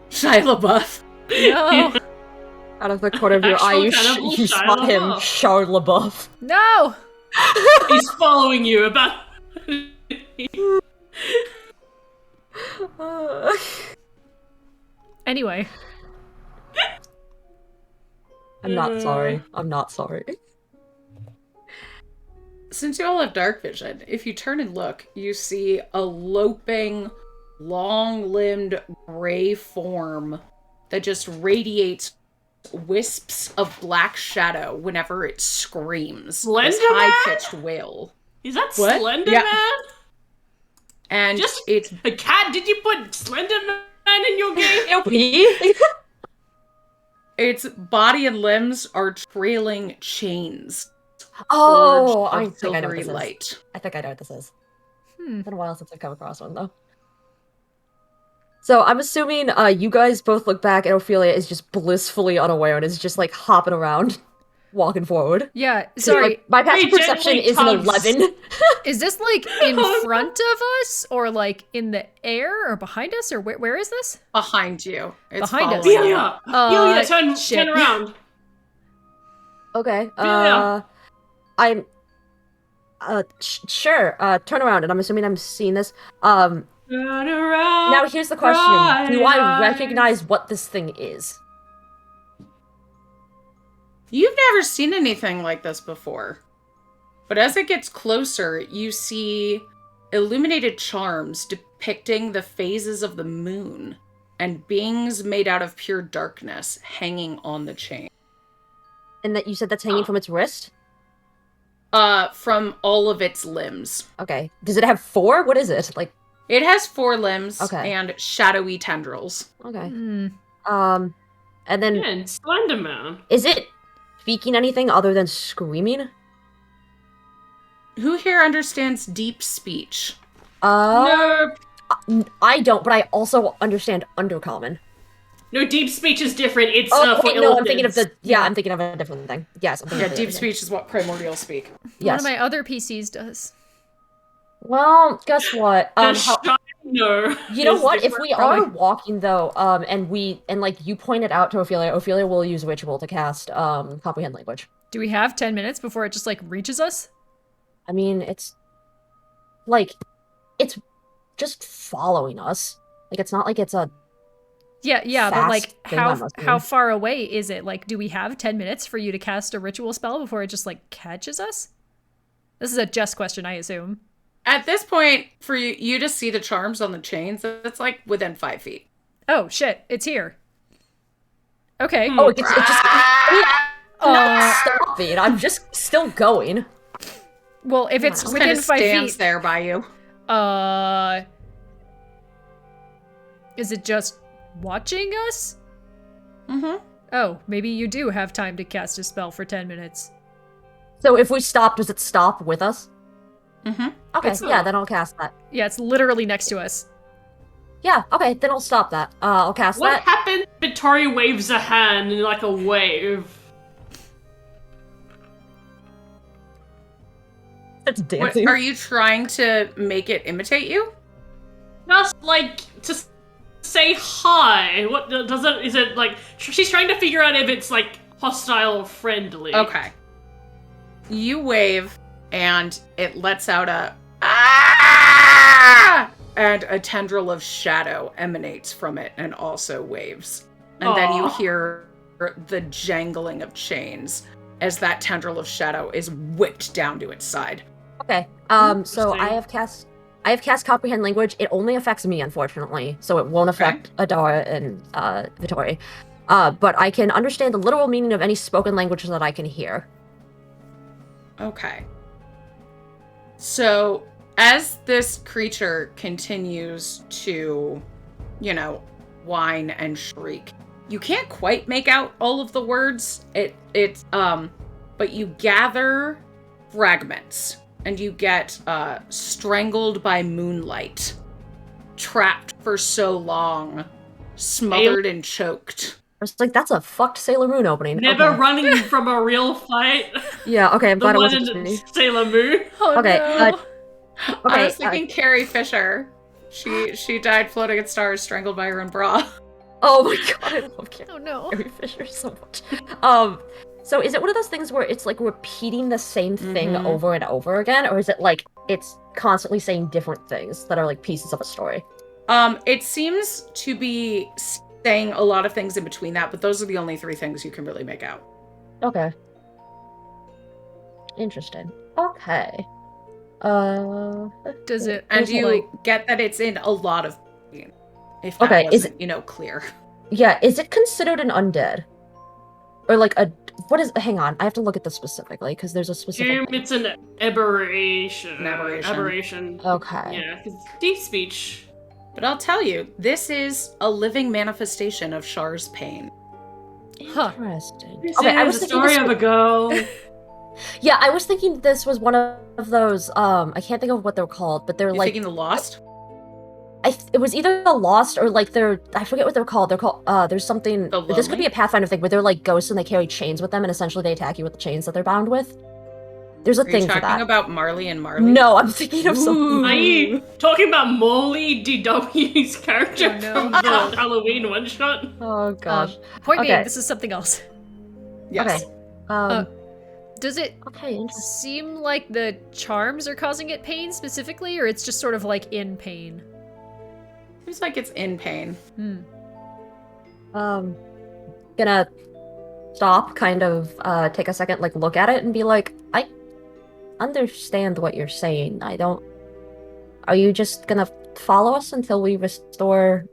Shia LaBeouf. No. Out of the corner of your eye, you spot him, Shia LaBeouf. No. He's following you about. Anyway. I'm not sorry. I'm not sorry. Since you all have dark vision, if you turn and look, you see a loping, long-limbed gray form that just radiates wisps of black shadow whenever it screams. Slender this Man? high-pitched wail. Is that What? Slender Yeah. Man? And Just it's a cat? Did you put Slender Man in your game? LP? its body and limbs are trailing chains. Oh, forged I of think I know what silvery this is. light. I think I know what this is. It's been a while since I've come across one, though. So I'm assuming you guys both look back and Ophelia is just blissfully unaware and is just like hopping around, walking forward. Yeah, sorry. My passive Very perception gently is an tugs. 11. Is this like in front of us or like in the air or behind us or where is this? Behind you. It's Behind us. following you. Ophelia, turn shit. around. Okay. Yeah. I'm. Sure. Turn around, and I'm assuming I'm seeing this. Turn around. Now here's the question: do I recognize what this thing is? You've never seen anything like this before. But as it gets closer, you see illuminated charms depicting the phases of the moon and beings made out of pure darkness hanging on the chain. And that you said that's hanging from its wrist? From all of its limbs. Okay. Does it have 4? What is it? Like. It has 4 limbs Okay. and shadowy tendrils. Okay. Hmm. And then Yeah, Slenderman. is it speaking anything other than screaming? Who here understands deep speech? No, I don't, but I also understand Undercommon. no, deep speech is different. It's Oh, for wait, no, I'm thinking of elephants. the. Yeah, I'm thinking of a different thing. Yes, I'm thinking Yeah, of a deep different thing. speech is what primordials speak. Yes. One of my other PCs does. Well, guess what? No. You know is what? If different. we are walking though, and like you pointed out to Ophelia will use ritual to cast comprehend language. Do we have 10 minutes before it just like reaches us? I mean, it's like it's just following us. Like it's not like it's a Yeah, but fast like thing, I must how mean. far away is it? Like, do we have 10 minutes for you to cast a ritual spell before it just like catches us? This is a Jess question, I assume. At this point, for you to see the charms on the chains, it's like within 5 feet. Oh shit, it's here. Okay. oh, it just I mean, I'm not Uh, stopping. I'm just still going. well, if it's Just within kind of 5 stands feet, there by you. is it just watching us? Mm-hmm. Oh, maybe you do have time to cast a spell for 10 minutes. So if we stop, does it stop with us? Mm-hmm. Okay, It's- yeah, then I'll cast that. Yeah, it's literally next to us. Yeah, okay, then I'll stop that. I'll cast What that. happened? Vittori waves a hand in like a wave. It's What, dancing. are you trying to make it imitate you? Just like to say hi. What does it? Is it like she's trying to figure out if it's like hostile or friendly? Okay. You wave, and it lets out a ah! And a tendril of shadow emanates from it and also waves. And then you Aw. hear the jangling of chains as that tendril of shadow is whipped down to its side. Okay. So I Interesting. have cast comprehend language. It only affects me, unfortunately, so it won't affect Adara and Vittori. But I can understand the literal meaning of any spoken language that I can hear. Okay. So, as this creature continues to, whine and shriek, you can't quite make out all of the words. But you gather fragments, and you get strangled by moonlight, trapped for so long, smothered and choked. It's like, that's a fucked Sailor Moon opening. Never Okay. running from a real fight. Yeah, okay, I'm The glad it one wasn't in just me. Sailor Moon. Oh Okay, no. I Okay, was thinking Carrie Fisher. She died floating in stars, strangled by her own bra. oh my god, I love Oh no. Carrie Fisher so much. So is it one of those things where it's like repeating the same thing Mhm. over and over again, or is it like it's constantly saying different things that are like pieces of a story? It seems to be saying a lot of things in between that, but those are the only 3 things you can really make out. Okay. Interesting. Okay. Does it And you like get that it's in a lot of pain, if Okay, that is wasn't, clear. Yeah, is it considered an undead? Or like a what is hang on, I have to look at this specifically because there's a specific thing. It's an aberration. An aberration. Aberration. Okay. Yeah, because deep speech. But I'll tell you, this is a living manifestation of Char's pain. Huh. Interesting. This Okay, I is was the thinking story this of a girl. Yeah, I was thinking this was one of those I can't think of what they're called, but they're You're like thinking the Lost? it was either the Lost or like I forget what they're called. They're called there's something. The This could Lonely? be a Pathfinder thing where they're like ghosts and they carry chains with them and essentially they attack you with the chains that they're bound with. There's a Are you thing for talking that. about Marley and Marley? No, I'm thinking of something. Are you talking about Morley DW's character Oh, no. from the Halloween one shot? Oh gosh. Point being, Okay. this is something else. Yes. Okay. Does it Okay. Interesting. seem like the charms are causing it pain specifically, or it's just sort of like in pain? Seems like it's in pain. Gonna stop, kind of take a second, like look at it and be like, I understand what you're saying. I don't. Are you just gonna follow us until we restore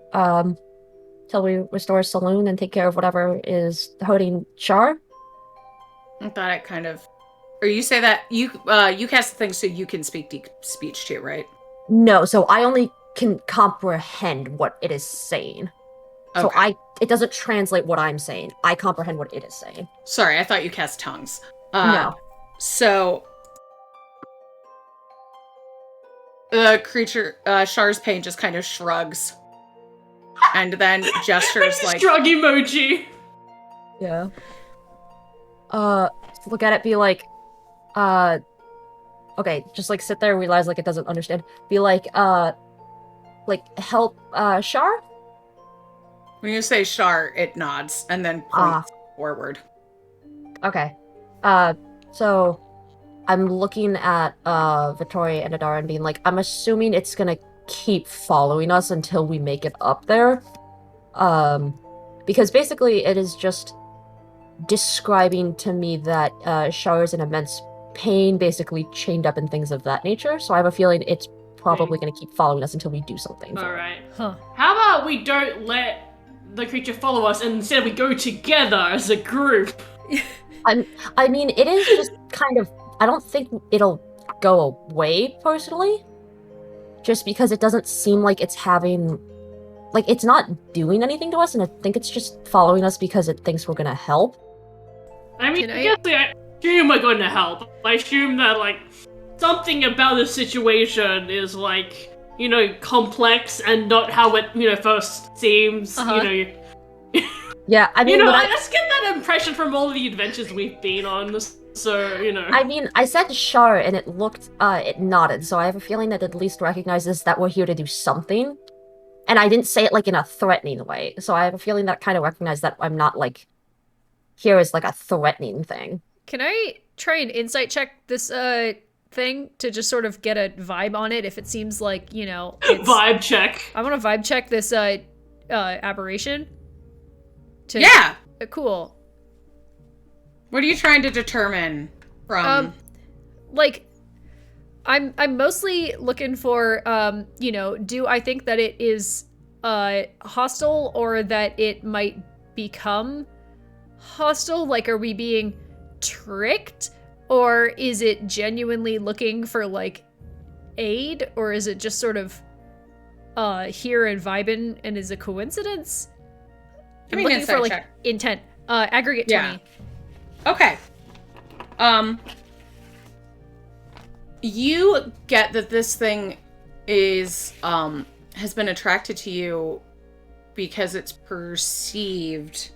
Saloon and take care of whatever is hurting Char? I thought it kind of. Or you say that you cast the thing so you can speak deep speech too, right? No, so I only can comprehend what it is saying. So Okay. it doesn't translate what I'm saying. I comprehend what it is saying. Sorry, I thought you cast tongues. No. So the creature, Char's pain, just kind of shrugs, and then gestures like. Shrug emoji. Yeah. Look at it, be like, okay, just like sit there, realize like it doesn't understand. Be like help, Char? When you say Char, it nods and then points forward. Okay. So I'm looking at Vittoria and Adara and being like, I'm assuming it's gonna keep following us until we make it up there. Because basically it is just describing to me that Char is in immense pain, basically chained up and things of that nature. So I have a feeling it's probably gonna keep following us until we do something. Alright. Huh. How about we don't let the creature follow us and instead we go together as a group? I mean, it is just kind of. I don't think it'll go away personally, just because it doesn't seem like it's having, like it's not doing anything to us, and I think it's just following us because it thinks we're gonna help. I mean, Can I I- guess I assume we're going to help. I assume that, like, something about the situation is, like, you know, complex and not how it, first seems, Uh-huh. Yeah, I mean, I just get that impression from all the adventures we've been on, so, I mean, I said Char, and it looked, it nodded, so I have a feeling that it at least recognizes that we're here to do something. And I didn't say it, like, in a threatening way, so I have a feeling that kind of recognized that I'm not, like, here as, like, a threatening thing. Can I try and insight check this thing to just sort of get a vibe on it if it seems like, it's... vibe check. I want to vibe check this aberration. Yeah. Cool. What are you trying to determine from? Like, I'm mostly looking for, do I think that it is hostile or that it might become hostile? Like, are we being tricked? Or is it genuinely looking for, like, aid? Or is it just sort of here and vibing and is a coincidence? Give I'm me an looking insight for, like, check. intent. Aggregate 20. Yeah. Okay. You get that this thing is has been attracted to you because it's perceived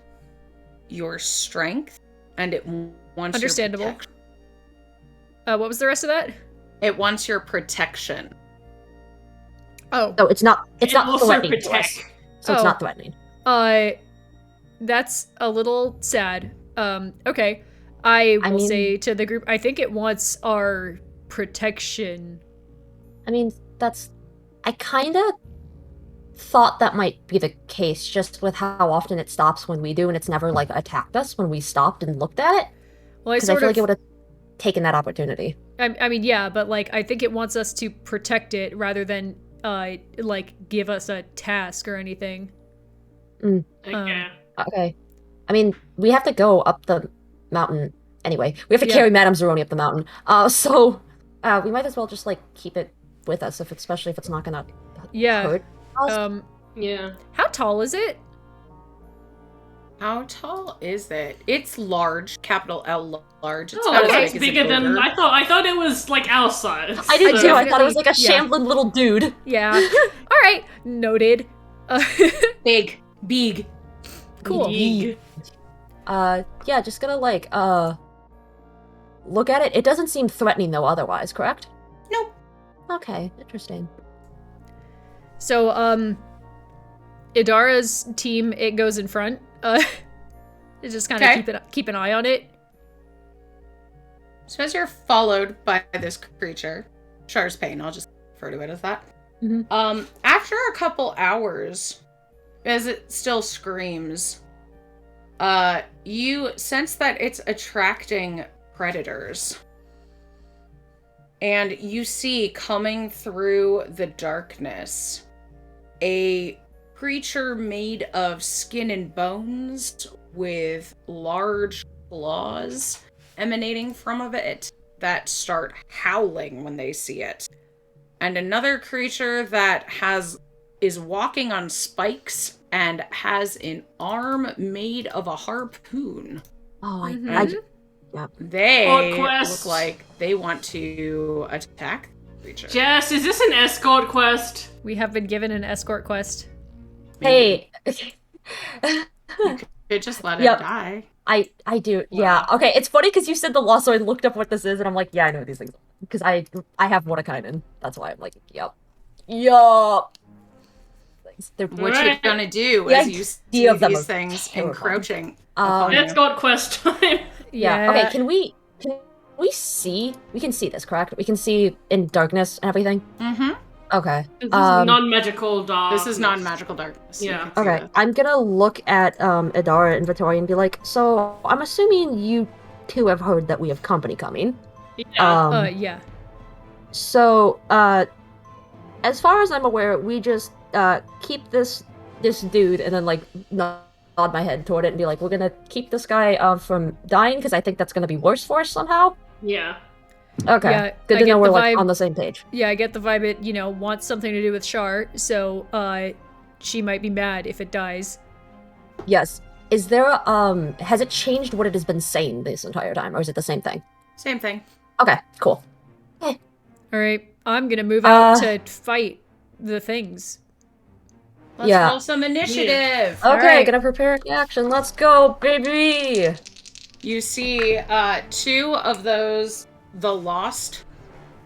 your strength and it wants Understandable. Your protection. What was the rest of that? It wants your protection. Oh. So it's not also threatening to us. protect. So it's Oh. not threatening. That's a little sad. Okay. I will mean- say to the group, I think it wants our protection. I mean, I kind of thought that might be the case, just with how often it stops when we do, and it's never, like, attacked us when we stopped and looked at it. Well, I Because I sort feel of, like it would have taken that opportunity. I mean, yeah, but like, I think it wants us to protect it rather than, like, give us a task or anything. Okay. Okay. I mean, we have to go up the mountain anyway. We have to Yeah. carry Madame Zeroni up the mountain. So we might as well just, like, keep it with us, especially if it's not gonna Yeah. hurt us. Yeah. How tall is it? How tall is it? It's large, capital L large. It's Oh, about okay. as it's big as bigger an than ogre. I thought it was like our size. I did I too. I thought it was definitely- like a yeah. shambling little dude. Yeah. All right, noted. Big. Cool. Eeg. Yeah, just gonna like look at it. It doesn't seem threatening though otherwise, correct? Nope. Okay, interesting. So, Idara's team, it goes in front. It just kind of Okay. keep an eye on it. So as you're followed by this creature, Char's Pain, I'll just refer to it as that. Mhm. After a couple hours, as it still screams, you sense that it's attracting predators. And you see coming through the darkness a creature made of skin and bones with large claws emanating from of it that start howling when they see it. And another creature that is walking on spikes and has an arm made of a harpoon. Oh, Mhm. They Escort quest. look like they want to attack the creature. Jess, is this an escort quest? We have been given an escort quest. hey. Could just let Yep. it die. I do. Yeah. Okay, it's funny because you said the law, so I looked up what this is, and I'm like, yeah, I know these things because I have Mordenkainen. That's why I'm like, yup. They're What Right. you're gonna do The as you see idea of them these are things terrifying. encroaching upon you. Escort quest time. Yeah. Okay. Can we see? We can see this, correct? We can see in darkness and everything. Mm-hmm. Okay. This is non-magical dark. This is non-magical darkness. You Yeah. can see Okay. that. I'm gonna look at Idara and Vittori and be like, so I'm assuming you two have heard that we have company coming. Yeah. Yeah. So as far as I'm aware, we just keep this dude and then like nod my head toward it and be like, we're gonna keep this guy from dying because I think that's gonna be worse for us somehow. Yeah. Okay, Yeah, good I to get know we're the like vibe- on the same page. Yeah, I get the vibe it, wants something to do with Char, so she might be mad if it dies. Yes. Is there has it changed what it has been saying this entire time, or is it the same thing? Same thing. Okay, cool. All right, I'm gonna move out Uh, to fight the things. Let's Yeah. roll some initiative. All Okay, right. gonna prepare action. Let's go, baby. You see two of those, the Lost,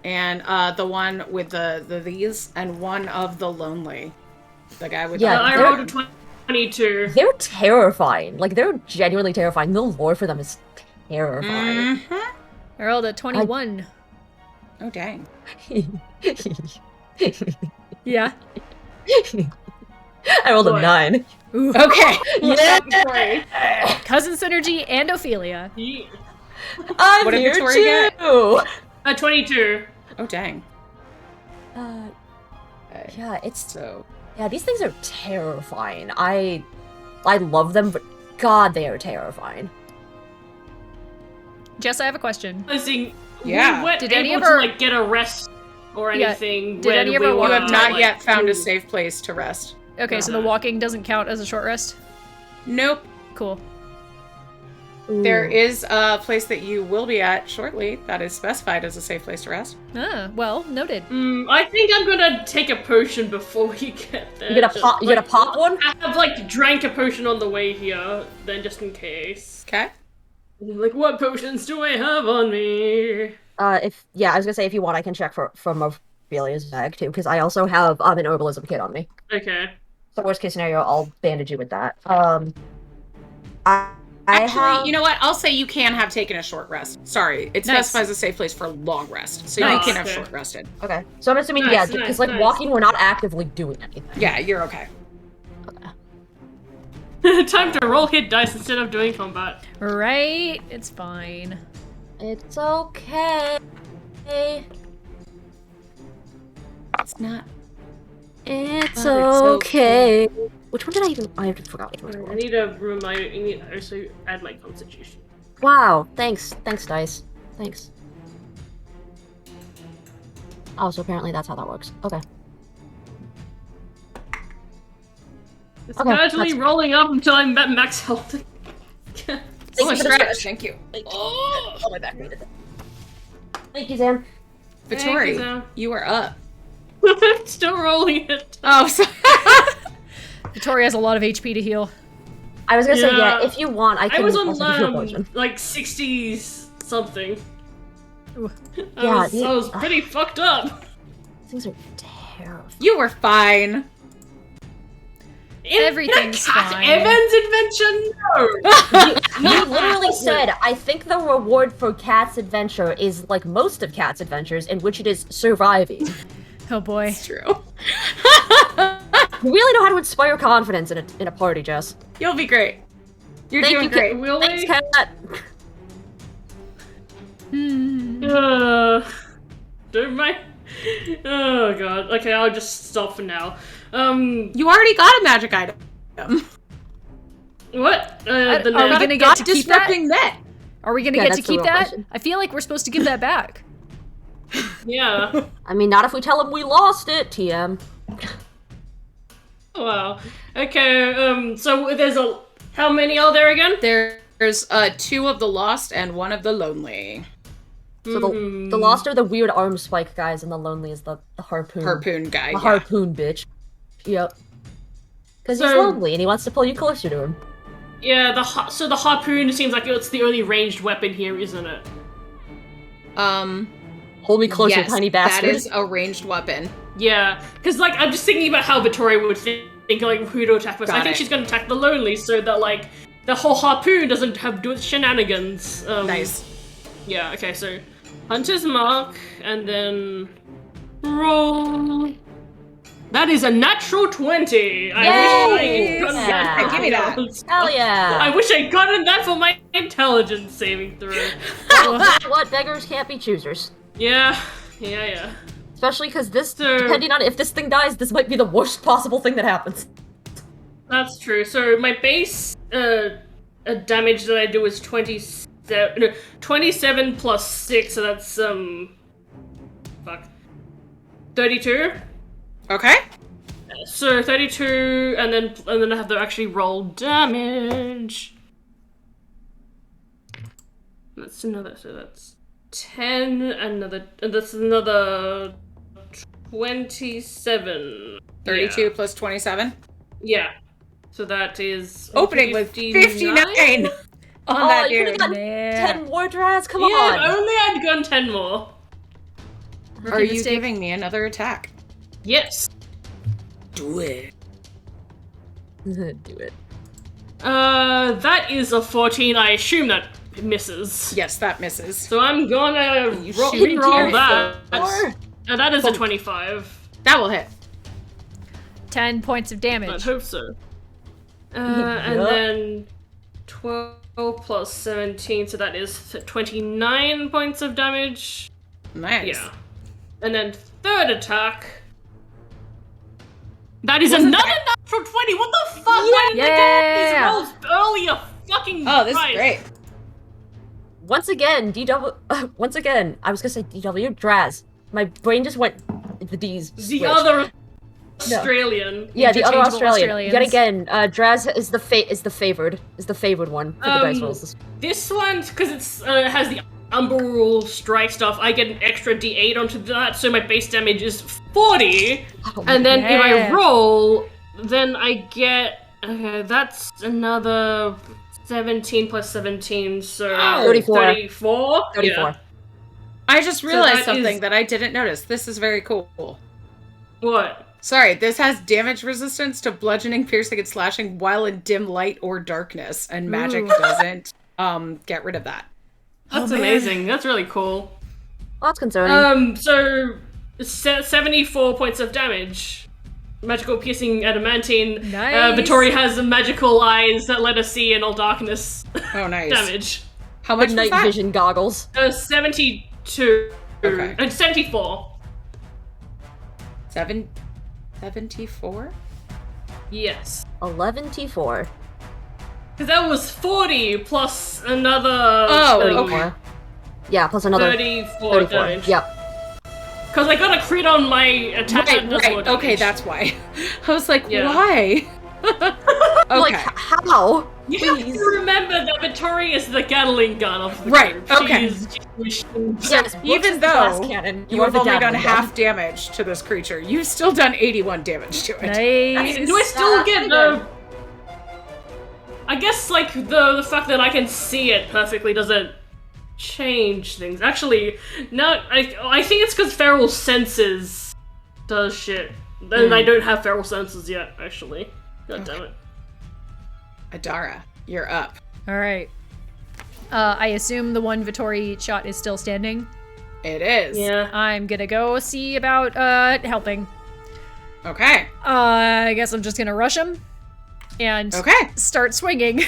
and the one with the these, and one of the Lonely. The guy with Yeah, the I they're- rolled a 22. They're terrifying. Like they're genuinely terrifying. The lore for them is terrifying. Mhm. I rolled a 21. Oh dang. Yeah. I rolled a Boy. 9. Ooh. Okay. Yeah. Sorry. Cousin Synergy and Ophelia. Yeah. I'm What did here Victoria get? too. A 22. Oh dang. Okay. Yeah, it's So these things are terrifying. I love them, but God, they are terrifying. Jess, I have a question. I think Yeah. we weren't Did able any of to our- like get a rest or Yeah, anything. did any when of we our were, you walking have not like, yet found a through. safe place to rest. Okay, so the Uh-huh. walking doesn't count as a short rest? Nope. Cool. There Ooh. is a place that you will be at shortly that is specified as a safe place to rest. Ah, well, noted. I think I'm gonna take a potion before we get there. You gonna just, pop? You like, gonna pop one? I have like drank a potion on the way here, then just in case. Okay. Like, what potions do I have on me? I was gonna say if you want, I can check from Ophelia's bag too, because I also have an herbalism kit on me. Okay. So worst case scenario, I'll bandage you with that. I Actually, have. you know what? I'll say you can have taken a short rest. Sorry, it Nice. specifies a safe place for long rest, so Nice. you can have Okay. short rested. Okay, so I'm assuming Nice, yeah, nice, because like nice. walking, we're not actively doing anything. Yeah, you're okay. Time to roll hit dice instead of doing combat. Right? It's fine. It's okay. It's not. It's Oh, okay. Which one did I even? I forgot which one. it I was. need to remind. I need to also add my constitution. Wow, thanks, dice. Thanks. Oh, so apparently that's how that works. Okay. It's Okay, gradually that's- rolling up until I'm at max health. Oh, you for the stretch. Thank you. Oh, my back needed that. Thank you, Zan. Thank you, Vittori, Zan. you are up. I'm still rolling it. Oh, sorry. Victoria has a lot of HP to heal. I was gonna say, Yeah. yeah, if you want, I I can was also give you a on potion. like 60s something. Ooh. I was pretty fucked up. Things are terrible. You were fine. Everything's Cat fine. Evans adventure? No. You literally said, I think the reward for Cat's adventure is like most of Cat's adventures, in which it is surviving. Oh boy. It's true. You really know how to inspire confidence in a party, Jess. You'll be great. You're Thank doing you, great. Will Thanks, we? Cat. Don't mind. Oh god. Okay, I'll just stop for now. You already got a magic item. What? The Are we net. gonna get to keep that? Disrupting net. Are we gonna Yeah, get to that's the keep real that? question. I feel like we're supposed to give that back. Yeah. I mean, not if we tell him we lost it, TM. Wow. Okay, so there's how many are there again? There's 2 of the lost and 1 of the lonely. So the lost are the weird arm spike guys, and the lonely is the harpoon. Harpoon guy. The Yeah. harpoon bitch. Yep. Because he's So- lonely and he wants to pull you closer to him. Yeah, so the harpoon seems like it's the only ranged weapon here, isn't it? Hold me closer, Yes, tiny bastard. that is a ranged weapon. Yeah, because like I'm just thinking about how Vittoria would think like who to attack first. I Got think it. she's gonna attack the lonely, so that like the whole harpoon doesn't have do shenanigans. Nice. Yeah. Okay. So Hunter's Mark, and then roll. That is a natural 20. I wish I Yay! got Yeah. Give me that. Hell yeah! I wish I'd gotten that for my intelligence saving throw. What? Beggars can't be choosers. Yeah. Especially because this, So- depending on if this thing dies, this might be the worst possible thing that happens. That's true. So my base damage that I do is 27 plus 6, so that's 32. Okay. So 32, and then I have to actually roll damage. That's another. So that's 10. And that's another 27. 32 plus 27. Yeah. So that is Opening with 59 on Oh, that you could dude. have gotten Yeah. 10 more Draz? Come Yeah, if on! only I'd gone 10 more. Are Rookie you mistake. giving me another attack? Yes. Do it. Do it. That is a 14. I assume that misses. Yes, that misses. So I'm gonna shooting roll to that. Four. And that is a 25. That will hit. 10 points of I damage. hope so. And Yup. then 12 plus 17, so that is 29 points of damage. Nice. Yeah. And then third attack. That is Wasn't another that- natural 20. What the fuck? Why didn't I get these Yeah. rolls earlier? Fucking Oh, this Christ. is great. Once again, once again, I was gonna say DW, Draz. My brain just went, the D's. The switched. other Australian. Yeah, the other Interchangeable Australian. Yet Australians. again, Draz is the favored one for the dice rolls. This one, because it's has the umbral strike stuff, I get an extra d8 onto that, so my base damage is 40. Oh, And then if I Yeah. roll, then I get that's another 17 plus 17, so Oh, 34. 34. 34. Yeah. I just realized that something is- that I didn't notice. This is very cool. What? Sorry, this has damage resistance to bludgeoning, piercing, and slashing while in dim light or darkness, and magic Ooh. doesn't get rid of that. That's man. amazing. That's really cool. Well, that's concerning. So 74 points of damage. Magical piercing adamantine. Nice. Vittoria has the magical eyes that let us see in all darkness. Oh, nice. Damage. How much was Night that? vision goggles. 72. Okay. 74. 74? Yes. 11 T4. Because that was 40 plus another Oh, 34. okay. Yeah, plus another 34 34. damage. Yep. Because I got a crit on my attack that does more Right. damage. Okay, that's why. I was like, Yeah. why? Okay. Like, how? You have Please. to remember that Vittori is the Gatling gun of the Right, group. okay. She's Yes, Even glass though cannon, you you're have the only done Gatling gun. half damage to this creature, you've still done 81 damage to it. Nice. Do I still That's get pretty the? I guess like the fact that I can see it perfectly doesn't change things. Actually, no. I think it's because feral senses does shit, and I don't have feral senses yet. Actually, god damn it. Adara, you're up. All right. I assume the one Vittori shot is still standing. It is. Yeah. I'm gonna go see about helping. Okay. I guess I'm just gonna rush him and Okay. start swinging.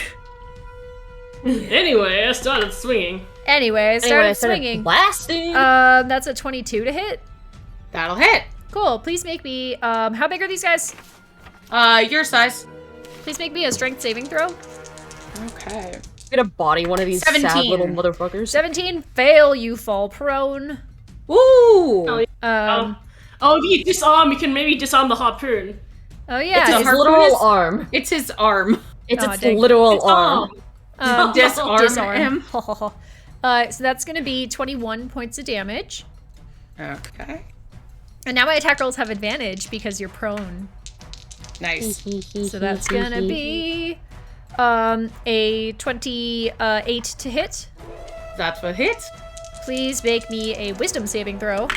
Anyway, I started swinging. Anyway, I started Started swinging. blasting. That's a 22 to hit. That'll hit. Cool. Please make me. How big are these guys? Your size. Please make me a strength saving throw. Okay. I'm gonna body one of these sad 17. little motherfuckers. 17. Fail. You fall prone. Ooh. Oh, if you disarm, you can maybe disarm the harpoon. Oh yeah. It's a His harpoon literal is- arm. It's his arm. It's Aw, its dang. literal Disarm. arm. Disarm him. so that's gonna be 21 points of damage. Okay. And now my attack rolls have advantage because you're prone. Nice. So that's gonna be a 28 to hit. That's what hits. Please make me a wisdom saving throw.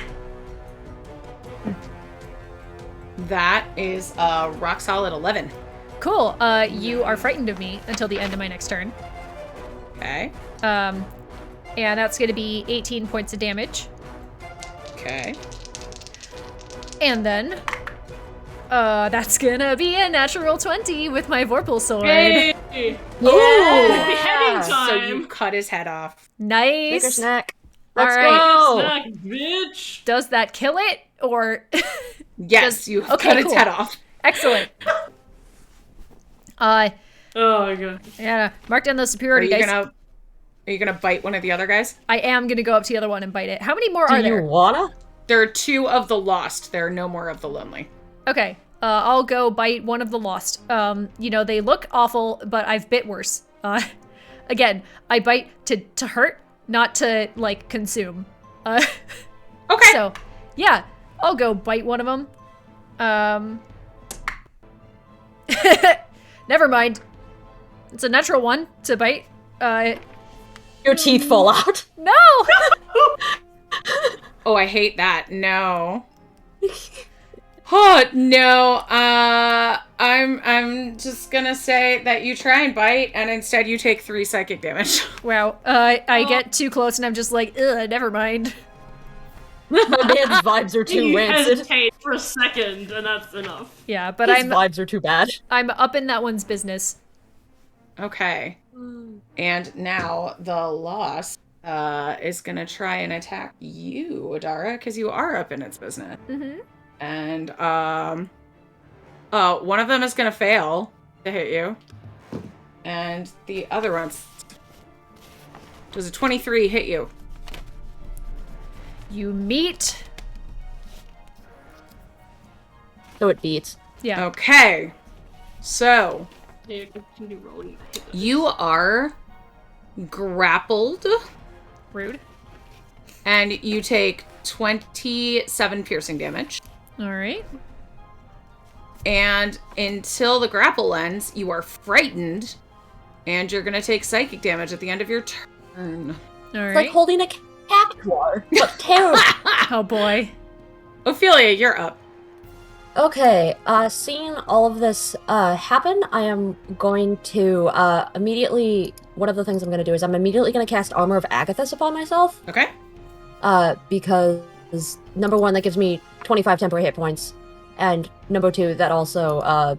That is a rock solid 11. Cool. You are frightened of me until the end of my next turn. Okay. And that's gonna be 18 points of damage. Okay. And then that's gonna be a natural 20 with my Vorpal sword. Hey! Yeah. Beheading So time! you cut his head off. Nice. Snicker snack. All Let's right. go. Snack, bitch! Does that kill it or Yes, you okay, cut its cool. head off. excellent? Oh my god. Yeah, mark down those Are superiority you dice. gonna bite one of the other guys? I am gonna go up to the other one and bite it. How many more Do are you there? wanna? There are 2 of the lost. There are no more of the lonely. Okay, I'll go bite one of the lost. They look awful, but I've bit worse. Again, I bite to hurt, not to like consume. Okay. So, yeah, I'll go bite one of them. Never mind. It's a natural one to bite. Your teeth fall out. No! Oh, I hate that. No. Oh, no. I'm just gonna say that you try and bite, and instead you take 3 psychic damage. Wow. I get too close and I'm just like, ugh, never mind. My man's vibes are too You rancid. hesitate for a second, and that's enough. Yeah, but His vibes are too bad. I'm up in that one's business. Okay. And now the lost is gonna try and attack you, Adara, because you are up in its business. Mm-hmm. And one of them is gonna fail to hit you, and the other one's does a 23 hit you? You meet. So it beats. Yeah. Okay, so Yeah, continue rolling. you are grappled, Rude. and you take 27 piercing damage. All right. And until the grapple ends, you are frightened, and you're gonna take psychic damage at the end of your turn. All right. It's like holding a cactuar, but terrible. Oh boy. Ophelia, you're up. Okay, seeing all of this happen, I am going to immediately. One of the things I'm going to do is I'm immediately going to cast Armor of Agathis upon myself. Okay. Because number one, that gives me 25 temporary hit points, and number two, that also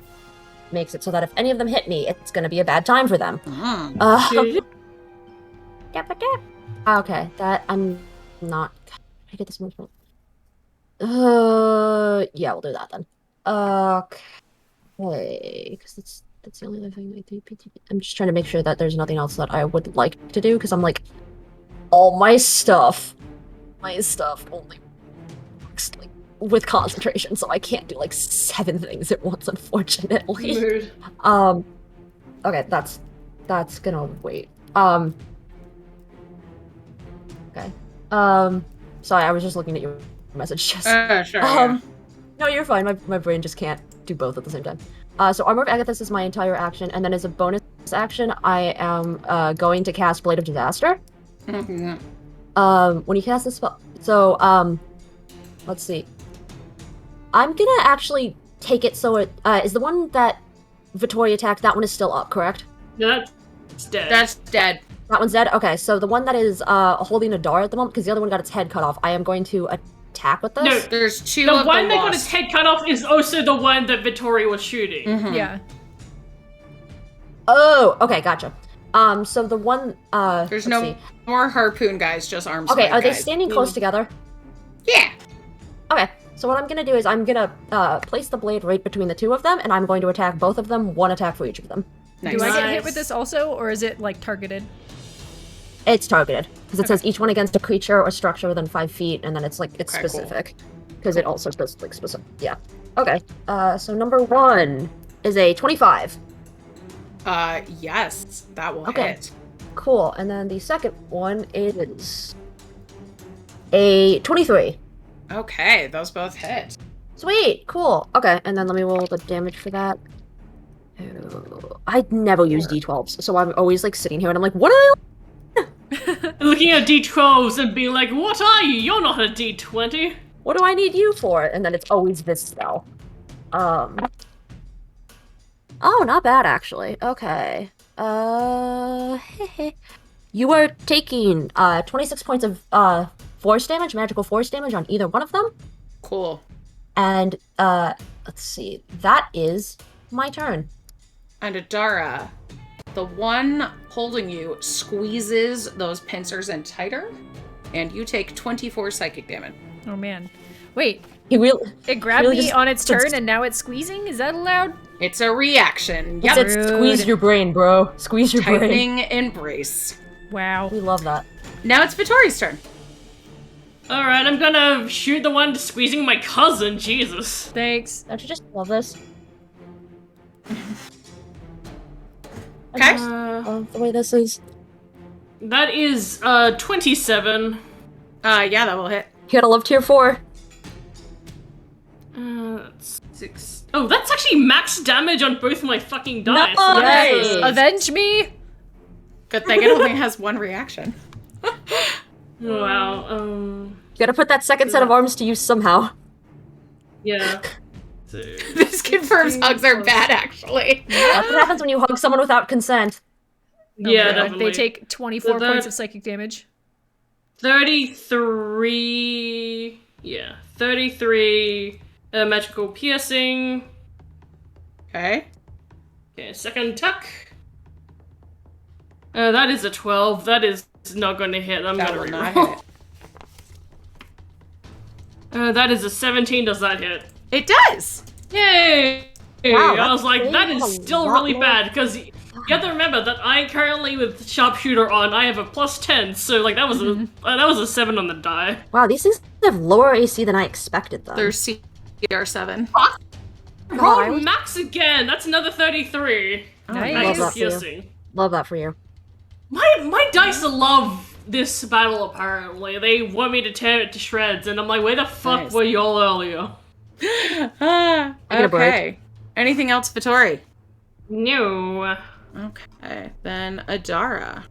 makes it so that if any of them hit me, it's going to be a bad time for them. Okay, that I'm not. Can I get this much more? Yeah, we'll do that then. Okay, because that's the only other thing I do. I'm just trying to make sure that there's nothing else that I would like to do, because I'm like, all my stuff only works like with concentration, so I can't do like 7 things at once, unfortunately. Mood. Okay, that's that's gonna wait. Okay. Sorry, I was just looking at your message. Just. Sure. Yeah. No, you're fine. My brain just can't do both at the same time. So Armor of Agathis is my entire action, and then as a bonus action, I am going to cast Blade of Disaster. Mm-hmm. When you cast this spell, so let's see. I'm gonna actually take it so it is the one that Vittoria attacked. That one is still up, correct? Yeah, that's dead. That's dead. That one's dead. Okay, so the one that is holding a dart at the moment, because the other one got its head cut off. I am going to attack with this. No, There's two the of one the that got lost. its head cut off is also the one that Vittoria was shooting. Mhm. Yeah. Oh, okay, gotcha. So the one There's let's no see. more harpoon guys, just arms. Okay, fight are they guys. standing close together? Yeah. Okay, so what I'm gonna do is I'm gonna place the blade right between the two of them, and I'm going to attack both of them. One attack for each of them. Nice. Do I get hit Nice. with this also, or is it like targeted? It's targeted because it says each one against a creature or structure within 5 feet, and then it's like it's Okay, cool. specific because it also says like specific. Yeah. Okay. So number 1 is a 25. Yes, that will Okay. hit. Cool. And then the second one is a 23. Okay, those both hit. Sweet. Cool. Okay. And then let me roll the damage for that. I never use D12s, so I'm always like sitting here and I'm like, what are I? Looking at D12s and being like, what are you? You're not a D20. What do I need you for? And then it's always this spell. Oh, not bad actually. Okay. You are taking 26 points of force damage, magical force damage on either one of them. Cool. And let's see. That is my turn. And Adara, the one holding you squeezes those pincers in tighter, and you take 24 psychic damage. Oh man. Wait, He really it grabbed Really me just- on its turn and now it's squeezing? Is that allowed? It's a reaction. Yep. said squeeze your brain, bro. Squeeze your brain. Tightening embrace. Wow. We love that. Now it's Vittori's turn. Alright, I'm gonna shoot the one squeezing my cousin, Jesus. Thanks. Don't you just love this? Okay. The way this is. That is 27. Yeah, that will hit. You gotta love tier 4. That's 6. Oh, that's actually max damage on both my fucking dice. Nice. Yes. Avenge me. Good thing it only has one reaction. Wow. You gotta put that second set of arms to use somehow. Yeah. This confirms hugs are bad, actually. That's what happens when you hug someone without consent. Yeah, God. definitely. They take 24 So points that- of psychic damage. 33. Yeah. 33 magical piercing. Okay. Okay, second attack. That is a 12. That is not going to hit. I'm That gonna will not reroll. hit. That is a 17. Does that hit? It does! Yay! Wow, I was that's like, that way is a still lot really more. bad, because you have to remember that I currently, with sharpshooter on, I have a plus 10, so like that was a 7 on the die. Wow, these things have lower AC than I expected, though. There's CR7. Roll I was- max again. That's another 33. Nice. Love Max that for you. piercing. Love that for you. My dice love this battle. Apparently, they want me to tear it to shreds, and I'm like, where the fuck Nice. were y'all earlier? Ah, Take a break. okay. Anything else, Vittori? No. Okay, then Adara.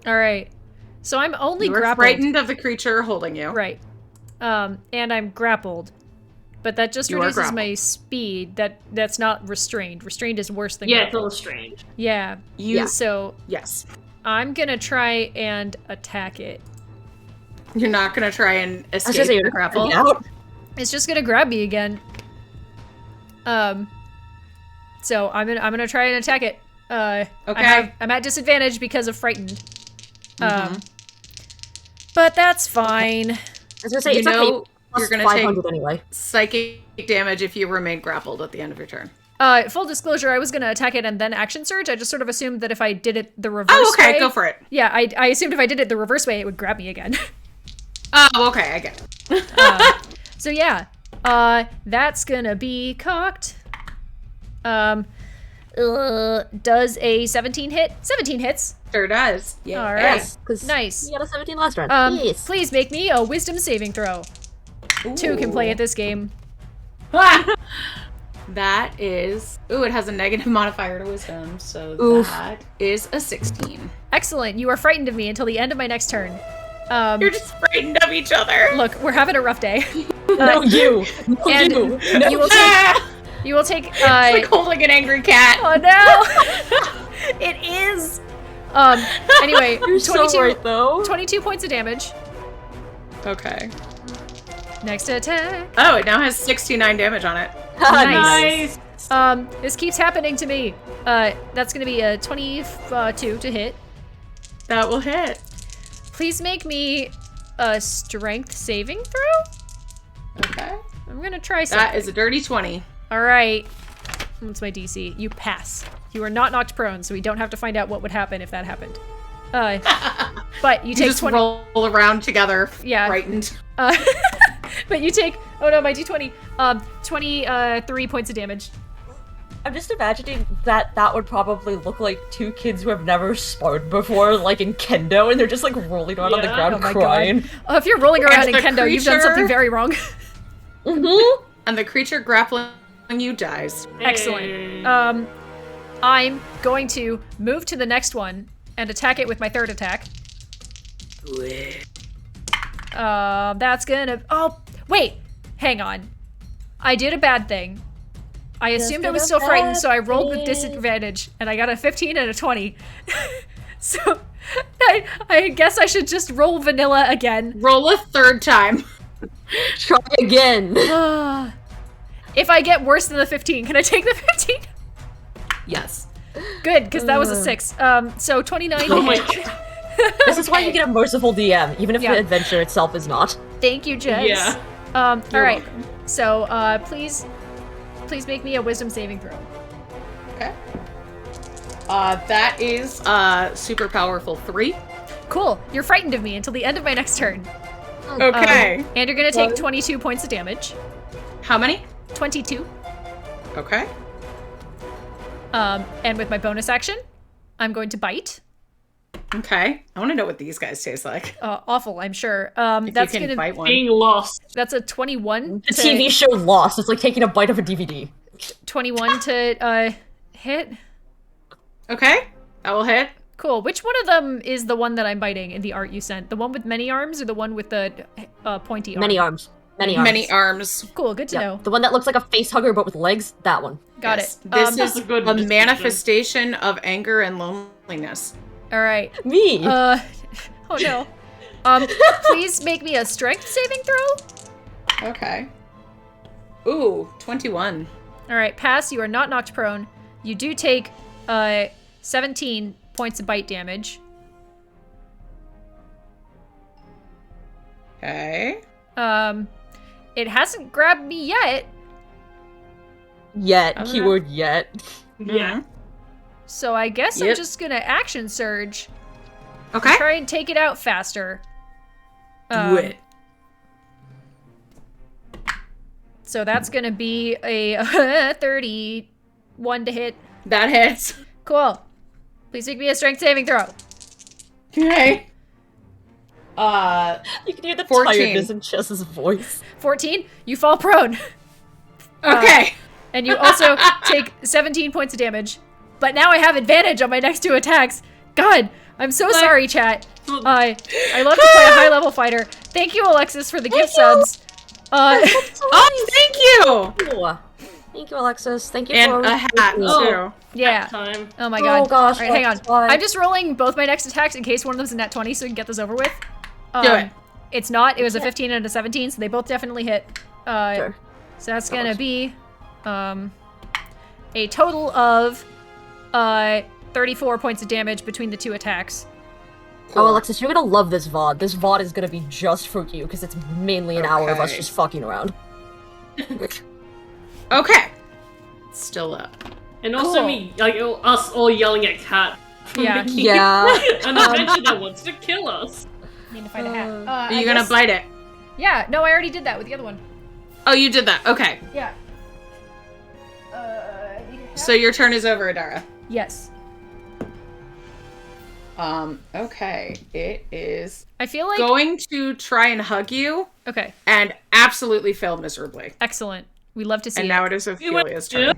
All right. So I'm only You were grappled. frightened of the creature holding you. Right. And I'm grappled. But that just You are reduces grappled. my speed. That's not restrained. Restrained is worse than Yeah, it's a grappled. little strange. Yeah. You, So Yes. I'm gonna try and attack it. You're not gonna try and I was escape gonna say, the you're grapple. out. It's just gonna grab me again. So I'm gonna try and attack it. Okay. I'm at disadvantage because of frightened. But that's fine. I was gonna say, You it's know okay. Plus you're gonna 500 take anyway. psychic damage if you remain grappled at the end of your turn. Full disclosure, I was gonna attack it and then action surge. I just sort of assumed that if I did it the reverse Oh, okay, way, go for it. Yeah, I assumed if I did it the reverse way, it would grab me again. Oh, okay, I get it. So yeah, that's gonna be cocked. Does a 17 hit? 17 hits. Sure does. Yeah. All right. Yes, because Nice. you got a 17 last round. Yes. Please make me a wisdom saving throw. 2 can play at this game. That is... Ooh, it has a negative modifier to wisdom, so that is a 16. Excellent. You are frightened of me until the end of my next turn. You're just frightened of each other. Look, we're having a rough day. No, you. No, and you. you will take. You will take. It's like holding an angry cat. Oh no! It is. Anyway, You're so right, though. 22 points of damage. Okay. Next attack. Oh, it now has 69 damage on it. Nice. This keeps happening to me. That's gonna be a 22 to hit. That will hit. Please make me a strength saving throw. Okay. I'm gonna try something. That is a dirty 20. All right. What's my DC? You pass. You are not knocked prone, so we don't have to find out what would happen if that happened. But you take just 20. roll around together. Yeah. Frightened. But you take. Oh no, my D20. 23 points of damage. I'm just imagining that would probably look like two kids who have never sparred before, like in kendo, and they're just like rolling around on the ground Oh my crying. God. If you're rolling around in the kendo, you've done creature- something very wrong. And the creature grappling you dies. Excellent. I'm going to move to the next one and attack it with my third attack. That's gonna. Oh, wait. Hang on. I did a bad thing. I assumed I was still frightened, so I rolled with disadvantage, and I got a 15 and a 20. So I guess I should just roll vanilla again. Roll a third time. Try again. If I get worse than the 15, can I take the 15? Yes. Good, because that was a 6. So 29 Oh to my hit. god. This is why you get a merciful DM, even if Yeah. the adventure itself is not. Thank you, Jess. Yeah. All You're right. welcome. So, please make me a wisdom saving throw. Okay. That is super powerful 3. Cool. You're frightened of me until the end of my next turn. Okay. And you're gonna take 22 points of damage. How many? 22. Okay. And with my bonus action, I'm going to bite. Okay. I want to know what these guys taste like. Awful, I'm sure. If That's you can gonna bite one. Being lost. that's a 21 The to TV show Lost. It's like taking a bite of a DVD. 21 to hit. Okay. That will hit. Cool. Which one of them is the one that I'm biting in the art you sent? The one with many arms or the one with the pointy arm? Many arms. Many arms. Many arms. Cool, good to Yeah. know. The one that looks like a face hugger but with legs, that one. Got Yes. it. This That's is a good a description. manifestation of anger and loneliness. All right. Me. Oh no. Please make me a strength saving throw. Okay. Ooh, 21. All right, pass. You are not knocked prone. You do take 17 points of bite damage. Okay. It hasn't grabbed me yet, Yet. Okay. Keyword yet. Yeah. so I guess I'm Yep. just gonna action surge. Okay. Try and take it out faster. Do it. So that's gonna be a 31 to hit. That hits. Cool. Please make me a strength saving throw. Okay. You can hear the 14. tiredness in Chess's voice. 14. You fall prone. Okay. And you also take 17 points of damage. But now I have advantage on my next 2 attacks. God, I'm so sorry, chat. I love to play a high-level fighter. Thank you, Alexis, for the gift subs. Oh, thank you. Ooh. Thank you, Alexis. Thank you And for a hat Oh. too. Yeah. Time. Oh my god. Oh gosh, All right, hang on. that's why. I'm just rolling both my next attacks in case one of them's a nat 20 so we can get this over with. Do it. It's not. It was a 15 and a 17, so they both definitely hit. Sure. So that's gonna be a total of 34 points of damage between the 2 attacks. Oh, Alexis, you're gonna love this VOD. This VOD is gonna be just for you, because it's mainly an hour of us Okay. just fucking around. Okay. Still up. And also Cool. me, like us all yelling at Cat. for Yeah. making Yeah. An adventure that wants to kill us. Need to find a hat. Are you gonna bite it? Yeah. No, I already did that with the other one. Oh, you did that. Okay. Yeah. So your turn is over, Adara. Yes. Okay. It is I feel like... going to try and hug you Okay. and absolutely fail miserably. Excellent. We love to see And it. now it is Ophelia's turn.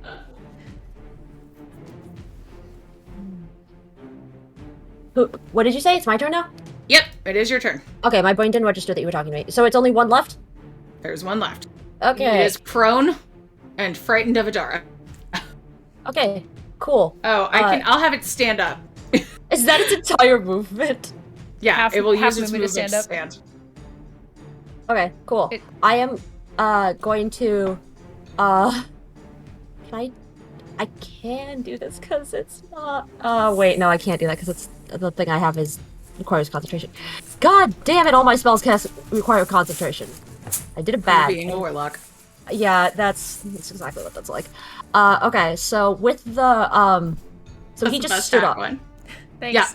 What did you say? It's my turn now? Yep, it is your turn. Okay, my brain didn't register that you were talking to me. So it's only one left? There's one left. Okay. It is prone and frightened of Adara. Okay, cool. Oh, I'll have it stand up. Is that its entire movement? Yeah, it will half use its movement movement to to stand stand. Okay, cool. I am going to I can do this because it's not wait, no, I can't do that because it's the thing I have requires concentration. God damn it, all my spells require concentration. I did it bad. Being a warlock. Yeah, that's exactly what that's like. Okay, so with the so That's he the just best stood act up. one. Thanks. Yeah.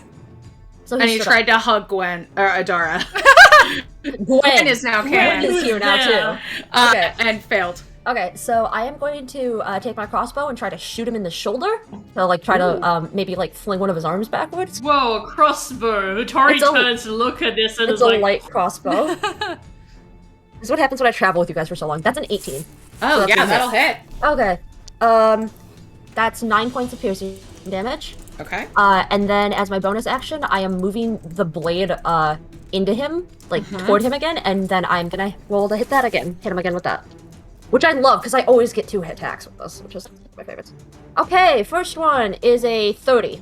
So And he stood tried to hug Adara. up. Gwen is now Gwen canon. is here now Yeah. too. Okay. And failed. Okay, so I am going to take my crossbow and try to shoot him in the shoulder. So, like, try to maybe like fling one of his arms backwards. Whoa, a crossbow. Tori It's a- turns to look at this and It's is a like, light crossbow. This is what happens when I travel with you guys for so long. That's an 18. Oh, that's yeah, a that'll hit. Okay. That's 9 points of piercing damage. Okay. And then as my bonus action, I am moving the blade into him, like toward him again, and then I'm gonna roll to hit that again. Hit him again with that. Which I love, because I always get 2 hit attacks with this, which is my favorites. Okay, first one is a 30.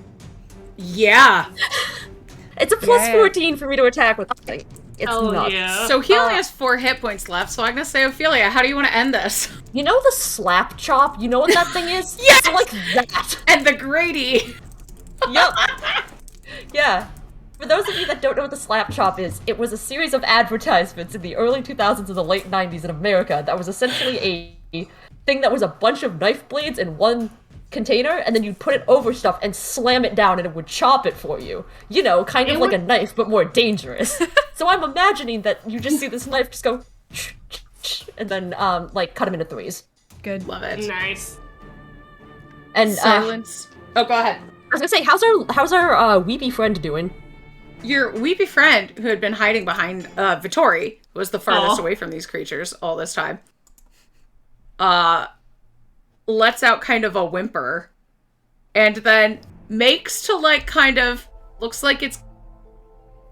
Yeah. It's a plus Yeah. 14 for me to attack with this thing. It's oh nuts. yeah. So he only has 4 hit points left, so I'm gonna say, Ophelia, how do you want to end this? You know the slap chop? You know what that thing is? Yes! It's like that. And the Grady. Yup. Yeah. For those of you that don't know what the slap chop is, it was a series of advertisements in the early 2000s and the late 90s in America that was essentially a thing that was a bunch of knife blades in one container, and then you'd put it over stuff and slam it down and it would chop it for you. You know, kind of like a knife, but more dangerous. So I'm imagining that you just see this knife just go and then, like, cut him into 3s. Good. Love it. Nice. And, Silence. Oh, go ahead. I was gonna say, how's our weepy friend doing? Your weepy friend, who had been hiding behind Vittori, was the farthest away from these creatures all this time. Lets out kind of a whimper, and then makes to, like, kind of, looks like it's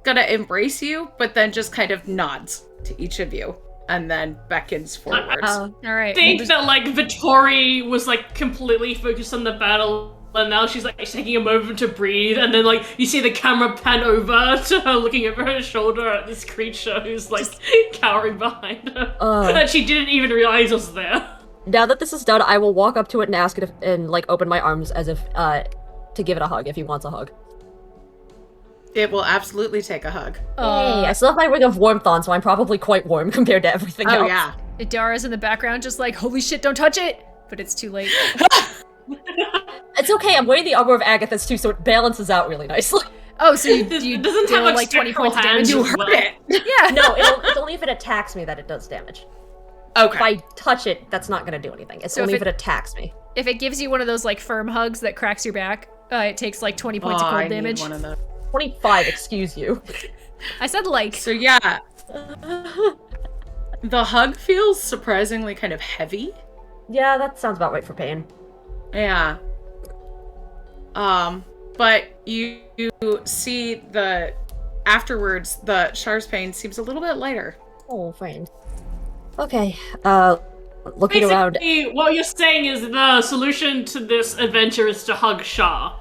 gonna embrace you, but then just kind of nods to each of you, and then beckons forwards. All right. I think that, like, Vittori was, like, completely focused on the battle, and now she's, like, taking a moment to breathe, and then, like, you see the camera pan over to her looking over her shoulder at this creature who's, like, cowering behind her. That she didn't even realize was there. Now that this is done, I will walk up to it and ask it if, and, like, open my arms as if, to give it a hug if he wants a hug. It will absolutely take a hug. Hey, I still have my ring of warmth on, so I'm probably quite warm compared to everything else. Oh, yeah. Idara's in the background just like, holy shit, don't touch it! But it's too late. It's okay, I'm wearing the armor of Agatha's too, so it balances out really nicely. Oh, so you It doesn't deal have, like 20 points of damage? hands You as heard well. it. Yeah. No, it's only if it attacks me that it does damage. Okay. If I touch it, that's not gonna do anything. It's So only if if it attacks me. If it gives you one of those like firm hugs that cracks your back, it takes like 20 points of I cold need damage. one of those. 25, excuse you. I said like. So yeah, the hug feels surprisingly kind of heavy. Yeah, that sounds about right for pain. Yeah. But you see afterwards, the Shar's pain seems a little bit lighter. Oh, friend. Okay, looking around. Basically, what you're saying is the solution to this adventure is to hug Shah.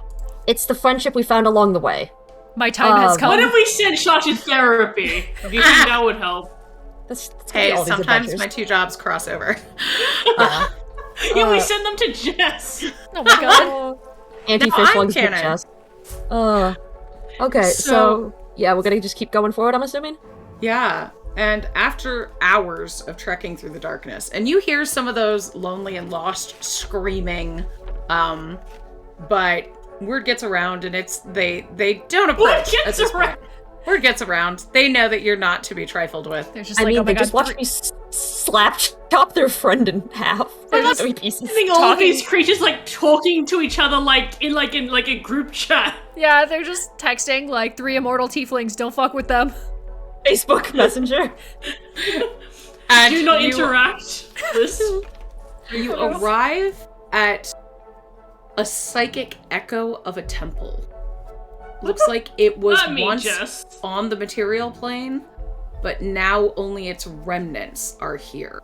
It's the friendship we found along the way. My time has come. What if we send Shah to therapy? Do you think that would help? That's gonna be Hey, all these sometimes adventures. my 2 jobs cross over. Yeah, we send them to Jess. Oh my god. Anti-Threeflings canon. with chest. Okay, so yeah, we're gonna just keep going forward, I'm assuming? Yeah. And after hours of trekking through the darkness, and you hear some of those lonely and lost screaming, but word gets around and they don't approach at this point. Word gets around. They know that you're not to be trifled with. They're just I like, mean, oh my they god. just watched me slap chop their friend in half. They're just Three pieces. I think all of these creatures like talking to each other in a group chat. Yeah, they're just texting like 3 immortal tieflings. Don't fuck with them. Facebook Messenger. And Do not interact. You arrive at a psychic echo of a temple. Looks like it was Let me once just- on the material plane, but now only its remnants are here.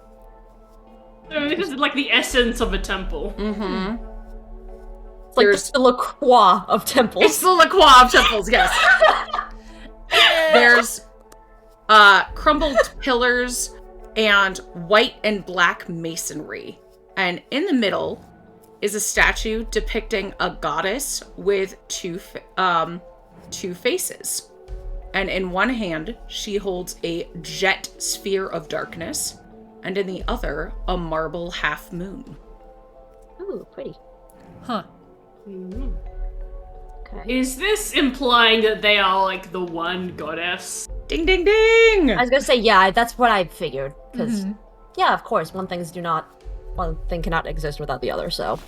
This is like the essence of a temple. Mm-hmm. It's like There's- the LaCroix of temples. It's the LaCroix of temples, yes. There's crumbled pillars and white and black masonry. And in the middle is a statue depicting a goddess with two faces. And in one hand, she holds a jet sphere of darkness, and in the other, a marble half moon. Ooh, pretty. Huh. Okay. Is this implying that they are like the one goddess? Ding, ding, ding! I was gonna say, yeah, that's what I figured. Because, Mm-hmm. yeah, of course, one thing cannot exist without the other, so.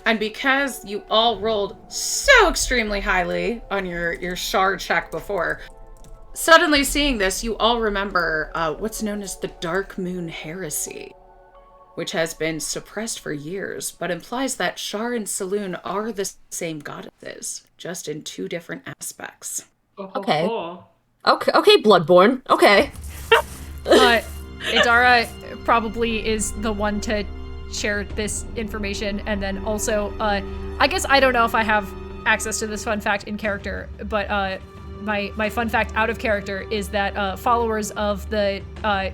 And because you all rolled so extremely highly on your shard check before, suddenly seeing this, you all remember what's known as the Dark Moon Heresy, which has been suppressed for years, but implies that Shar and Saloon are the same goddesses, just in 2 different aspects. Okay. Okay, Bloodborne. Okay. Idara probably is the one to share this information, and then also, I guess I don't know if I have access to this fun fact in character, but my fun fact out of character is that followers of the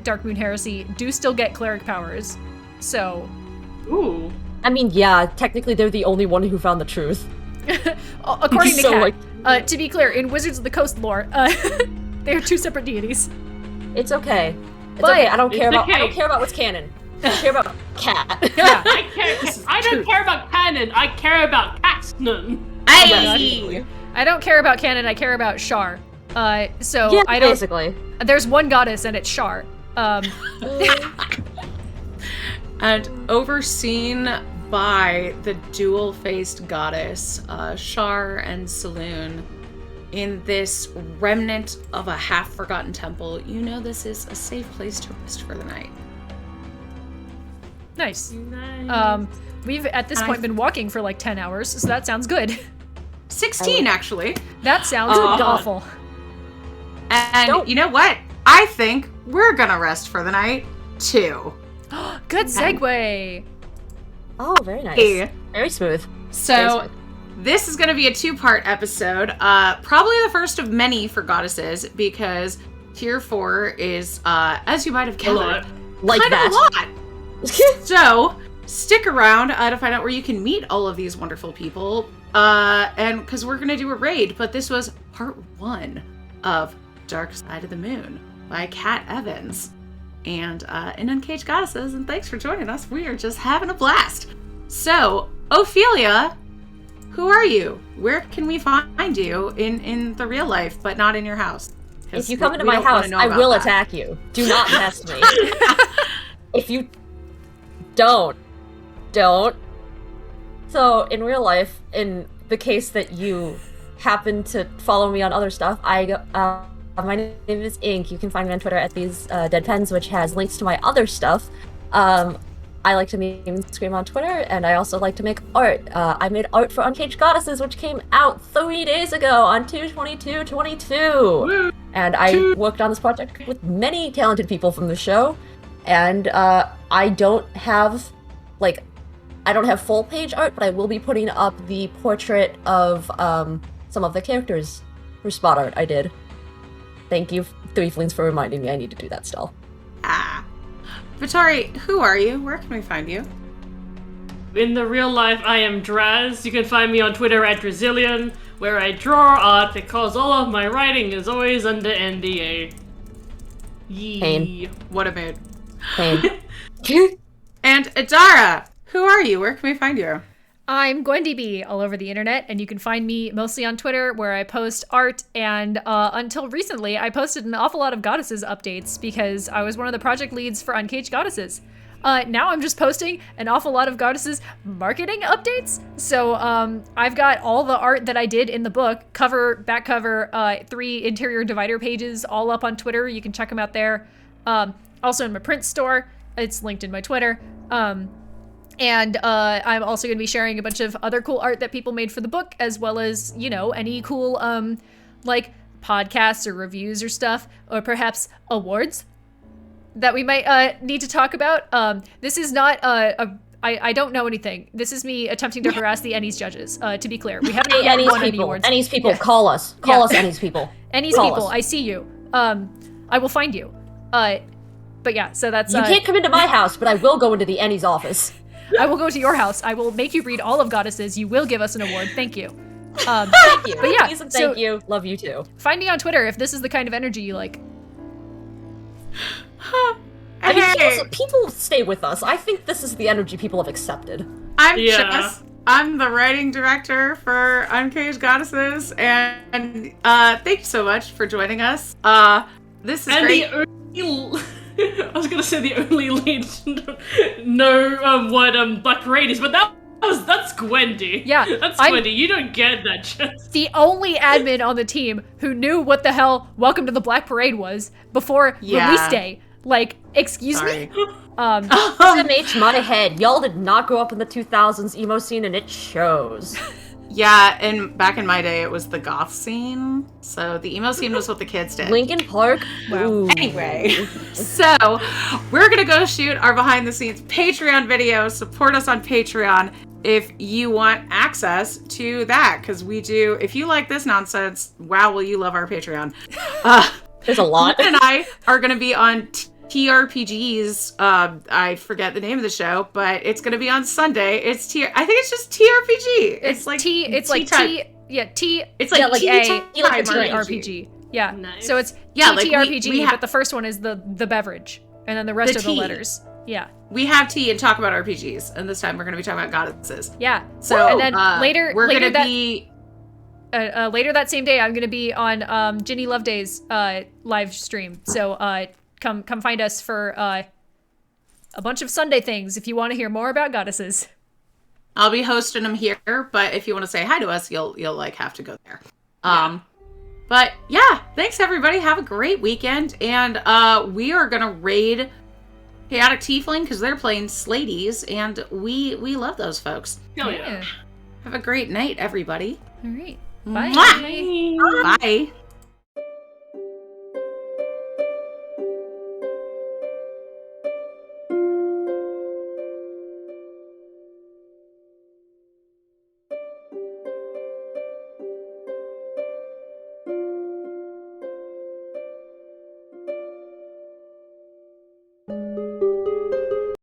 Dark Moon Heresy do still get cleric powers. So, Ooh. I mean, yeah, technically they're the only one who found the truth. according to So, Kat, to be clear, in Wizards of the Coast lore, they are 2 separate deities. It's okay. It's But okay. I don't it's care about. I okay. don't care about what's canon. I care about Cat. Yeah. I don't care about canon. I care about canon. Hey! I don't care about canon. I care about Shar. So Yeah, I don't. basically. There's one goddess, and it's Shar. And overseen by the dual-faced goddess, Shar and Saloon, in this remnant of a half-forgotten temple, you know this is a safe place to rest for the night. Nice. Nice. We've at this point been walking for like 10 hours, so that sounds good. 16, actually. That sounds awful. And you know what? I think we're gonna rest for the night, too. Good segue. Oh, very nice. Hey. Very smooth. So, this is gonna be a 2-part episode. Probably the first of many for goddesses, because Tier 4 is, as you might have gathered, Like kind that. of a lot. So, stick around to find out where you can meet all of these wonderful people. And because we're going to do a raid, but this was part 1 of Dark Side of the Moon by Kat Evans and in Uncaged Goddesses. And thanks for joining us. We are just having a blast. So, Ophelia, who are you? Where can we find you in the real life, but not in your house? If you come into my house, I will attack you. Do not test me. If you don't. So, in real life, in the case that you happen to follow me on other stuff, my name is Ink. You can find me on Twitter at these dead pens, which has links to my other stuff. I like to meme and scream on Twitter, and I also like to make art. I made art for Uncaged Goddesses, which came out 3 days ago on 2/22/22. And I worked on this project with many talented people from the show, and I don't have full page art, but I will be putting up the portrait of some of the characters for spot art I did. Thank you, Threeflings, for reminding me I need to do that still. Vittori, who are you? Where can we find you? In the real life, I am Draz. You can find me on Twitter at Drazillion, where I draw art because all of my writing is always under NDA. Yee. Pain. What a mood. Pain. And Idara, who are you? Where can we find you? I'm Gwendy B all over the internet, and you can find me mostly on Twitter, where I post art, and until recently, I posted an awful lot of Goddesses updates because I was one of the project leads for Uncaged Goddesses. Now I'm just posting an awful lot of Goddesses marketing updates. So I've got all the art that I did in the book, cover, back cover, 3 interior divider pages, all up on Twitter. You can check them out there. Also in my print store. It's linked in my Twitter. And I'm also going to be sharing a bunch of other cool art that people made for the book, as well as, you know, any cool, like, podcasts or reviews or stuff, or perhaps awards that we might need to talk about. This is not I don't know anything. This is me attempting to harass the Ennies judges, to be clear. We haven't Hey, yet Ennies won any people. awards. Ennies people, Yeah. call us. Call us, Ennies people. Ennies Call people, us. I see you. I will find you. But yeah, so that's... You can't come into my house, but I will go into the Ennies office. I will go to your house. I will make you read all of Goddesses. You will give us an award. Thank you. Thank you. But yeah, Please and so- thank you. Love you too. Find me on Twitter if this is the kind of energy you like. I mean, Hey, people stay with us. I think this is the energy people have accepted. I'm Yeah. Jess. I'm the writing director for Uncaged Goddesses, and thank you so much for joining us. This is And great. the only... I was gonna say the only lead know what Black Parade is, but that's Gwendy. Yeah, That's I'm- Gwendy. You don't get that, Jess. The only admin on the team who knew what the hell Welcome to the Black Parade was before Yeah. release day. Like, excuse Sorry. me? SMH my head. Y'all did not grow up in the 2000s emo scene, and it shows. Yeah, and back in my day, it was the goth scene. So the emo scene was what the kids did. Linkin Park? Wow. Ooh. Anyway, so we're gonna go shoot our behind the scenes Patreon video. Support us on Patreon if you want access to that, because we do. If you like this nonsense, wow, will you love our Patreon? There's a lot. And I are gonna be on TRPGs. I forget the name of the show, but it's gonna be on Sunday. It's I think it's just TRPG. It's like tea T, time. yeah, T, It's like Yeah, like tea A, time like T, RPG. RPG. Yeah, Nice. so it's Yeah, like, TTRPG, we have- but the first one is the beverage, and then the rest The are the tea. letters. Yeah, We have tea and talk about RPGs, and this time we're gonna be talking about goddesses. yeah. So and then later we're gonna that be later that same day, I'm gonna be on Ginny Loveday's live stream. So come find us for a bunch of Sunday things if you want to hear more about goddesses. I'll be hosting them here, but if you want to say hi to us, you'll like have to go there. But yeah, thanks everybody. Have a great weekend, and we are gonna raid Chaotic Tiefling because they're playing Sladies, and we love those folks. Hell yeah. Have a great night, everybody. All right. Bye. Mwah. Bye.